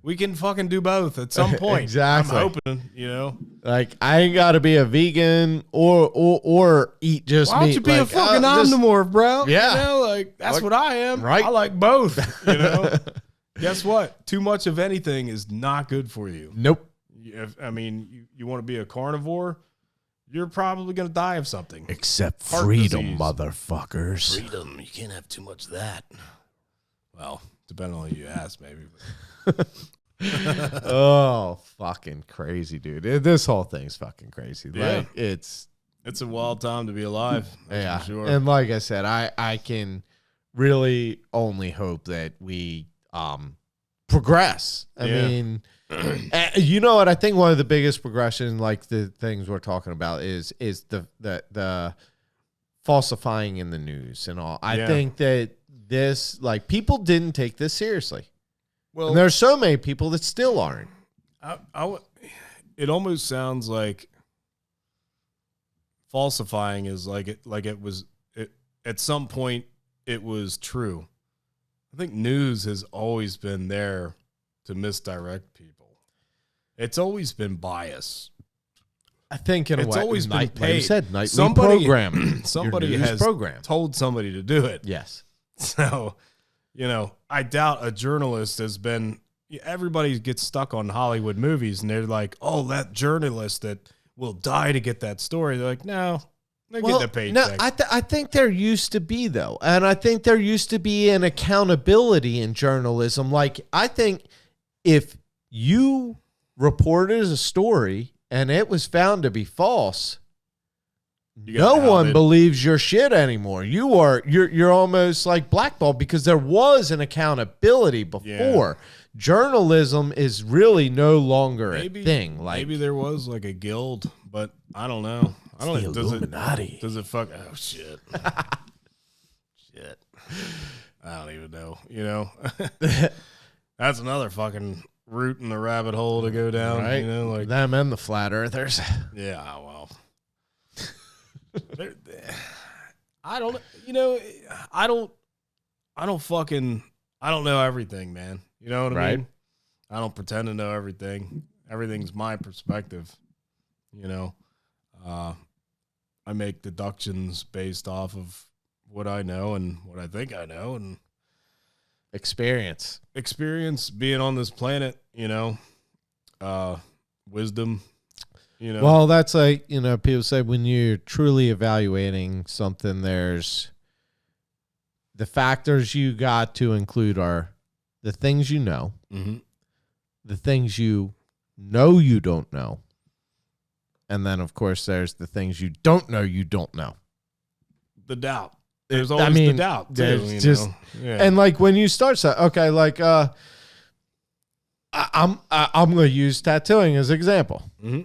we can fucking do both at some point. Exactly. I'm hoping, you know. Like, I ain't got to be a vegan or eat just Why don't meat. you be a Like, fucking just- omnivore, bro? Yeah. You know, like, that's what I am. Right. I like both, you know. Guess what? Too much of anything is not good for you. Nope. I mean, you want to be a carnivore, you're probably going to die of something. Except Heart freedom, disease. motherfuckers. Freedom. You can't have too much of that. Well, depending on who you ask, maybe. Oh, fucking crazy, dude. This whole thing's fucking crazy. Yeah. Like, it's It's a wild time to be alive. That's yeah. for sure. And like I said, I can really only hope that we progress. I Yeah. mean, you know what? I think one of the biggest progression, like the things we're talking about, is the falsifying in the news and all. I Yeah. think that this, like, people didn't take this seriously. well, And there's so many people that still aren't. it almost sounds like falsifying is like it was at some point it was true. I think news has always been there to misdirect people. It's always been bias. I think in a It's way, always been like you paid. said, nightly Somebody- program. somebody Your news has program. Told somebody to do it. Yes. So, you know, I doubt a journalist has been, everybody gets stuck on Hollywood movies, and they're like, "Oh, that journalist that will die to get that story." They're like, "No, they're getting a paycheck." No, I think there used to be, though. And I think there used to be an accountability in journalism. Like, I think if you reported a story and it was found to be false, no one believes your shit anymore. You're almost like blackballed because there was an accountability before. Yeah. Journalism is really no longer a thing. Like, maybe there was like a guild, but I don't know. I don't know. Does it fuck? Oh shit. Shit. I don't even know. You know, that's another fucking route in the rabbit hole to go down. Right? You know, like them and the flat earthers. Yeah. Well. I don't, you know, I don't know everything, man. You know what I mean? I don't pretend to know everything. Everything's my perspective. You know, I make deductions based off of what I know and what I think I know, and experience being on this planet, you know, wisdom. You know? Well, that's like, you know, people say when you're truly evaluating something, there's the factors you got to include are the things you know, the things you know you don't know, and then, of course, there's the things you don't know. The doubt. There's always the doubt, too. There's just, and like when you start, okay, like I'm going to use tattooing as an example. Mm-hmm.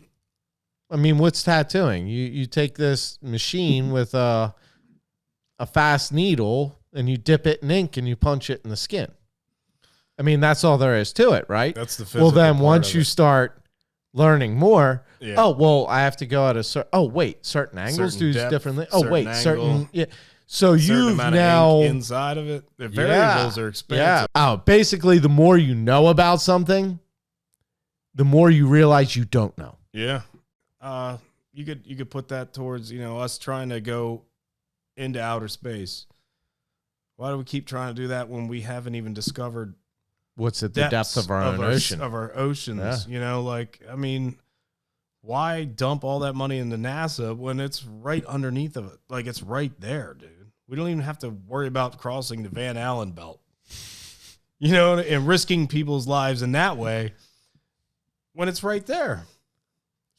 I mean, what's tattooing? You take this machine with a fast needle and you dip it in ink and you punch it in the skin. I mean, that's all there is to it, right? That's the physical. Well, then once you start learning more, yeah. Oh, well, I have to go at a certain. Oh, wait, certain angles do differently. Oh, wait, certain. Yeah. So you've now inside of it. The variables are expensive. Yeah. Oh, basically, the more you know about something, the more you realize you don't know. Yeah. You could put that towards, you know, us trying to go into outer space. Why do we keep trying to do that when we haven't even discovered what's at the depth of our own ocean? Of our oceans, yeah. You know, like, I mean, why dump all that money into NASA when it's right underneath of it? Like, it's right there, dude. We don't even have to worry about crossing the Van Allen belt, you know, and risking people's lives in that way when it's right there.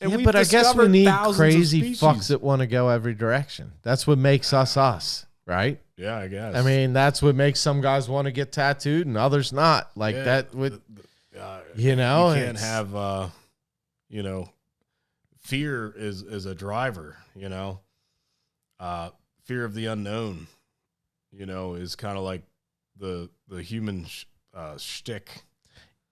And yeah, but I guess we need crazy fucks that want to go every direction. That's what makes us, right? Yeah, I guess. I mean, that's what makes some guys want to get tattooed and others not. Like that would, you know. You can't have, you know, fear is a driver, you know. Fear of the unknown, you know, is kind of like the human shtick.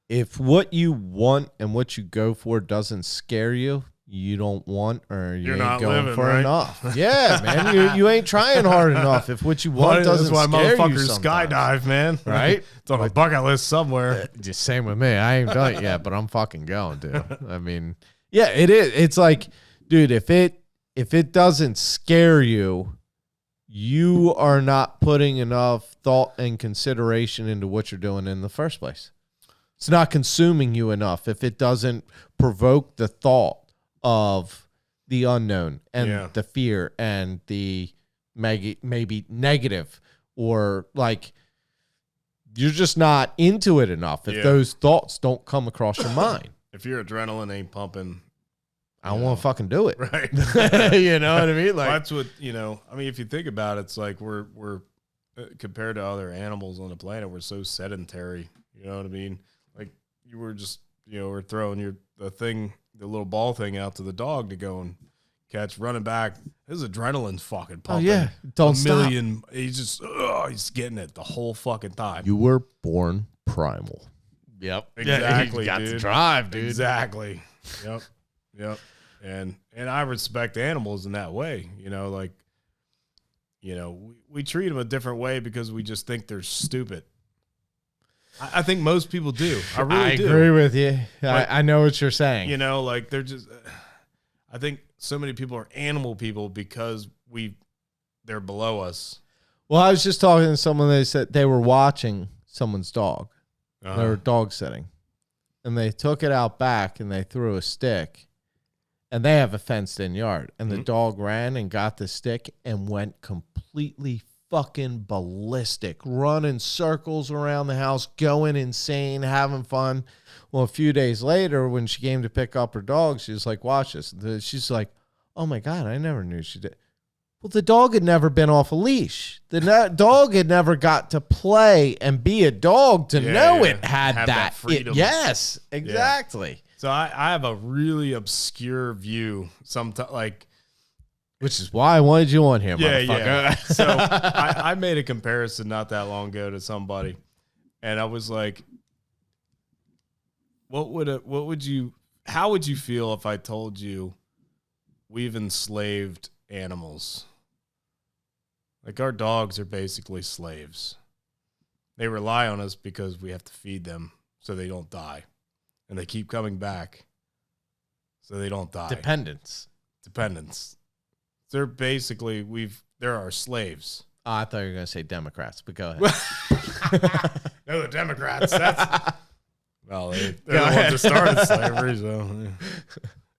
If what you want and what you go for doesn't scare you, you don't want or you're ain't not going living, for right? enough. Yeah, man, you ain't trying hard enough. If what you want doesn't scare you, that's why motherfuckers skydive, man. Right? It's on a bucket list somewhere. Just same with me. I ain't done it yet, but I'm fucking going to. I mean, yeah, it is. It's like, dude, if it doesn't scare you, you are not putting enough thought and consideration into what you're doing in the first place. It's not consuming you enough if it doesn't provoke the thought of the unknown and the fear and the maybe negative, or like you're just not into it enough if those thoughts don't come across your mind. If your adrenaline ain't pumping, I don't want to fucking do it. Right. You know what I mean? Like, well, that's what, you know, I mean, if you think about it, it's like we're compared to other animals on the planet, we're so sedentary. You know what I mean? Like, you were just, you know, we're throwing the little ball thing out to the dog to go and catch, running back. His adrenaline's fucking pumping. Oh, yeah. Don't stop. He's just, he's getting it the whole fucking time. You were born primal. Yep. Exactly, got dude. the drive, dude. Exactly. Yep. And I respect animals in that way, you know, like, you know, we treat them a different way because we just think they're stupid. I think most people do. I really do. I agree with you. I know what you're saying. You know, like they're just, I think so many people are animal people because they're below us. Well, I was just talking to someone, they said they were watching someone's dog. They were dog sitting. and they took it out back and they threw a stick, and they have a fenced-in yard, and the dog ran and got the stick and went completely fucking ballistic, running circles around the house, going insane, having fun. Well, a few days later, when she came to pick up her dog, she was like, watch this. She's like, oh my God, I never knew she did. Well, the dog had never been off a leash. The dog had never got to play and be a dog to know it had that freedom. Yes, exactly. Yeah. So I have a really obscure view sometimes, like, which is why I wanted you on here, yeah, motherfucker. yeah. So I made a comparison not that long ago to somebody, and I was like, how would you feel if I told you we've enslaved animals? Like, our dogs are basically slaves. They rely on us because we have to feed them so they don't die, and they keep coming back so they don't die. Dependents. They're basically, they're our slaves. Oh, I thought you were going to say Democrats, but go ahead. No, the Democrats. Well, they're the ones that started slavery, so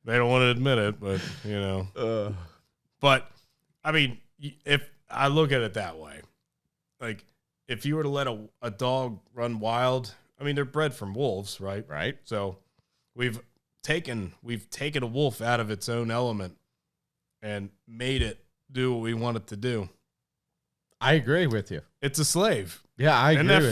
they don't want to admit it, but, you know. But, I mean, if I look at it that way, like, if you were to let a dog run wild, I mean, they're bred from wolves, right? Right. So we've taken a wolf out of its own element and made it do what we want it to do. I agree with you. It's a slave. Yeah, I agree with you. Isn't that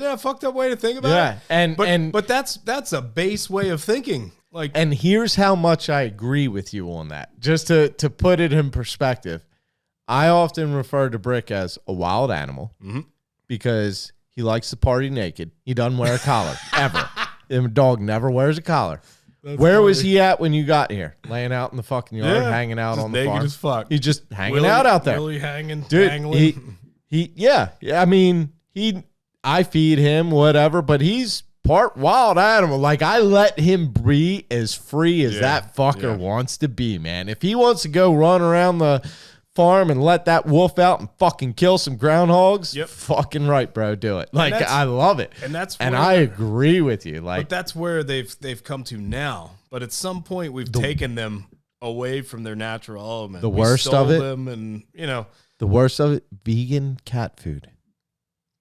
a fucked up way to think about it? But that's a base way of thinking. Like, and here's how much I agree with you on that. Just to put it in perspective, I often refer to Brick as a wild animal because he likes to party naked. He doesn't wear a collar ever. The dog never wears a collar. Where was he at when you got here? Laying out in the fucking yard, hanging out on the naked farm. as fuck. He's just hanging out out there. Really hanging, dude. dangling. I mean, I feed him whatever, but he's part wild animal. Like, I let him be as free as that fucker wants to be, man. If he wants to go run around the farm and let that wolf out and fucking kill some groundhogs, fucking right, bro, do it. Like, I love it. And I agree with you. Like, but that's where they've come to now. But at some point we've taken them away from their natural element. The worst of it, them, and the worst of it, vegan cat food.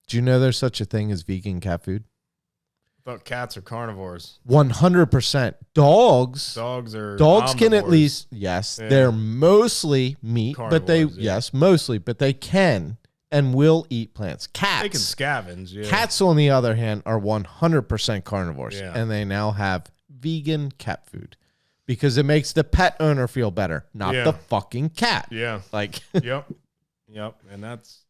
Do you know there's such a thing as vegan cat food? But cats are carnivores. 100%. Dogs can at least, they're mostly meat, but mostly, but they can and will eat plants. Cats. They can scavenge, yeah. Cats, on the other hand, are 100% carnivores, yeah. and they now have vegan cat food because it makes the pet owner feel better, not the fucking cat. Yeah. Like, Yep. And that's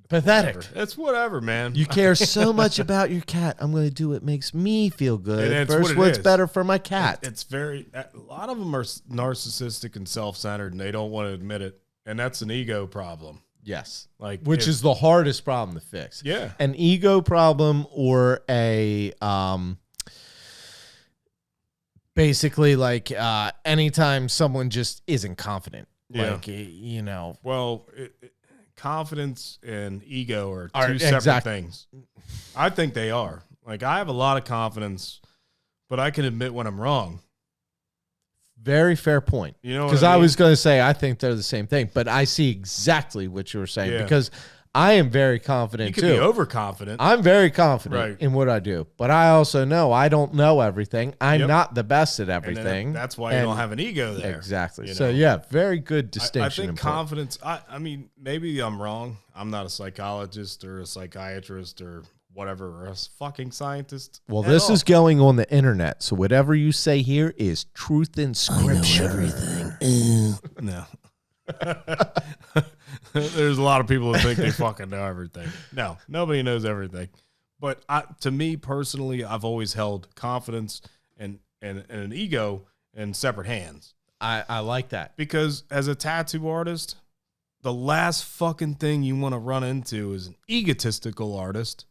pathetic. It's whatever, man. You care so much about your cat. I'm going to do what makes me feel good versus what's is. better for my cat. It's a lot of them are narcissistic and self-centered, and they don't want to admit it. And that's an ego problem. Yes. Which is the hardest problem to fix. Yeah. An ego problem or a basically like anytime someone just isn't confident. Yeah. Like, Well, confidence and ego are two separate things. I think they are. Like, I have a lot of confidence, but I can admit when I'm wrong. Very fair point. You know, because I was going to say I think they're the same thing, but I see exactly what you were saying because I am very confident too. You could be overconfident. I'm very confident in what I do, but I also know I don't know everything. I'm not the best at everything. That's why you don't have an ego there. Exactly. So very good distinction. I think confidence. I mean, maybe I'm wrong. I'm not a psychologist or a psychiatrist or whatever, or a fucking scientist. Well, this is going on the internet, so whatever you say here is truth in scripture. I know everything. No. There's a lot of people who think they fucking know everything. No, nobody knows everything. But to me personally, I've always held confidence and an ego in separate hands. I like that. Because as a tattoo artist, the last fucking thing you want to run into is an egotistical artist.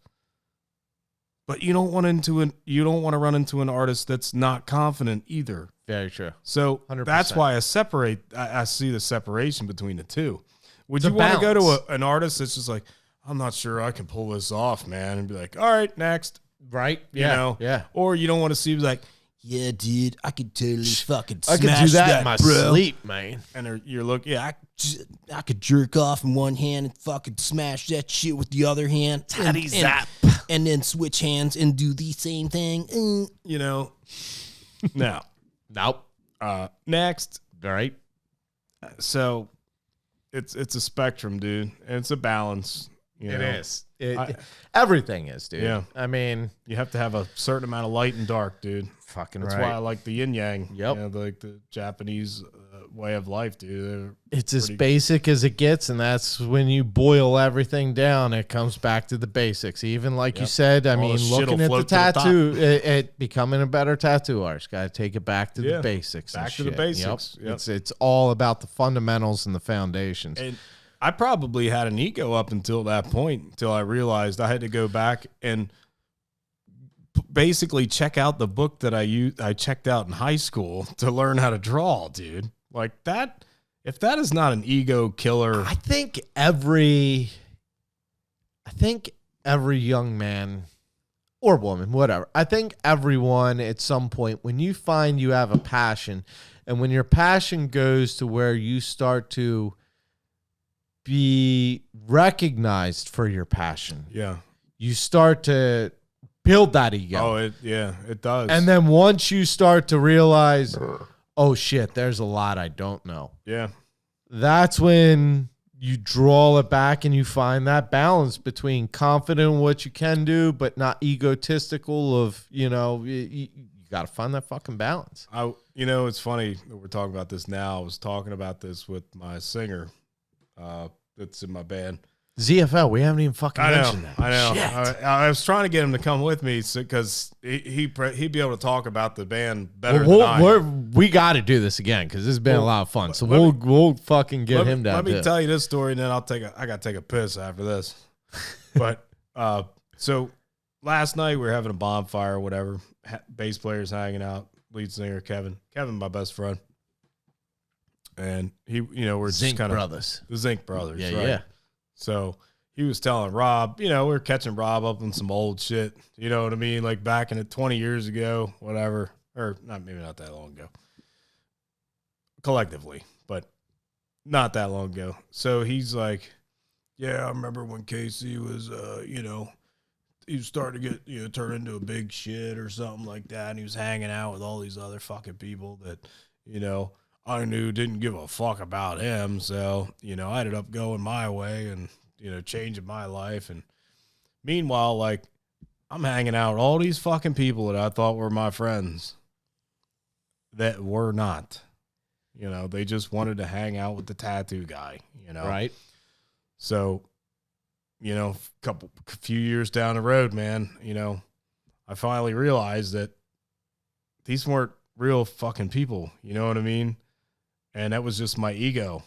But you don't want to run into an artist that's not confident either. Very true. So 100%. That's why I see the separation between the two. Would you want to go to an artist that's just like, I'm not sure I can pull this off, man, and be like, all right, next. Right? You know? Yeah. Or you don't want to see like, Yeah, dude, I could totally fucking I smash could do that in my bro. sleep, man. and you're looking, yeah, I could jerk off in one hand and fucking smash that shit with the other hand. Taddy zap. And then switch hands and do the same thing. you know. Now, Nope. next. All right. So it's a spectrum, dude. And it's a balance. You It know? is. I- Everything is, dude. Yeah. I mean, You have to have a certain amount of light and dark, dude. fucking That's right. why I like the yin yang. Yep. You know, like the Japanese way of life, dude. It's as pretty- basic as it gets, and that's when you boil everything down. It comes back to the basics. Even like you Yep. said, I All the mean, shit'll looking at the float to the top. tattoo, it becoming a better tattoo artist. Got to take it back to Yeah. the basics. and Back to the shit. basics. Yep. It's all about the fundamentals and the foundations. And I probably had an ego up until that point, until I realized I had to go back and basically check out the book that I checked out in high school to learn how to draw, dude. Like that, if that is not an ego killer, I think every young man or woman, whatever. I think everyone at some point, when you find you have a passion, and when your passion goes to where you start to be recognized for your passion, yeah. you start to build that ego. Oh, it does. And then once you start to realize, oh shit, there's a lot I don't know. yeah, That's when you draw it back and you find that balance between confident in what you can do, but not egotistical of, you got to find that fucking balance. it's funny that we're talking about this now. I was talking about this with my singer, that's in my band. ZFL, we haven't even fucking I know, mentioned that. I know. Shit. I was trying to get him to come with me because he'd be able to talk about the band better than I. We got to do this again because this has been a lot of fun. So let we'll fucking get him down. Let me too. tell you this story, and then I got to take a piss after this. But so last night we were having a bonfire or whatever. Bass players hanging out. Lead singer Kevin, my best friend, and he, we're Zinc just kind of Brothers. the Zinc Brothers. Yeah, right? yeah. So he was telling Rob, we were catching Rob up on some old shit. You know what I mean? Like back in it 20 years ago, whatever, or maybe not that long ago, collectively, but not that long ago. So he's like, yeah, I remember when Casey was, he was starting to get, turn into a big shit or something like that. And he was hanging out with all these other fucking people that, I knew didn't give a fuck about him. So, I ended up going my way and, changing my life. And meanwhile, like, I'm hanging out with all these fucking people that I thought were my friends that were not. They just wanted to hang out with the tattoo guy, Right. So, a few years down the road, man, I finally realized that these weren't real fucking people. You know what I mean? And that was just my ego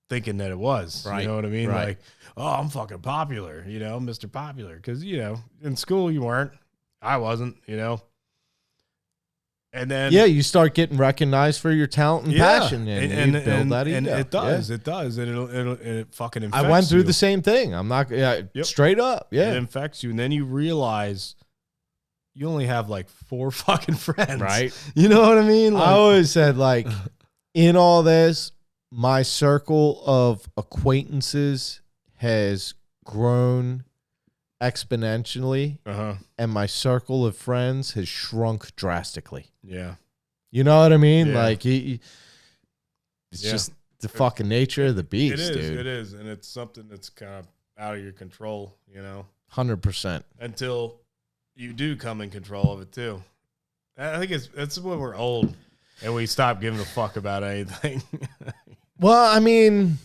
thinking that it was. Right. You know what I mean? Right. Like, oh, I'm fucking popular, Mr. Popular. Because, in school you weren't. I wasn't, And then Yeah, you start getting recognized for your talent and passion, and you build that ego. And it does, Yeah. it does, and it fucking infects I went through you. the same thing. I'm not straight up. It Yeah, infects you, and then you realize you only have like 4 fucking friends, right. You know what I mean? I always said, like, in all this, my circle of acquaintances has grown exponentially, and my circle of friends has shrunk drastically. Yeah. You know what I mean? Yeah. Like, it's just the fucking nature of the beast, It is, dude. it is, and it's something that's kind of out of your control, 100%. until you do come in control of it too. I think it's when we're old and we stop giving a fuck about anything. Well, I mean,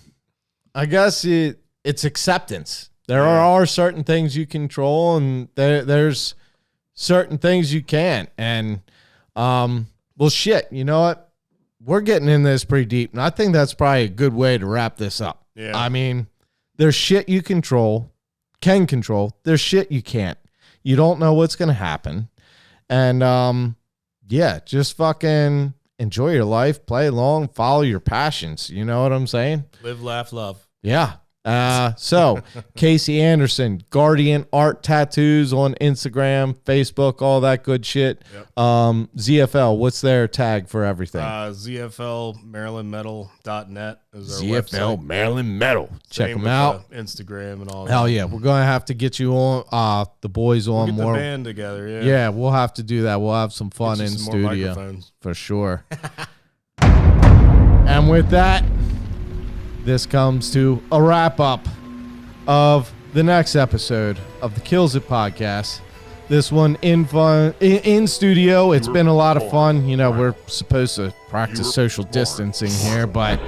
I guess it's acceptance. There are certain things you control, and there's certain things you can't. And, well, shit, you know what? We're getting in this pretty deep, and I think that's probably a good way to wrap this up. Yeah. I mean, there's shit you can control. There's shit you can't. You don't know what's going to happen. And, just fucking enjoy your life, play along, follow your passions. You know what I'm saying? Live, laugh, love. Yeah. So Casey Anderson, Guardian Art Tattoos on Instagram, Facebook, all that good shit. Yep. ZFL, what's their tag for everything? ZFL MarylandMetal.net is our ZFL website. Maryland Metal. Check Same them with, out. Instagram and all that. Hell yeah, we're gonna have to get you on. The boys on Get more. the band together. Yeah. Yeah, we'll have to do that. We'll have some fun Get you in some more studio microphones. for sure. And with that, this comes to a wrap up of the next episode of the Kills It podcast. This one in studio. It's been a lot of fun. You know, we're supposed to practice social distancing here, but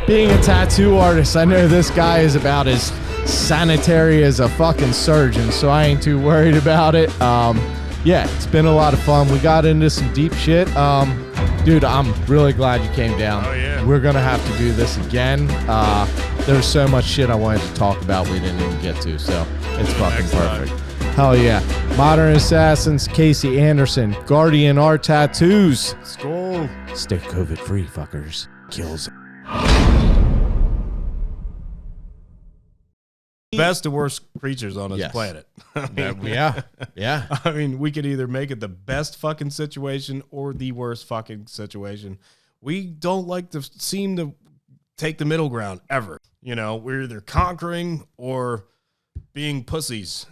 being a tattoo artist, I know this guy is about as sanitary as a fucking surgeon, so I ain't too worried about it. Yeah, it's been a lot of fun. We got into some deep shit. Dude, I'm really glad you came down. Oh, yeah. We're going to have to do this again. There's so much shit I wanted to talk about we didn't even get to, so it's fucking Next time. perfect. Hell yeah. Modern Assassins, Casey Anderson, Guardian Art Tattoos. Skull. Stay COVID free, fuckers. Kills. Best and worst creatures on this Yes. planet. I mean, Yeah. I mean, we could either make it the best fucking situation or the worst fucking situation. We don't like to seem to take the middle ground ever. You know, we're either conquering or being pussies.